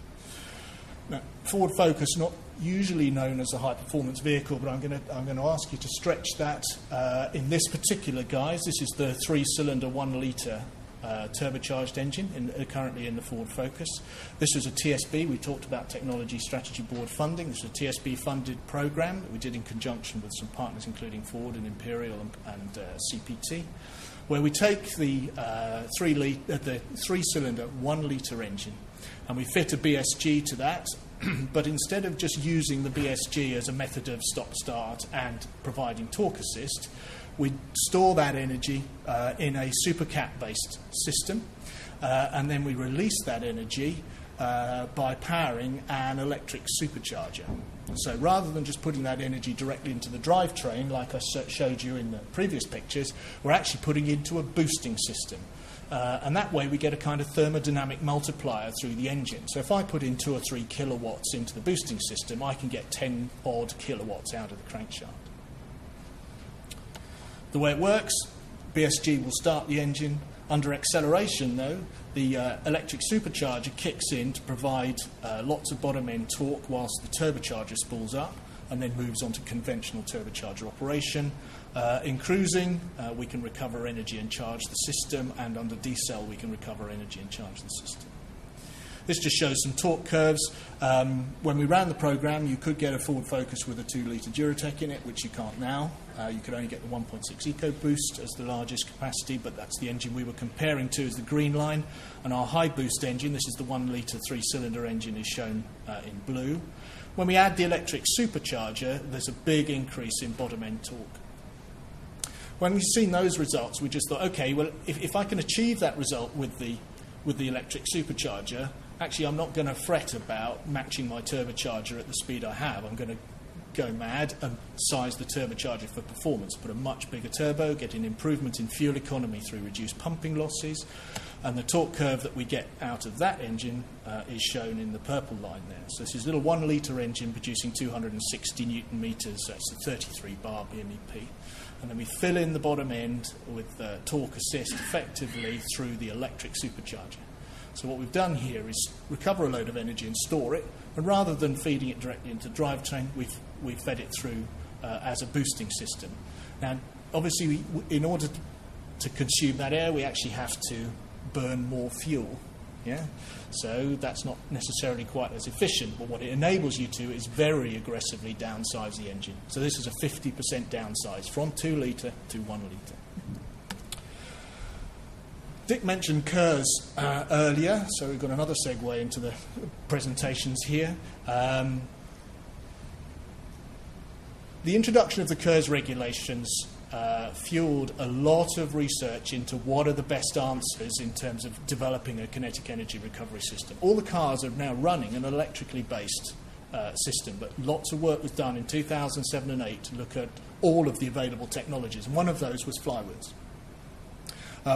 Now, Ford Focus, not usually known as a high-performance vehicle, but I'm going to ask you to stretch that in this particular guise. This is the 3-cylinder 1-litre turbocharged engine currently in the Ford Focus. This was a TSB. We talked about Technology Strategy Board funding. This was a TSB-funded program that we did in conjunction with some partners, including Ford and Imperial and CPT, where we take the 3-cylinder 1-litre engine and we fit a BSG to that, but instead of just using the BSG as a method of stop-start and providing torque assist, we store that energy in a supercap-based system, and then we release that energy by powering an electric supercharger. So rather than just putting that energy directly into the drivetrain, like I showed you in the previous pictures, we're actually putting it into a boosting system. And that way we get a kind of thermodynamic multiplier through the engine. So if I put in 2 or 3 kilowatts into the boosting system, I can get 10 odd kilowatts out of the crankshaft. The way it works, BSG will start the engine. Under acceleration, though, the electric supercharger kicks in to provide lots of bottom-end torque whilst the turbocharger spools up and then moves on to conventional turbocharger operation. In cruising, we can recover energy and charge the system, and under decel, we can recover energy and charge the system. This just shows some torque curves. When we ran the program, you could get a Ford Focus with a 2-litre Duratec in it, which you can't now. You could only get the 1.6 EcoBoost as the largest capacity, but that's the engine we were comparing to as the green line. And our high boost engine, this is the 1-litre 3-cylinder engine, is shown in blue. When we add the electric supercharger, there's a big increase in bottom-end torque. When we've seen those results, we just thought, okay, well, if I can achieve that result with the electric supercharger, actually I'm not going to fret about matching my turbocharger at the speed I have. I'm going to go mad and size the turbocharger for performance, put a much bigger turbo, get an improvement in fuel economy through reduced pumping losses, and the torque curve that we get out of that engine is shown in the purple line there. So this is a little 1-litre engine producing 260 newton metres, that's a 33 bar BMEP. And then we fill in the bottom end with torque assist effectively through the electric supercharger. So what we've done here is recover a load of energy and store it, and rather than feeding it directly into the drivetrain, we've fed it through as a boosting system. Now, obviously, in order to consume that air, we actually have to burn more fuel. Yeah? So that's not necessarily quite as efficient, but what it enables you to is very aggressively downsize the engine. So this is a 50% downsize from 2-litre to 1-litre. Dick mentioned KERS earlier, so we've got another segue into the presentations here. The introduction of the KERS regulations fueled a lot of research into what are the best answers in terms of developing a kinetic energy recovery system. All the cars are now running an electrically based system, but lots of work was done in 2007 and 2008 to look at all of the available technologies, and one of those was flywheels.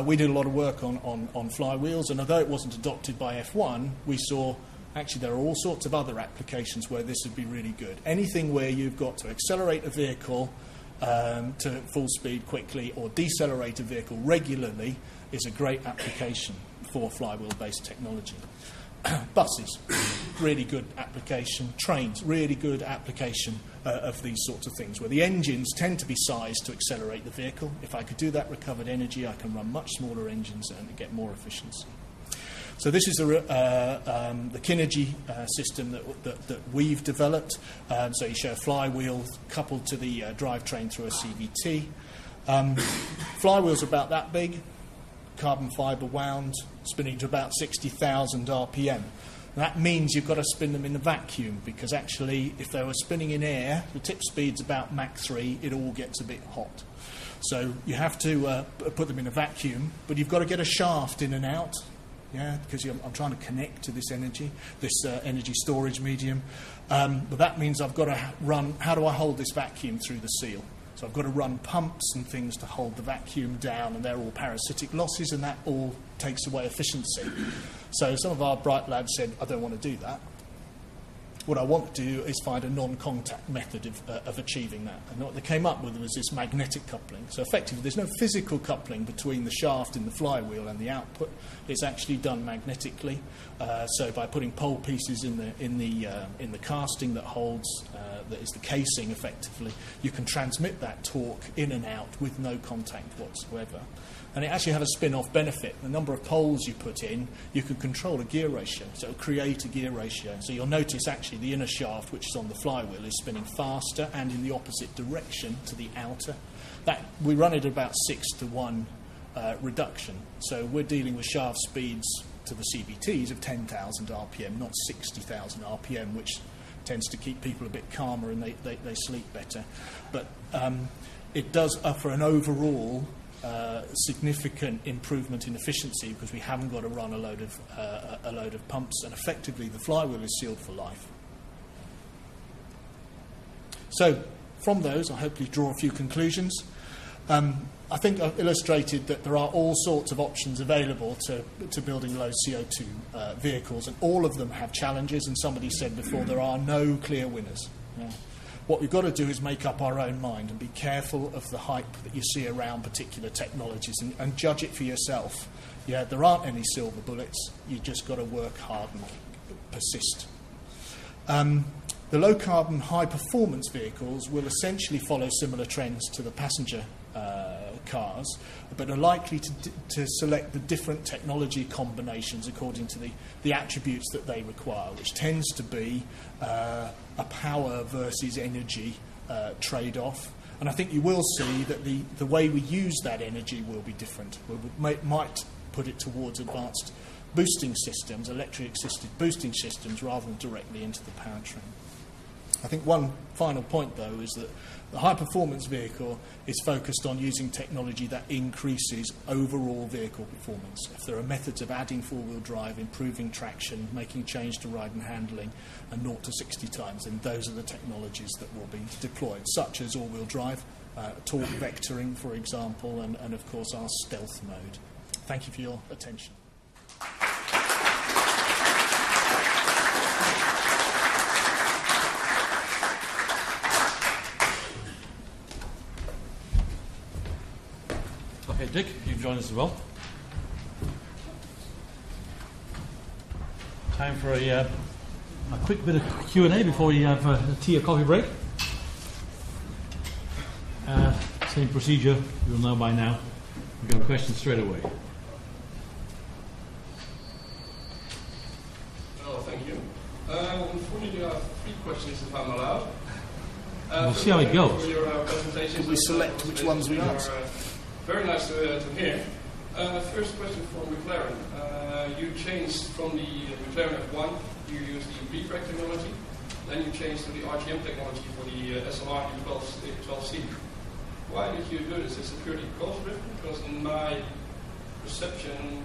We did a lot of work on flywheels, and although it wasn't adopted by F1, we saw actually there are all sorts of other applications where this would be really good. Anything where you've got to accelerate a vehicle to full speed quickly or decelerate a vehicle regularly is a great application for flywheel-based technology. Buses, really good application. Trains, really good application of these sorts of things, where the engines tend to be sized to accelerate the vehicle. If I could do that recovered energy, I can run much smaller engines and get more efficiency. So this is the Kinergy system that we've developed. So you show a flywheel coupled to the drivetrain through a CVT. Flywheel's about that big, carbon fibre wound, spinning to about 60,000 RPM. That means you've got to spin them in a vacuum, because actually if they were spinning in air, the tip speed's about Mach 3, it all gets a bit hot. So you have to put them in a vacuum, but you've got to get a shaft in and out, because I'm trying to connect to this energy storage medium. But that means I've got to run, how do I hold this vacuum through the seal? So I've got to run pumps and things to hold the vacuum down, and they're all parasitic losses, and that all takes away efficiency. So some of our bright lads said, I don't want to do that. What I want to do is find a non-contact method of achieving that. And what they came up with was this magnetic coupling. So effectively, there's no physical coupling between the shaft in the flywheel and the output. It's actually done magnetically. So by putting pole pieces in the casting that holds, that is the casing effectively, you can transmit that torque in and out with no contact whatsoever. And it actually had a spin-off benefit. The number of poles you put in, you can control a gear ratio, so it'll create a gear ratio. So you'll notice actually the inner shaft, which is on the flywheel, is spinning faster and in the opposite direction to the outer. We run it at about 6-to-1 reduction. So we're dealing with shaft speeds to the CVTs of 10,000 RPM, not 60,000 RPM, which tends to keep people a bit calmer and they sleep better. But it does offer an overall significant improvement in efficiency, because we haven't got to run a load of pumps, and effectively the flywheel is sealed for life. So from those, I hopefully draw a few conclusions. I think I've illustrated that there are all sorts of options available to building low CO2 vehicles, and all of them have challenges, and somebody said before, there are no clear winners. What we've got to do is make up our own mind and be careful of the hype that you see around particular technologies, and judge it for yourself. There aren't any silver bullets. You've just got to work hard and persist. The low-carbon, high-performance vehicles will essentially follow similar trends to the passenger cars, but are likely to select the different technology combinations according to the attributes that they require, which tends to be a power versus energy trade-off. And I think you will see that the way we use that energy will be different. We might put it towards advanced boosting systems, electric-assisted boosting systems, rather than directly into the powertrain. I think one final point, though, is that the high-performance vehicle is focused on using technology that increases overall vehicle performance. If there are methods of adding four-wheel drive, improving traction, making change to ride and handling, and 0 to 60 times, then those are the technologies that will be deployed, such as all-wheel drive, torque vectoring, for example, and of course our stealth mode. Thank you for your attention. Okay, Dick, you've joined us as well. Time for a quick bit of Q&A before we have a tea or coffee break. Same procedure, you'll know by now. We've got a question straight away. Oh, thank you. Unfortunately, I have 3 questions, if I'm allowed. We'll see how it goes. For your presentations, we select which ones we answer. Very nice to hear. First question for MacLaren. You changed from the MacLaren F1, you used the rebrake technology, then you changed to the RGM technology for the SLR 12C. Why did you do this? Is it purely cost driven? Because in my perception,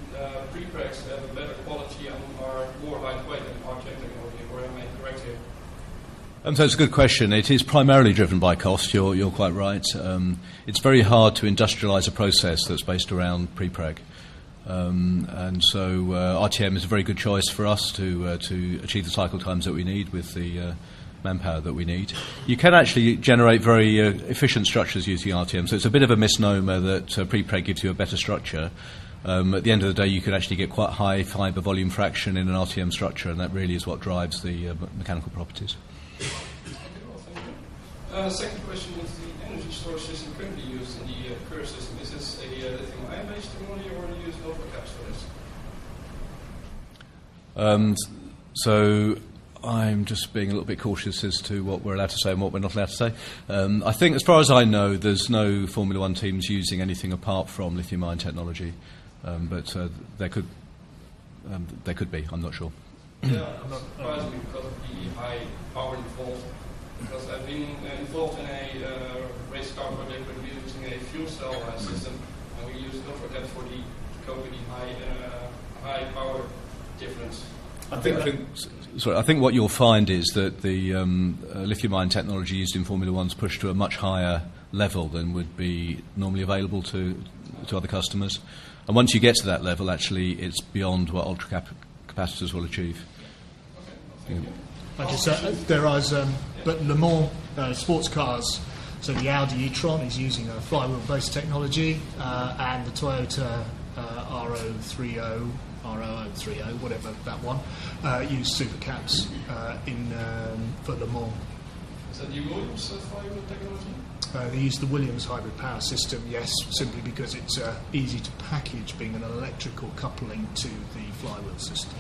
pre-brakes have a better quality and are more lightweight than RGM technology, or am I correct here? So it's a good question. It is primarily driven by cost. You're quite right. It's very hard to industrialise a process that's based around pre-preg. And so RTM is a very good choice for us to achieve the cycle times that we need with the manpower that we need. You can actually generate very efficient structures using RTM, so it's a bit of a misnomer that pre-preg gives you a better structure. At the end of the day, you can actually get quite high fibre volume fraction in an RTM structure, and that really is what drives the mechanical properties. Second question is the energy storage system currently used in the current system. Is this a lithium-ion-based technology, or do you use Rover caps for this? So I'm just being a little bit cautious as to what we're allowed to say and what we're not allowed to say. I think, as far as I know, there's no Formula One teams using anything apart from lithium-ion technology, but there could be. I'm not sure. Yeah, surprisingly because of the high power involved. Because I've been involved in a race car project where we're using a fuel cell system, and we use Rover caps for the cope with the high power difference. I think what you'll find is that the lithium-ion technology used in Formula One's pushed to a much higher level than would be normally available to other customers. And once you get to that level, actually, it's beyond what ultra-capacitors will achieve. Okay, Like I said, there is, but Le Mans sports cars, so the Audi e-tron is using a flywheel-based technology, and the Toyota R030, whatever that one, use supercaps for Le Mans. Is that the Williams flywheel technology? They use the Williams hybrid power system, yes, simply because it's easy to package, being an electrical coupling to the flywheel system.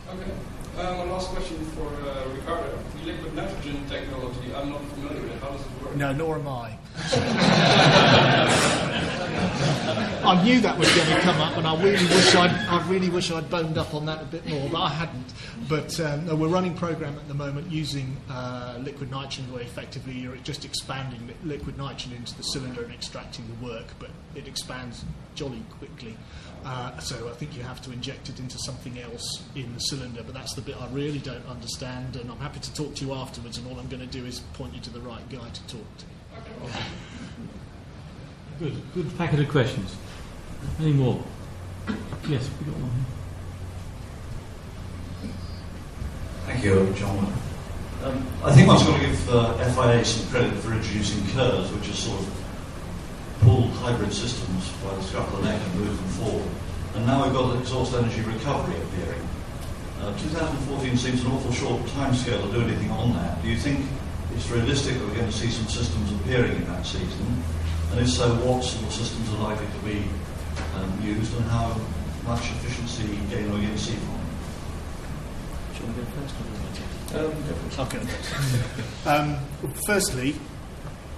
Okay. One last question for Ricardo. The liquid nitrogen technology, I'm not familiar with it. How does it work? No, nor am I. I knew that was going to come up, and I really wish I'd boned up on that a bit more, but I hadn't. But no, we're running a program at the moment using liquid nitrogen, where effectively you're just expanding liquid nitrogen into the cylinder and extracting the work, but it expands jolly quickly. So I think you have to inject it into something else in the cylinder, but that's the bit I really don't understand, and I'm happy to talk to you afterwards, and all I'm going to do is point you to the right guy to talk to. Good packet of questions. Any more? Yes, we've got one here. Thank you, John. I think one's got to give FIA some credit for introducing KERS, which is sort of pull hybrid systems by the scruff of the neck and move them forward. And now we've got exhaust energy recovery appearing. 2014 seems an awful short timescale to do anything on that. Do you think it's realistic that we're going to see some systems appearing in that season? And if so, what sort of systems are likely to be used, and how much efficiency gain are we going to see from them? Do you want to go first? Okay. Firstly,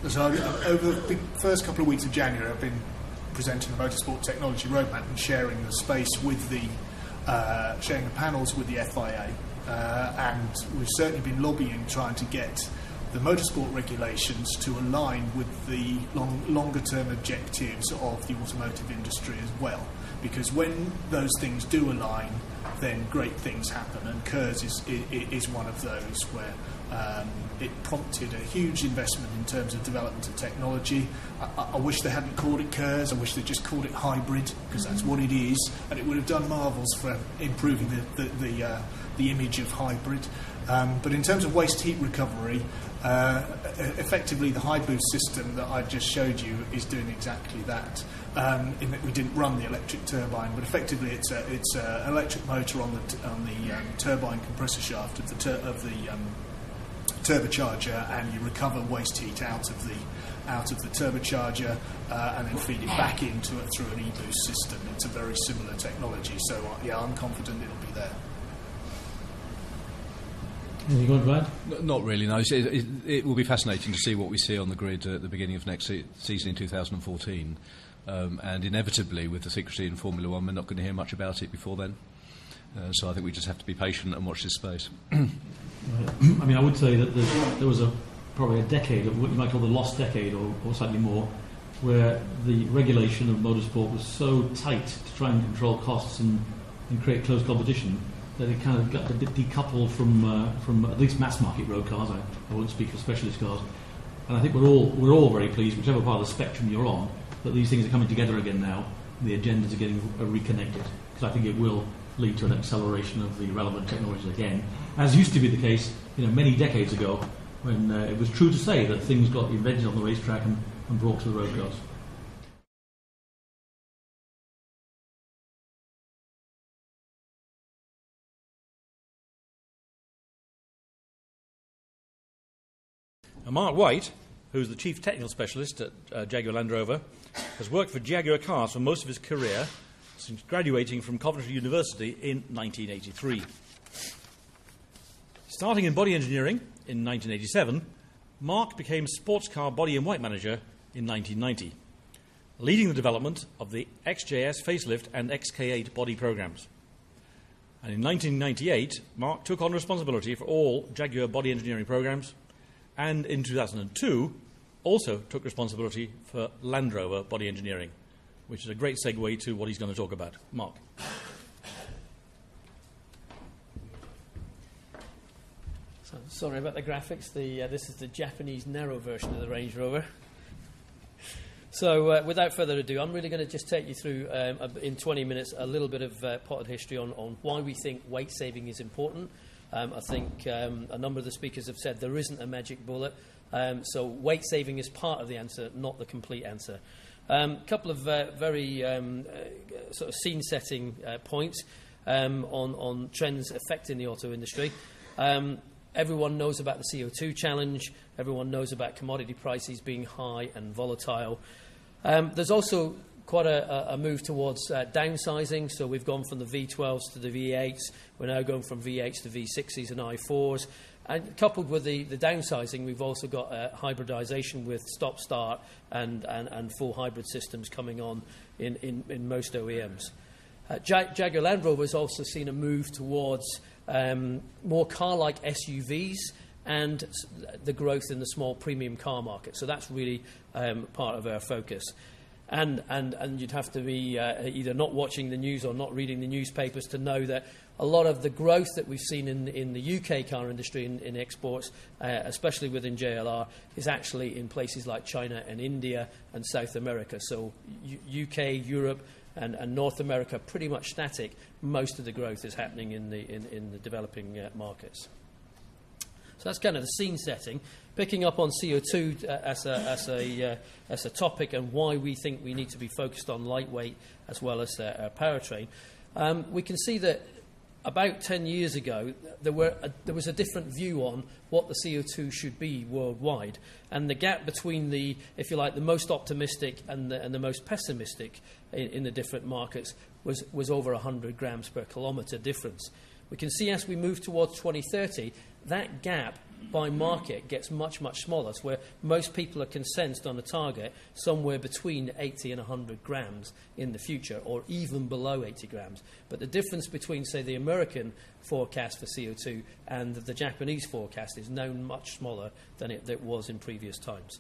so over the first couple of weeks of January, I've been presenting the Motorsport Technology Roadmap and sharing the space with sharing the panels with the FIA, and we've certainly been lobbying, trying to get the motorsport regulations to align with the longer-term objectives of the automotive industry as well. Because when those things do align, then great things happen, and KERS is one of those where it prompted a huge investment in terms of development of technology. I wish they hadn't called it KERS. I wish they just called it hybrid, because that's what it is, and it would have done marvels for improving the image of hybrid. But in terms of waste heat recovery, effectively the high boost system that I've just showed you is doing exactly that. In that we didn't run the electric turbine, but effectively it's an electric motor on the turbine compressor shaft of the turbocharger, and you recover waste heat out of the turbocharger and then feed it back into it through an e-boost system. It's a very similar technology, so yeah, I'm confident it'll be there. Anything you want to add? Not really, no. It will be fascinating to see what we see on the grid at the beginning of next season in 2014. And inevitably, with the secrecy in Formula One, we're not going to hear much about it before then. So I think we just have to be patient and watch this space. Right. I mean, I would say that there was probably a decade, of what you might call the lost decade, or slightly more, where the regulation of motorsport was so tight to try and control costs and create close competition that it kind of got a bit decoupled from at least mass market road cars. I won't speak of specialist cars. And I think we're all very pleased, whichever part of the spectrum you're on, that these things are coming together again now. The agendas are getting reconnected, because I think it will lead to an acceleration of the relevant technologies again, as used to be the case, many decades ago, when it was true to say that things got invented on the racetrack and brought to the road cars. Mark White, who's the Chief Technical Specialist at Jaguar Land Rover, has worked for Jaguar cars for most of his career, since graduating from Coventry University in 1983. Starting in body engineering in 1987, Mark became sports car body and white manager in 1990, leading the development of the XJS facelift and XK8 body programs. And in 1998, Mark took on responsibility for all Jaguar body engineering programs, and in 2002 also took responsibility for Land Rover body engineering, which is a great segue to what he's going to talk about. Mark. So, sorry about the graphics. This is the Japanese narrow version of the Range Rover. So without further ado, I'm really going to just take you through, in 20 minutes, a little bit of potted history on why we think weight saving is important. I think a number of the speakers have said there isn't a magic bullet. So weight saving is part of the answer, not the complete answer. A couple of very sort of scene-setting points on trends affecting the auto industry. Everyone knows about the CO2 challenge. Everyone knows about commodity prices being high and volatile. There's also quite a move towards downsizing. So we've gone from the V12s to the V8s. We're now going from V8s to V60s and i4s. And coupled with the downsizing, we've also got hybridization with stop-start and full hybrid systems coming on in most OEMs. Jaguar Land Rover has also seen a move towards more car-like SUVs and the growth in the small premium car market. So that's really part of our focus. And you'd have to be either not watching the news or not reading the newspapers to know that a lot of the growth that we've seen in the UK car industry in exports, especially within JLR, is actually in places like China and India and South America. So UK, Europe and North America pretty much static. Most of the growth is happening in the developing markets. So that's kind of the scene setting. Picking up on CO2 as a topic and why we think we need to be focused on lightweight as well as powertrain. We can see that about 10 years ago there was a different view on what the CO2 should be worldwide, and the gap between the, if you like, the most optimistic and the most pessimistic in the different markets was over 100 grams per kilometre difference. We can see as we move towards 2030, that gap by market gets much, much smaller, where most people are consensus on a target somewhere between 80 and 100 grams in the future, or even below 80 grams. But the difference between, say, the American forecast for CO2 and the Japanese forecast is now much smaller than it was in previous times.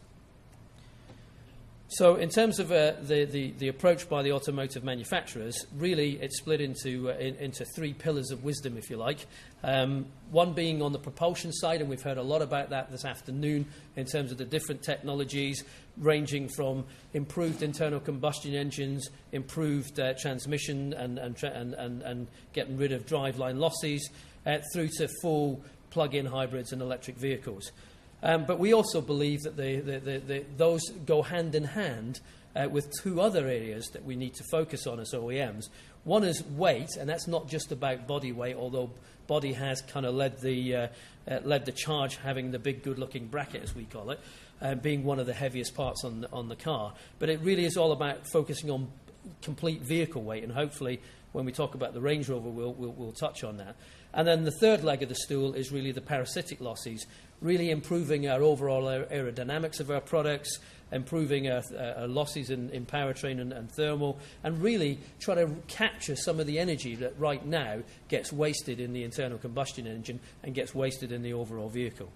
So in terms of the approach by the automotive manufacturers, really it's split into three pillars of wisdom, if you like. One being on the propulsion side, and we've heard a lot about that this afternoon in terms of the different technologies, ranging from improved internal combustion engines, improved transmission and getting rid of driveline losses, through to full plug-in hybrids and electric vehicles. But we also believe that those go hand in hand with two other areas that we need to focus on as OEMs. One is weight, and that's not just about body weight, although body has kind of led the charge, having the big, good-looking bracket, as we call it, being one of the heaviest parts on the car. But it really is all about focusing on complete vehicle weight, and hopefully when we talk about the Range Rover, we'll touch on that. And then the third leg of the stool is really the parasitic losses, really improving our overall aerodynamics of our products, improving our losses in powertrain and thermal, and really try to capture some of the energy that right now gets wasted in the internal combustion engine and gets wasted in the overall vehicle.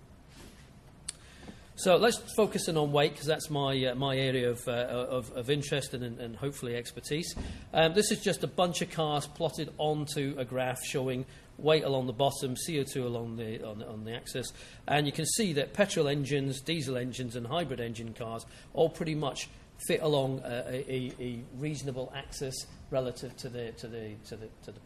So let's focus in on weight, because that's my my area of interest and hopefully expertise. This is just a bunch of cars plotted onto a graph showing weight along the bottom, CO2 along on the axis, and you can see that petrol engines, diesel engines, and hybrid engine cars all pretty much fit along a reasonable axis relative to the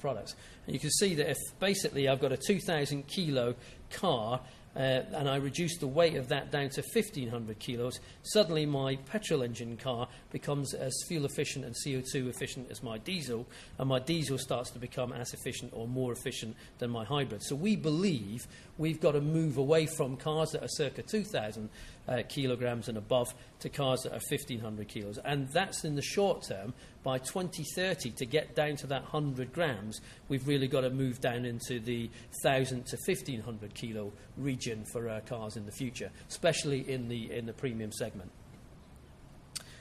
products. And you can see that if basically I've got a 2,000 kilo car and I reduce the weight of that down to 1,500 kilos, suddenly my petrol engine car becomes as fuel efficient and CO2 efficient as my diesel, and my diesel starts to become as efficient or more efficient than my hybrid. So we believe we've got to move away from cars that are circa 2,000 kilograms and above to cars that are 1,500 kilos. And that's in the short term. By 2030, to get down to that 100 grams, we've really got to move down into the 1,000 to 1,500 kilo region for our cars in the future, especially in the premium segment.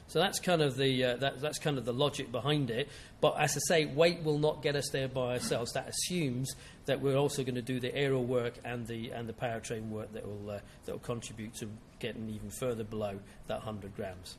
So that's kind of the logic behind it. But as I say, weight will not get us there by ourselves. That assumes that we're also going to do the aero work and the powertrain work that will contribute to getting even further below that 100 grams.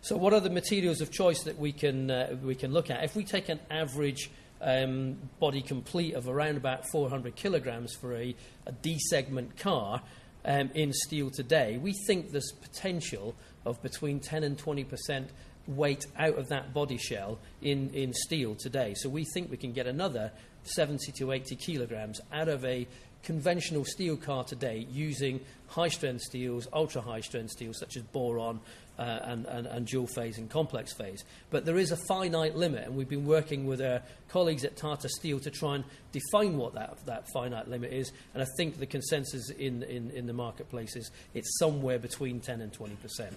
So what are the materials of choice that we can look at? If we take an average body complete of around about 400 kilograms for a D-segment car in steel today, we think there's potential of between 10 and 20% weight out of that body shell in steel today. So we think we can get another 70 to 80 kilograms out of a conventional steel car today using high-strength steels, ultra-high-strength steels such as boron and dual-phase and complex phase. But there is a finite limit, and we've been working with our colleagues at Tata Steel to try and define what that finite limit is, and I think the consensus in the marketplace is it's somewhere between 10 and 20%.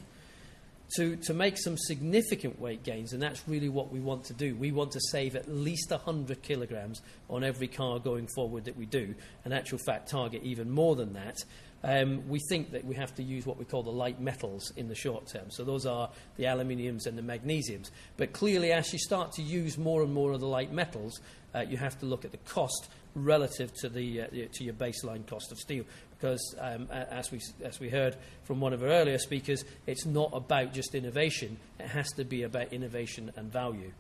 To make some significant weight gains, and that's really what we want to do. We want to save at least 100 kilograms on every car going forward that we do, and actual fact target even more than that. We think that we have to use what we call the light metals in the short term. So those are the aluminiums and the magnesiums. But clearly, as you start to use more and more of the light metals, you have to look at the cost relative to your baseline cost of steel. Because as we heard from one of our earlier speakers, it's not about just innovation. It has to be about innovation and value.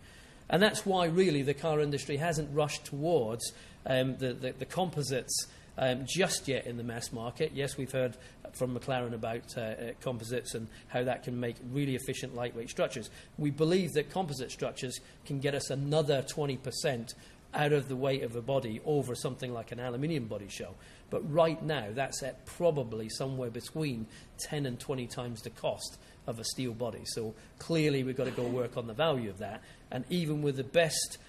And that's why really the car industry hasn't rushed towards the composites just yet in the mass market. Yes, we've heard from MacLaren about composites and how that can make really efficient lightweight structures. We believe that composite structures can get us another 20% out of the weight of a body over something like an aluminium body shell. But right now, that's at probably somewhere between 10 and 20 times the cost of a steel body. So clearly, we've got to go work on the value of that. And even with the best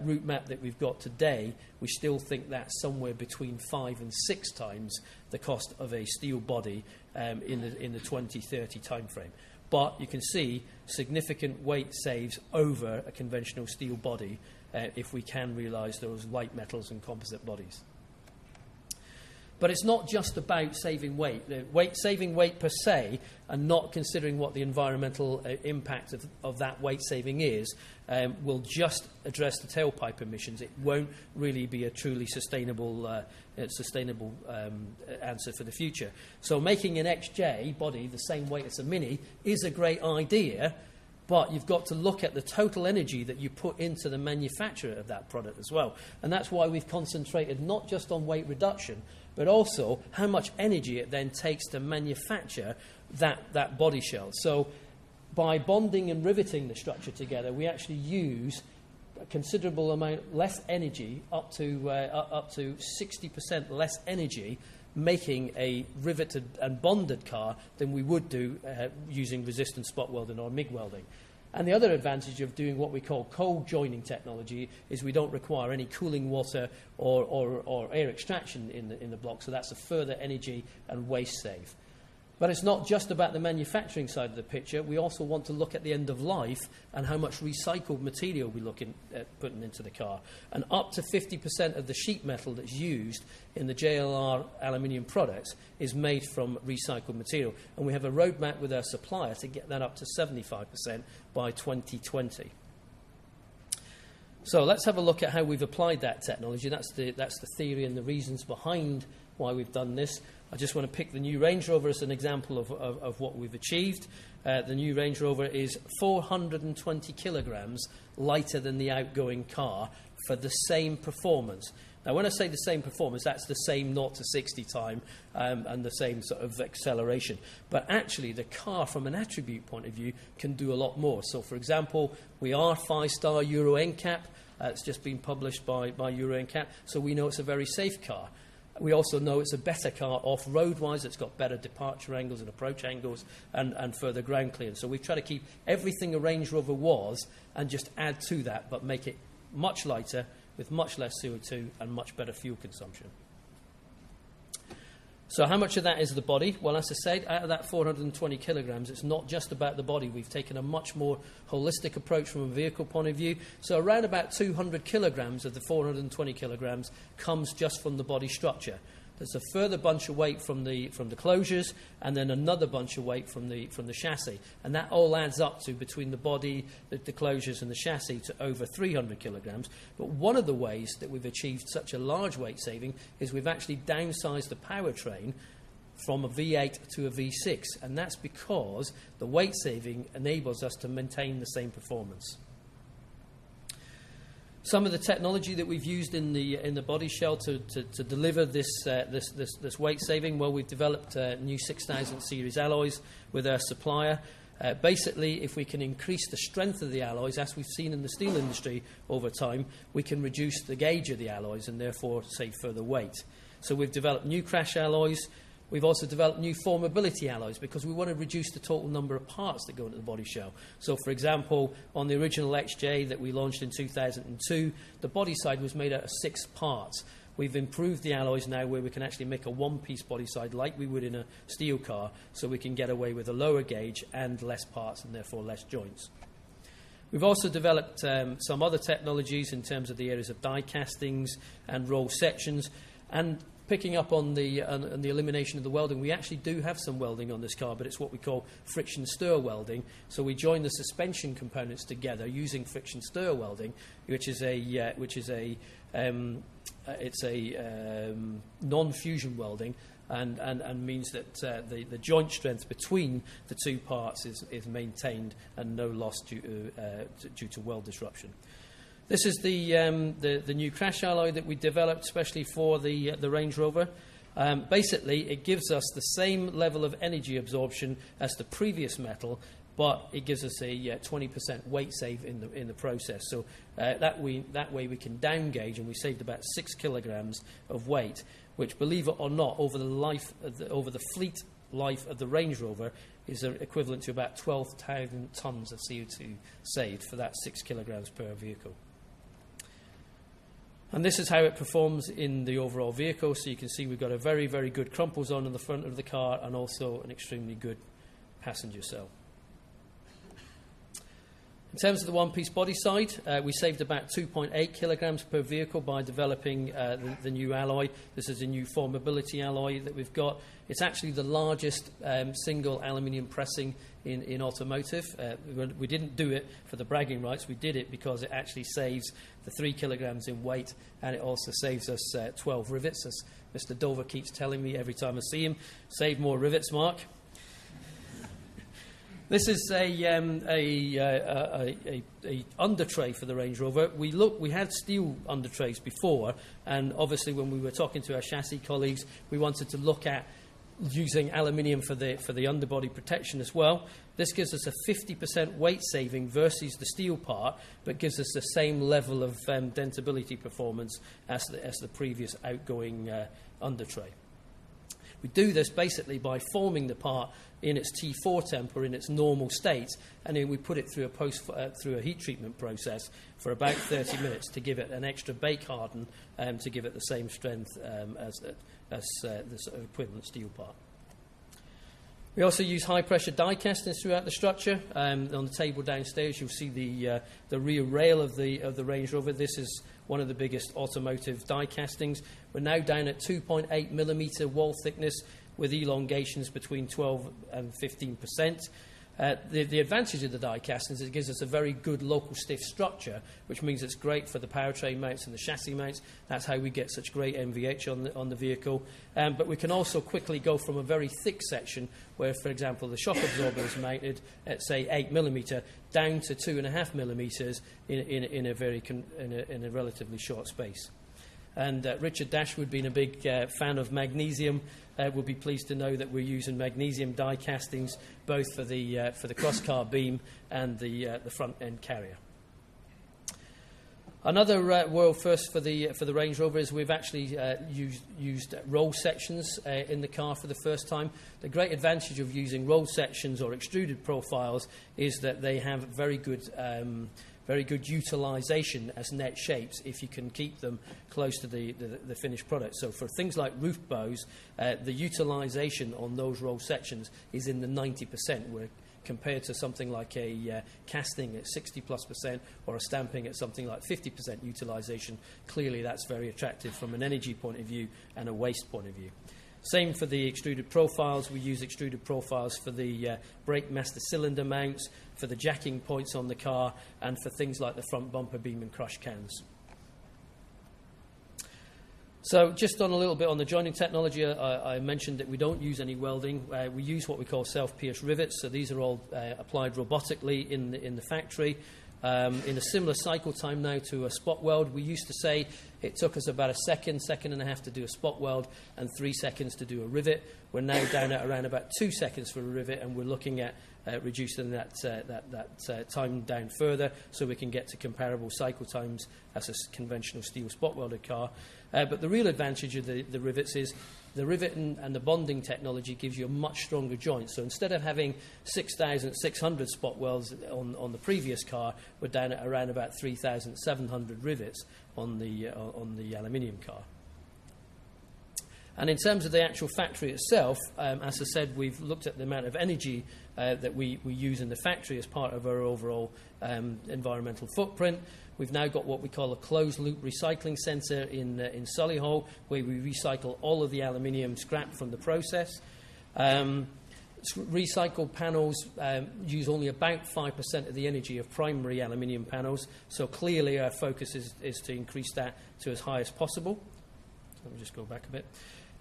route map that we've got today, we still think that's somewhere between 5 and 6 times the cost of a steel body in the 2030 timeframe. But you can see significant weight saves over a conventional steel body if we can realise those light metals and composite bodies. But it's not just about saving weight. Saving weight per se, and not considering what the environmental impact of that weight saving is, will just address the tailpipe emissions. It won't really be a truly sustainable answer for the future. So making an XJ body the same weight as a Mini is a great idea, but you've got to look at the total energy that you put into the manufacture of that product as well. And that's why we've concentrated not just on weight reduction, but also how much energy it then takes to manufacture that body shell. So by bonding and riveting the structure together, we actually use a considerable amount less energy, up to 60% less energy, making a riveted and bonded car than we would do using resistant spot welding or MIG welding. And the other advantage of doing what we call cold joining technology is we don't require any cooling water or air extraction in the block, so that's a further energy and waste save. But it's not just about the manufacturing side of the picture. We also want to look at the end of life and how much recycled material we're looking at putting into the car. And up to 50% of the sheet metal that's used in the JLR aluminium products is made from recycled material. And we have a roadmap with our supplier to get that up to 75% by 2020. So let's have a look at how we've applied that technology. That's the theory and the reasons behind why we've done this. I just want to pick the new Range Rover as an example of what we've achieved. The new Range Rover is 420 kilograms lighter than the outgoing car for the same performance. Now, when I say the same performance, that's the same 0 to 60 time and the same sort of acceleration. But actually, the car, from an attribute point of view, can do a lot more. So, for example, we are 5-star Euro NCAP. It's just been published by Euro NCAP, so we know it's a very safe car. We also know it's a better car off-road-wise. It's got better departure angles and approach angles and further ground clearance. So we've tried to keep everything a Range Rover was and just add to that, but make it much lighter with much less CO2 and much better fuel consumption. So how much of that is the body? Well, as I said, out of that 420 kilograms, it's not just about the body. We've taken a much more holistic approach from a vehicle point of view. So around about 200 kilograms of the 420 kilograms comes just from the body structure. There's a further bunch of weight from the closures, and then another bunch of weight from the chassis, and that all adds up to, between the body, the closures, and the chassis, to over 300 kilograms. But one of the ways that we've achieved such a large weight saving is we've actually downsized the powertrain from a V8 to a V6, and that's because the weight saving enables us to maintain the same performance. Some of the technology that we've used in the body shell to deliver this weight saving, well, we've developed new 6000 series alloys with our supplier. Basically, if we can increase the strength of the alloys, as we've seen in the steel industry over time, we can reduce the gauge of the alloys and therefore save further weight. So we've developed new crash alloys. We've also developed new formability alloys because we want to reduce the total number of parts that go into the body shell. So, for example, on the original XJ that we launched in 2002, the body side was made out of 6 parts. We've improved the alloys now where we can actually make a one-piece body side like we would in a steel car, so we can get away with a lower gauge and less parts and therefore less joints. We've also developed some other technologies in terms of the areas of die castings and roll sections, and picking up on the elimination of the welding, we actually do have some welding on this car, but it's what we call friction stir welding. So we join the suspension components together using friction stir welding, which is a non-fusion welding, and means that the joint strength between the two parts is maintained and no loss due to weld disruption. This is the new crash alloy that we developed especially for the Range Rover. Basically, it gives us the same level of energy absorption as the previous metal, but it gives us a 20% weight save in the process. So that way we can down gauge, and we saved about 6 kilograms of weight, which, believe it or not, over the fleet life of the Range Rover is equivalent to about 12,000 tonnes of CO2 saved for that 6 kilograms per vehicle. And this is how it performs in the overall vehicle. So you can see we've got a very, very good crumple zone in the front of the car and also an extremely good passenger cell. In terms of the one-piece body side, we saved about 2.8 kilograms per vehicle by developing the new alloy. This is a new formability alloy that we've got. It's actually the largest single aluminium pressing in automotive. We didn't do it for the bragging rights. We did it because it actually saves the 3 kilograms in weight, and it also saves us 12 rivets, as Mr. Dover keeps telling me every time I see him. Save more rivets, Mark. This is a under tray for the Range Rover. We had steel under trays before, and obviously when we were talking to our chassis colleagues, we wanted to look at using aluminium for the underbody protection as well. This gives us a 50% weight saving versus the steel part, but gives us the same level of dentability performance as the previous outgoing under tray. We do this basically by forming the part in its T4 temp or in its normal state, and then we put it through a heat treatment process for about 30 minutes to give it an extra bake harden to give it the same strength as the sort of equivalent steel part. We also use high-pressure die castings throughout the structure. On the table downstairs, you'll see the rear rail of the Range Rover. This is one of the biggest automotive die castings. We're now down at 2.8 millimetre wall thickness with elongations between 12 and 15%. The advantage of the die casting is it gives us a very good local stiff structure, which means it's great for the powertrain mounts and the chassis mounts. That's how we get such great MVH on the vehicle. But we can also quickly go from a very thick section where, for example, the shock absorber is mounted at, say, 8mm, down to 2.5mm in a relatively short space. And Richard Dashwood, being a big fan of magnesium, will be pleased to know that we're using magnesium die castings both for the cross-car beam and the front end carrier. Another world first for the Range Rover is we've actually used roll sections in the car for the first time. The great advantage of using roll sections or extruded profiles is that they have very good utilisation as net shapes if you can keep them close to the finished product. So for things like roof bows, the utilisation on those roll sections is in the 90%, where compared to something like a casting at 60+% or a stamping at something like 50% utilisation, clearly that's very attractive from an energy point of view and a waste point of view. Same for the extruded profiles. We use extruded profiles for the brake master cylinder mounts, for the jacking points on the car, and for things like the front bumper beam and crush cans. So just on a little bit on the joining technology, I mentioned that we don't use any welding. We use what we call self-pierce rivets. So these are all applied robotically in the factory. In a similar cycle time now to a spot weld. We used to say it took us about a second and a half to do a spot weld and 3 seconds to do a rivet. We're now down at around about 2 seconds for a rivet, and we're looking at reducing that time down further so we can get to comparable cycle times as a conventional steel spot welded car. But the real advantage of the rivets is the rivet and the bonding technology gives you a much stronger joint. So instead of having 6,600 spot welds on the previous car, we're down at around about 3,700 rivets on the aluminium car. And in terms of the actual factory itself, as I said, we've looked at the amount of energy that we use in the factory as part of our overall environmental footprint. We've now got what we call a closed-loop recycling centre in Solihull, where we recycle all of the aluminium scrap from the process. Recycled panels use only about 5% of the energy of primary aluminium panels, so clearly our focus is to increase that to as high as possible. Let me just go back a bit.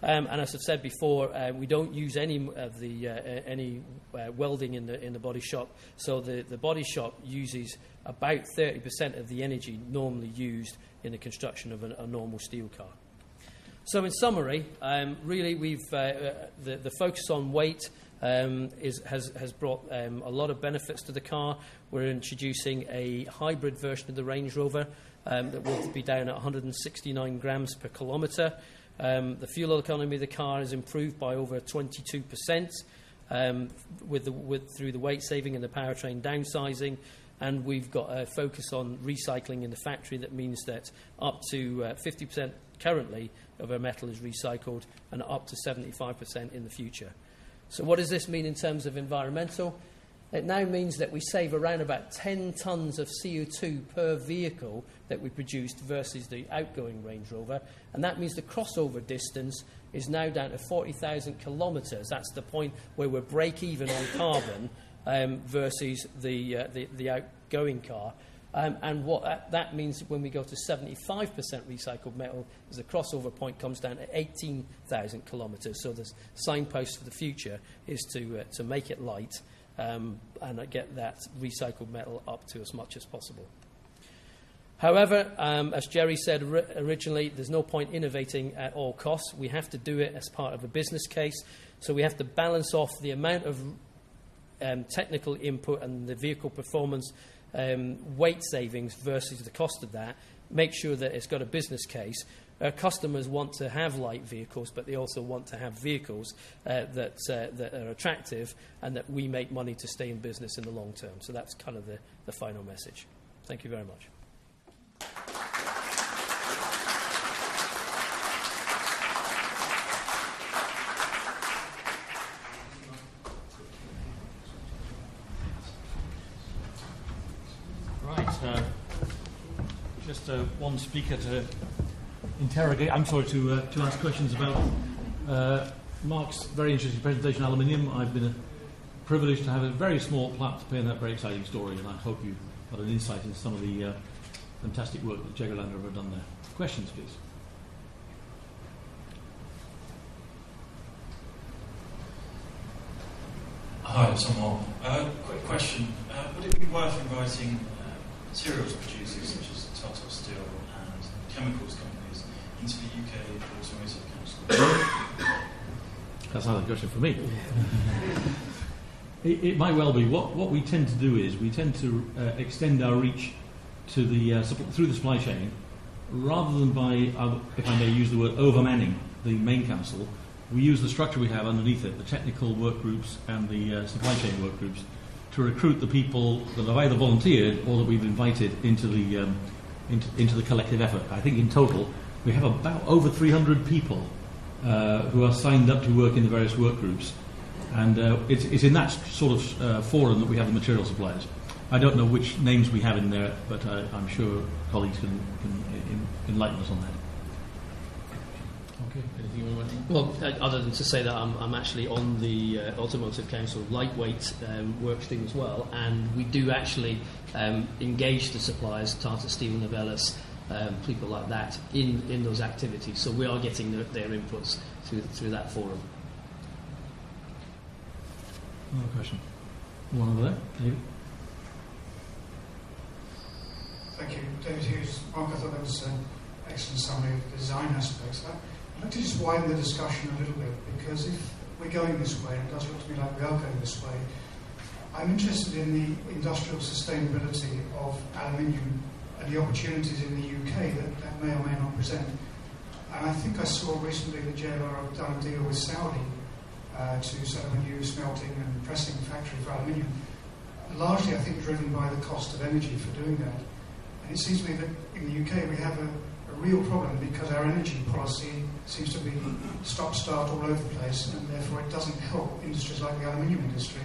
And as I've said before, we don't use any of the welding in the body shop. So the body shop uses about 30% of the energy normally used in the construction of a normal steel car. So in summary, really we've the focus on weight has brought a lot of benefits to the car. We're introducing a hybrid version of the Range Rover that will be down at 169 grams per kilometre. The fuel economy of the car is improved by over 22% through the weight saving and the powertrain downsizing, and we've got a focus on recycling in the factory. That means that up to 50% currently of our metal is recycled and up to 75% in the future. So what does this mean in terms of environmental? It now means that we save around about 10 tonnes of CO2 per vehicle that we produced versus the outgoing Range Rover. And that means the crossover distance is now down to 40,000 kilometres. That's the point where we're break-even on carbon versus the outgoing car. And what that means when we go to 75% recycled metal is the crossover point comes down to 18,000 kilometres. So the signpost for the future is to make it light and get that recycled metal up to as much as possible. However, as Jerry said originally, there's no point innovating at all costs. We have to do it as part of a business case. So we have to balance off the amount of technical input and the vehicle performance weight savings versus the cost of that. Make sure that it's got a business case. Our customers want to have light vehicles, but they also want to have vehicles that are attractive and that we make money to stay in business in the long term. So that's kind of the final message. Thank you very much. Right. Just one speaker to interrogate. I'm sorry, to ask questions about Mark's very interesting presentation on aluminium. I've been a privileged to have a very small part to play in that very exciting story, and I hope you got an insight into some of the fantastic work that Jaguar Land Rover have done there. Questions, please. Hi, it's Tom. Quick question. Would it be worth inviting materials producers such as Tata Steel and chemicals companies into the UK Automotive Council? That's another question for me. It might well be. What we tend to do is we tend to extend our reach to the through the supply chain, rather than by, if I may use the word, overmanning the main council. We use the structure we have underneath it, the technical work groups and the supply chain work groups, to recruit the people that have either volunteered or that we've invited into the collective effort. I think in total we have about over 300 people who are signed up to work in the various work groups, and it's in that sort of forum that we have the material suppliers. I don't know which names we have in there, but I'm sure colleagues can enlighten us on that. Okay. Anything you want to add? Well, other than to say that I'm actually on the Automotive Council lightweight work stream as well, and we do actually engage the suppliers, Tata Steel, Novelis, people like that, in those activities. So we are getting their inputs through that forum. Another question. One over there, David. Thank you, David Hughes. Mark, I thought that was an excellent summary of the design aspects. I'd like to just widen the discussion a little bit, because if we're going this way, and it does look to me like we are going this way, I'm interested in the industrial sustainability of aluminium and the opportunities in the UK that may or may not present. And I think I saw recently that JLR have done a deal with Saudi to set up a new smelting and pressing factory for aluminium, largely I think driven by the cost of energy for doing that. And it seems to me that in the UK we have a real problem, because our energy policy seems to be stop-start all over the place, and therefore it doesn't help industries like the aluminium industry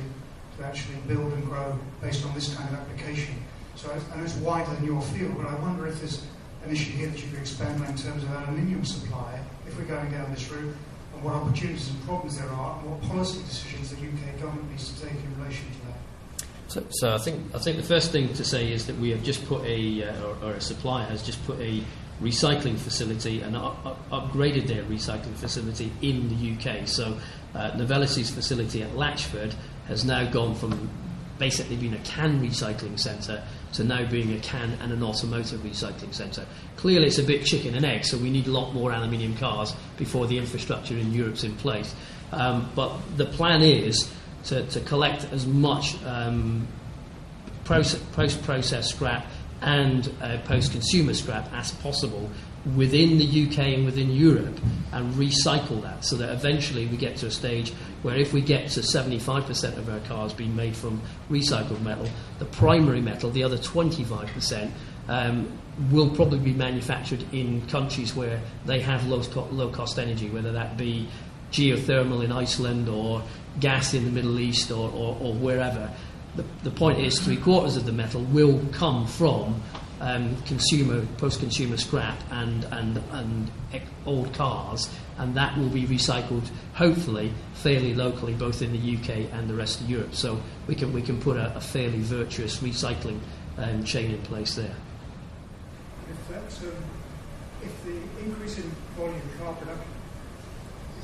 to actually build and grow based on this kind of application. So I know it's wider than your field, but I wonder if there's an issue here that you could expand on in terms of aluminium supply, if we're going down this route, and what opportunities and problems there are, and what policy decisions the UK government needs to take in relation to that. So I think the first thing to say is that we have just put or a supplier has just put a recycling facility and upgraded their recycling facility in the UK. So Novelis' facility at Latchford has now gone from basically being a can recycling centre to now being a can and an automotive recycling centre. Clearly it's a bit chicken and egg, so we need a lot more aluminium cars before the infrastructure in Europe's in place. But the plan is to collect as much post-process scrap and post-consumer scrap as possible within the UK and within Europe, and recycle that, so that eventually we get to a stage where if we get to 75% of our cars being made from recycled metal, the primary metal, the other 25%, will probably be manufactured in countries where they have low-cost energy, whether that be geothermal in Iceland or gas in the Middle East or wherever. The point is, 3/4 of the metal will come from post-consumer scrap and old cars, and that will be recycled, hopefully, fairly locally, both in the UK and the rest of Europe. So we can put a fairly virtuous recycling chain in place there. If the increase in volume car production,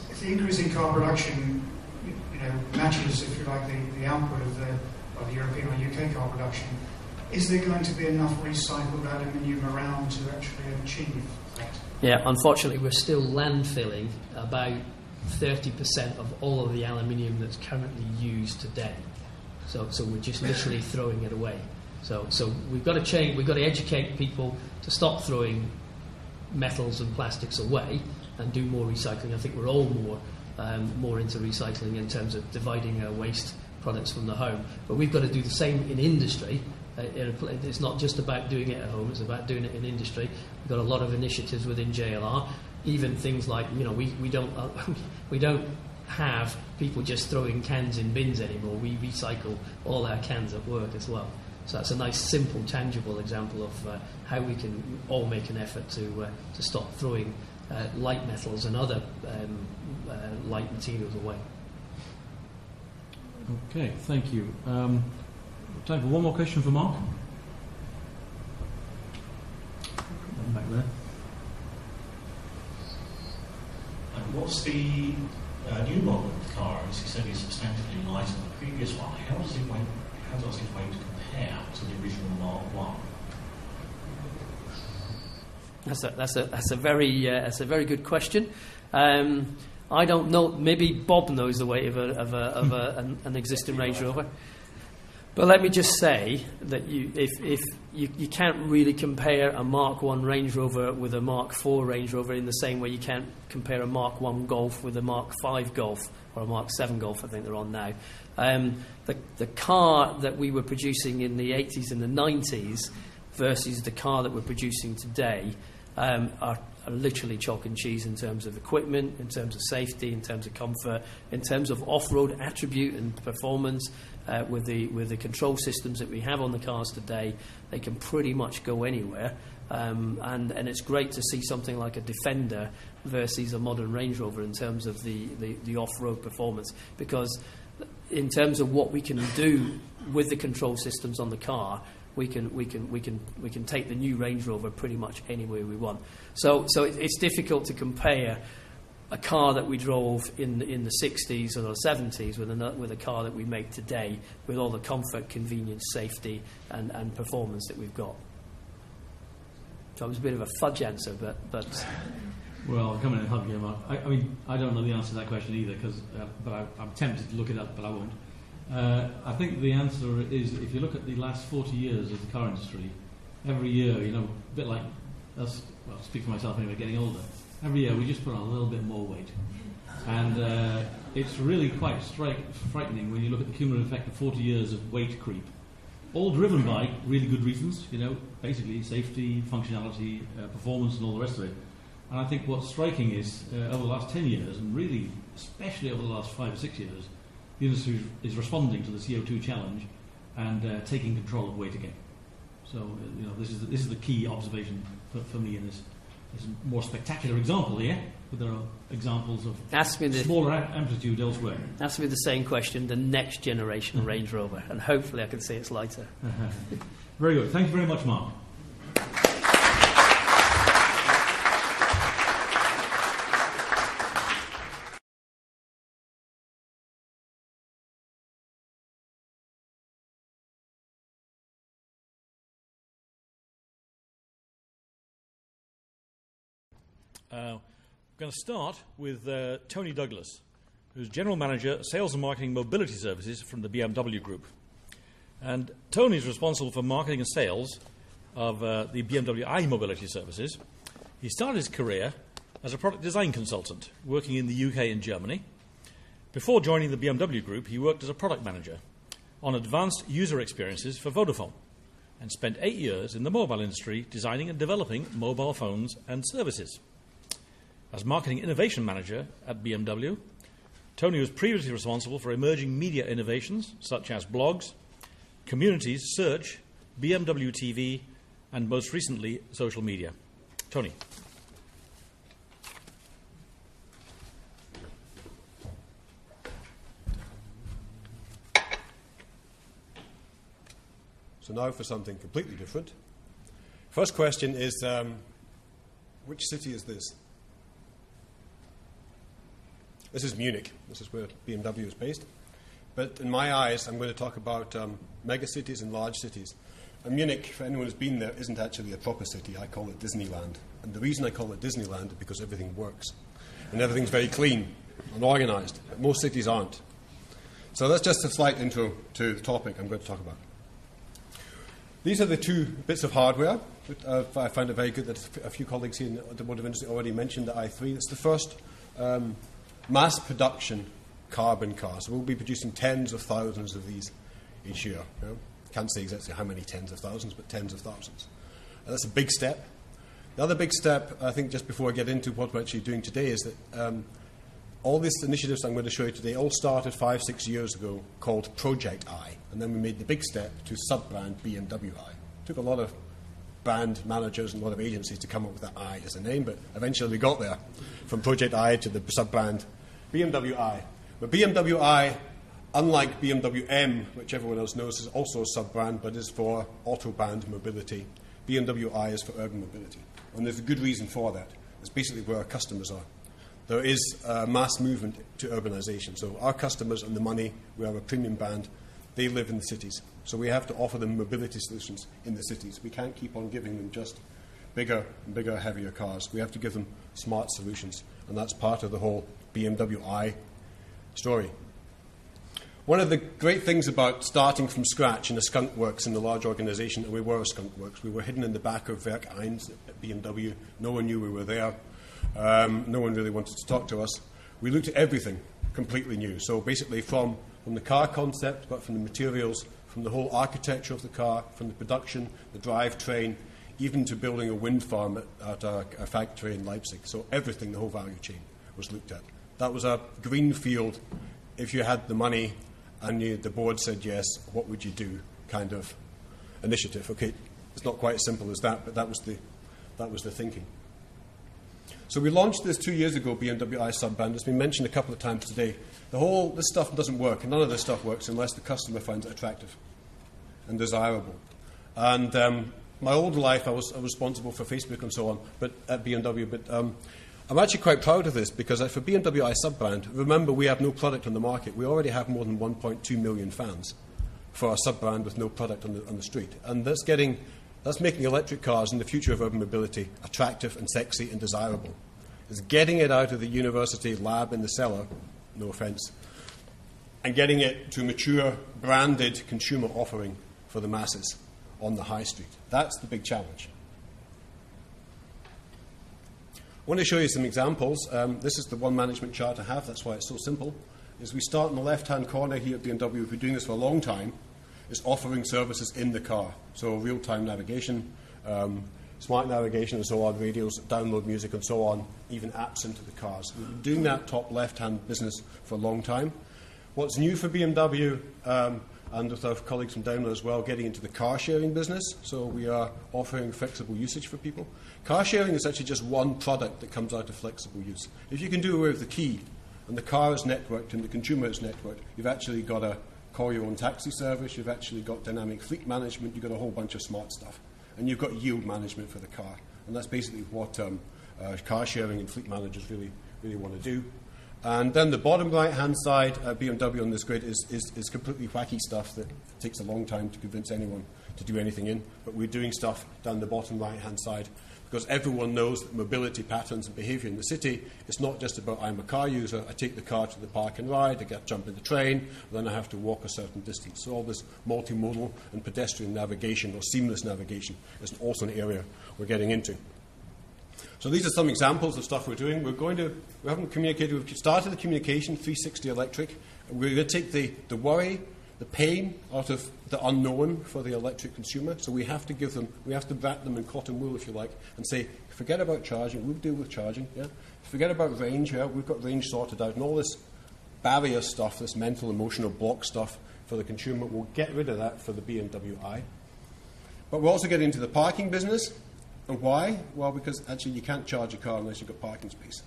if the increase in car production, matches, if you like, the output of the European or UK car production, is there going to be enough recycled aluminium around to actually achieve that? Yeah, unfortunately, we're still landfilling about 30% of all of the aluminium that's currently used today. So we're just literally throwing it away. So we've got to change. We've got to educate people to stop throwing metals and plastics away and do more recycling. I think we're all more into recycling in terms of dividing our waste products from the home. But we've got to do the same in industry. It's not just about doing it at home, it's about doing it in industry. We've got a lot of initiatives within JLR, even things like, we don't have people just throwing cans in bins anymore. We recycle all our cans at work as well. So that's a nice, simple, tangible example of how we can all make an effort to stop throwing light metals and other light materials away. Okay, thank you. Time for one more question for Mark. Back there. What's the new model of the car? As you said, it's substantially lighter than the previous one. How does its weight compare to the original Mark One? That's a very good question. I don't know. Maybe Bob knows the weight of an existing Range Rover. But let me just say that if you can't really compare a Mark 1 Range Rover with a Mark 4 Range Rover in the same way you can't compare a Mark 1 Golf with a Mark 5 Golf or a Mark 7 Golf, I think they're on now. The car that we were producing in the 80s and the 90s versus the car that we're producing today are literally chalk and cheese in terms of equipment, in terms of safety, in terms of comfort, in terms of off-road attribute and performance. With the control systems that we have on the cars today, they can pretty much go anywhere. And it's great to see something like a Defender versus a modern Range Rover in terms of the off-road performance, because in terms of what we can do with the control systems on the car, we can take the new Range Rover pretty much anywhere we want. So it's difficult to compare a car that we drove in the 60s or the 70s with a car that we make today, with all the comfort, convenience, safety and performance that we've got. So it was a bit of a fudge answer, but well, I'll come in and hug you, Mark. I mean, I don't know the answer to that question either, but I'm tempted to look it up, but I won't. I think the answer is, if you look at the last 40 years of the car industry, every year, a bit like us, well, I speak for myself anyway, getting older, every year we just put on a little bit more weight. And it's really quite frightening when you look at the cumulative effect of 40 years of weight creep, all driven by really good reasons, basically safety, functionality, performance and all the rest of it. And I think what's striking is, over the last 10 years, and really especially over the last 5 or 6 years, the industry is responding to the CO2 challenge and taking control of weight again. So, this is the key observation for me in this. There's a more spectacular example here, but there are examples of smaller amplitude elsewhere. Ask me the same question, the next generation Range Rover, and hopefully I can say it's lighter. Very good. Thank you very much, Mark. We're going to start with Tony Douglas, who's General Manager, Sales and Marketing Mobility Services from the BMW Group. And Tony is responsible for marketing and sales of the BMW i-Mobility Services. He started his career as a product design consultant, working in the UK and Germany. Before joining the BMW Group, he worked as a product manager on advanced user experiences for Vodafone and spent 8 years in the mobile industry designing and developing mobile phones and services. As Marketing Innovation Manager at BMW, Tony was previously responsible for emerging media innovations such as blogs, communities, search, BMW TV, and most recently, social media. Tony. So now for something completely different. First question is, which city is this? This is Munich. This is where BMW is based. But in my eyes, I'm going to talk about mega cities and large cities. And Munich, for anyone who's been there, isn't actually a proper city. I call it Disneyland. And the reason I call it Disneyland is because everything works. And everything's very clean and organised. Most cities aren't. So that's just a slight intro to the topic I'm going to talk about. These are the two bits of hardware. I find it very good that a few colleagues here in the automotive industry already mentioned the i3. It's the first mass production carbon car. So we'll be producing tens of thousands of these each year. Can't say exactly how many tens of thousands, but tens of thousands. And that's a big step. The other big step, I think, just before I get into what we're actually doing today, is that all these initiatives I'm going to show you today all started 5-6 years ago, called Project I. And then we made the big step to sub-brand BMW I. It took a lot of brand managers and a lot of agencies to come up with that I as a name, but eventually we got there, from Project I to the sub-brand BMW I. But BMW I Unlike BMW M, which everyone else knows is also a sub-brand but is for autoband mobility, BMW I is for urban mobility. And there's a good reason for that. It's basically where our customers are. There is a mass movement to urbanisation. So our customers and the money, we are a premium band, they live in the cities. So we have to offer them mobility solutions in the cities. We can't keep on giving them just bigger and bigger, heavier cars. We have to give them smart solutions. And that's part of the whole BMW I story. One of the great things about starting from scratch in a skunk works in a large organisation, and we were a skunk works, we were hidden in the back of Werk 1 at BMW. No one knew we were there. No one really wanted to talk to us. We looked at everything completely new. So basically from the car concept, but from the materials, from the whole architecture of the car, from the production, the drivetrain, even to building a wind farm at our factory in Leipzig. So everything, the whole value chain, was looked at. That was a greenfield, if you had the money and the board said yes, what would you do kind of initiative. Okay, it's not quite as simple as that, but that was the thinking. So we launched this 2 years ago, BMW I sub-brand. It's been mentioned a couple of times today. This stuff doesn't work, and none of this stuff works unless the customer finds it attractive and desirable. And my older life, I was responsible for Facebook and so on, but at BMW. But I'm actually quite proud of this because for BMW I sub-brand, remember we have no product on the market. We already have more than 1.2 million fans for our sub-brand with no product on the street, and that's making electric cars and the future of urban mobility attractive and sexy and desirable. It's getting it out of the university lab in the cellar, no offence, and getting it to a mature, branded consumer offering for the masses on the high street. That's the big challenge. I want to show you some examples. This is the one management chart I have. That's why it's so simple. Is we start in the left-hand corner here at BMW. We've been doing this for a long time. Is offering services in the car. So real-time navigation, smart navigation and so on, radios, download music and so on, even apps into the cars. We've been doing that top left-hand business for a long time. What's new for BMW, and with our colleagues from Daimler as well, getting into the car-sharing business. So we are offering flexible usage for people. Car-sharing is actually just one product that comes out of flexible use. If you can do away with the key, and the car is networked and the consumer is networked, you've actually got a call your own taxi service, you've actually got dynamic fleet management, you've got a whole bunch of smart stuff. And you've got yield management for the car. And that's basically what car sharing and fleet managers really want to do. And then the bottom right-hand side, BMW on this grid, is completely wacky stuff that takes a long time to convince anyone to do anything in. But we're doing stuff down the bottom right-hand side because everyone knows that mobility patterns and behaviour in the city, it's not just about I'm a car user, I take the car to the park and ride, I jump in the train, then I have to walk a certain distance. So all this multimodal and pedestrian navigation or seamless navigation is also an area we're getting into. So these are some examples of stuff we're doing. We haven't communicated, we've started the communication, 360 electric. We're going to take the worry, the pain out of the unknown for the electric consumer. So we have to wrap them in cotton wool, if you like, and say, forget about charging, we'll deal with charging. Yeah? Forget about range, yeah? We've got range sorted out. And all this barrier stuff, this mental, emotional block stuff for the consumer, we'll get rid of that for the BMW i. But we're also getting into the parking business. And why? Well, because actually you can't charge a car unless you've got parking space.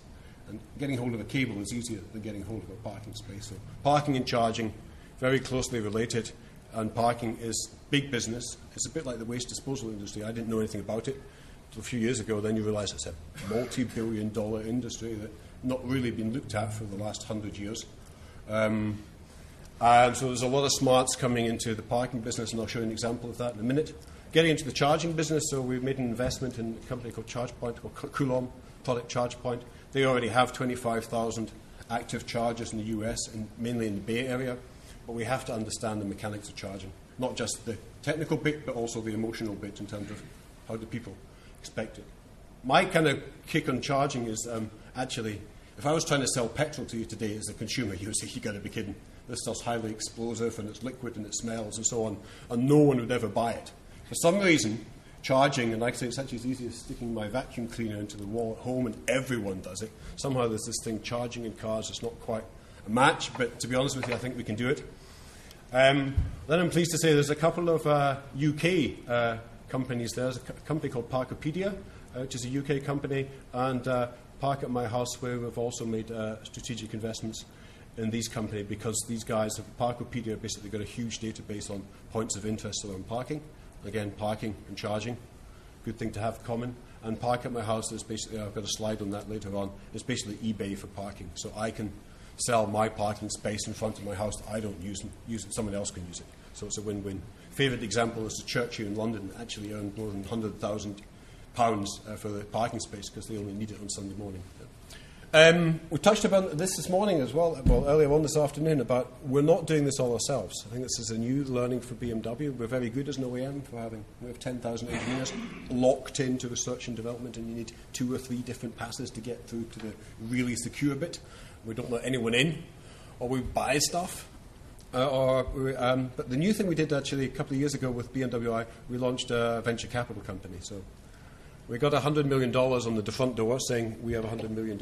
And getting hold of a cable is easier than getting hold of a parking space. So parking and charging, very closely related. And parking is big business. It's a bit like the waste disposal industry. I didn't know anything about it until a few years ago. Then you realise it's a multi-billion-dollar industry that's not really been looked at for the last 100 years. And so there's a lot of smarts coming into the parking business, and I'll show you an example of that in a minute. Getting into the charging business, so we've made an investment in a company called ChargePoint, or Coulomb Product ChargePoint. They already have 25,000 active chargers in the US, and mainly in the Bay Area. But we have to understand the mechanics of charging, not just the technical bit, but also the emotional bit in terms of how do people expect it. My kind of kick on charging is actually, if I was trying to sell petrol to you today as a consumer, you would say, you've got to be kidding. This stuff's highly explosive, and it's liquid, and it smells, and so on, and no one would ever buy it. For some reason, charging, and like I say, it's actually as easy as sticking my vacuum cleaner into the wall at home, and everyone does it. Somehow there's this thing, charging in cars, it's not quite a match, but to be honest with you, I think we can do it. Then I'm pleased to say there's a couple of UK companies there. There's a company called Parkopedia, which is a UK company, and Park at My House, where we've also made strategic investments in these companies because these guys have Parkopedia basically got a huge database on points of interest around parking. Again, parking and charging, good thing to have common. And Park at My House is basically, I've got a slide on that later on, it's basically eBay for parking. So I can sell my parking space in front of my house that I don't use it, someone else can use it. So it's a win-win. Favourite example is the church here in London that actually earned more than £100,000 for the parking space because they only need it on Sunday morning. We touched upon this morning as well, earlier on this afternoon, about we're not doing this all ourselves. I think this is a new learning for BMW. We're very good as an OEM we have 10,000 engineers locked into research and development, and you need 2 or 3 different passes to get through to the really secure bit. We don't let anyone in, or we buy stuff. But the new thing we did actually a couple of years ago with BMW, we launched a venture capital company. So we got $100 million on the front door saying we have $100 million.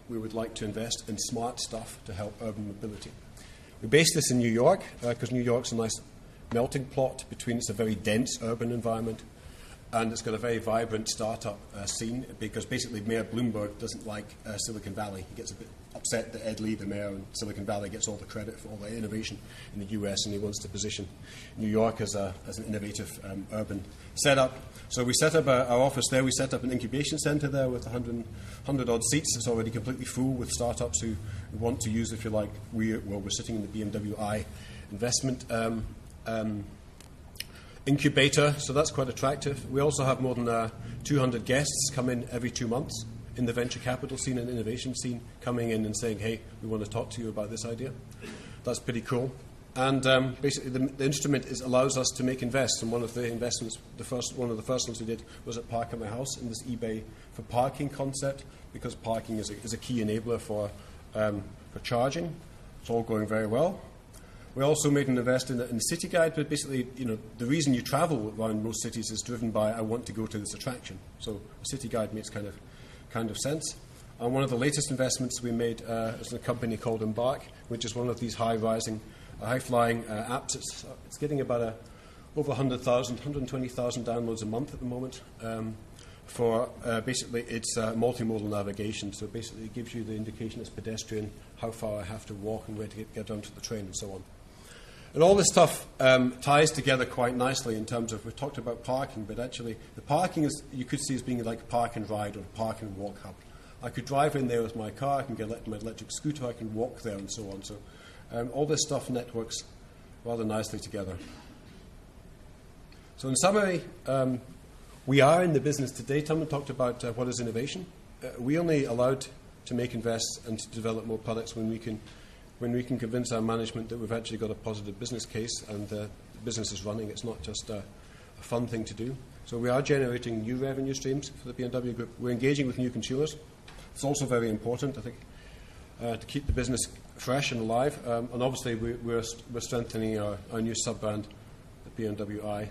We would like to invest in smart stuff to help urban mobility. We based this in New York because New York's a nice melting pot between, it's a very dense urban environment and it's got a very vibrant startup scene because basically Mayor Bloomberg doesn't like Silicon Valley. He gets a bit upset that Ed Lee, the mayor in Silicon Valley, gets all the credit for all the innovation in the US, and he wants to position New York as an innovative urban setup. So we set up our office there. We set up an incubation center there with 100-odd seats. It's already completely full with startups who want to use, if you like, we're sitting in the BMW I investment incubator, so that's quite attractive. We also have more than 200 guests come in every 2 months in the venture capital scene and innovation scene, coming in and saying, hey, we want to talk to you about this idea. That's pretty cool. And basically the instrument allows us to make invests, and one of the investments, one of the first ones we did was at Park at My House in this eBay for parking concept, because parking is a key enabler for charging. It's all going very well. We also made an investment in the city guide, but basically, the reason you travel around most cities is driven by, I want to go to this attraction. So a city guide makes kind of sense. And one of the latest investments we made is in a company called Embark, which is one of these high-flying apps. It's getting about over 100,000, 120,000 downloads a month at the moment for basically its multimodal navigation. So basically it gives you the indication as pedestrian how far I have to walk and where to get onto the train and so on. And all this stuff ties together quite nicely in terms of, we've talked about parking, but actually the parking you could see as being like a park and ride or a park and walk hub. I could drive in there with my car, I can get my electric scooter, I can walk there and so on. So all this stuff networks rather nicely together. So in summary, we are in the business today. Tom talked about what is innovation. We only allowed to make invests and to develop more products when we can convince our management that we've actually got a positive business case and the business is running. It's not just a fun thing to do. So we are generating new revenue streams for the BMW Group. We're engaging with new consumers. It's also very important, I think, to keep the business fresh and alive. And obviously we're strengthening our new sub-brand, the BMW I,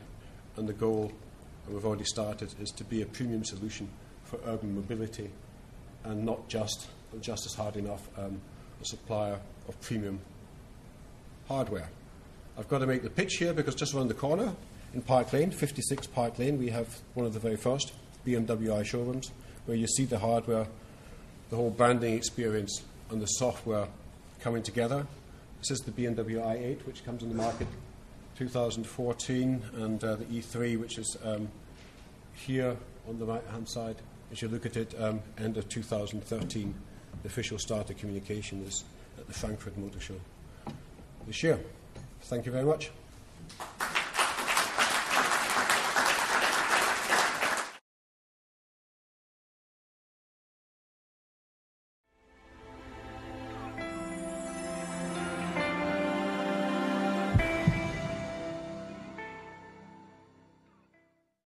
and the goal that we've already started is to be a premium solution for urban mobility and not just as hard enough a supplier of premium hardware. I've got to make the pitch here because just around the corner in Park Lane, 56 Park Lane, we have one of the very first BMW I showrooms where you see the hardware, the whole branding experience and the software coming together. This is the BMW i8, which comes on the market 2014, and the E3, which is here on the right-hand side. As you look at it, end of 2013, the official start of communication is at the Frankfurt Motor Show this year. Thank you very much.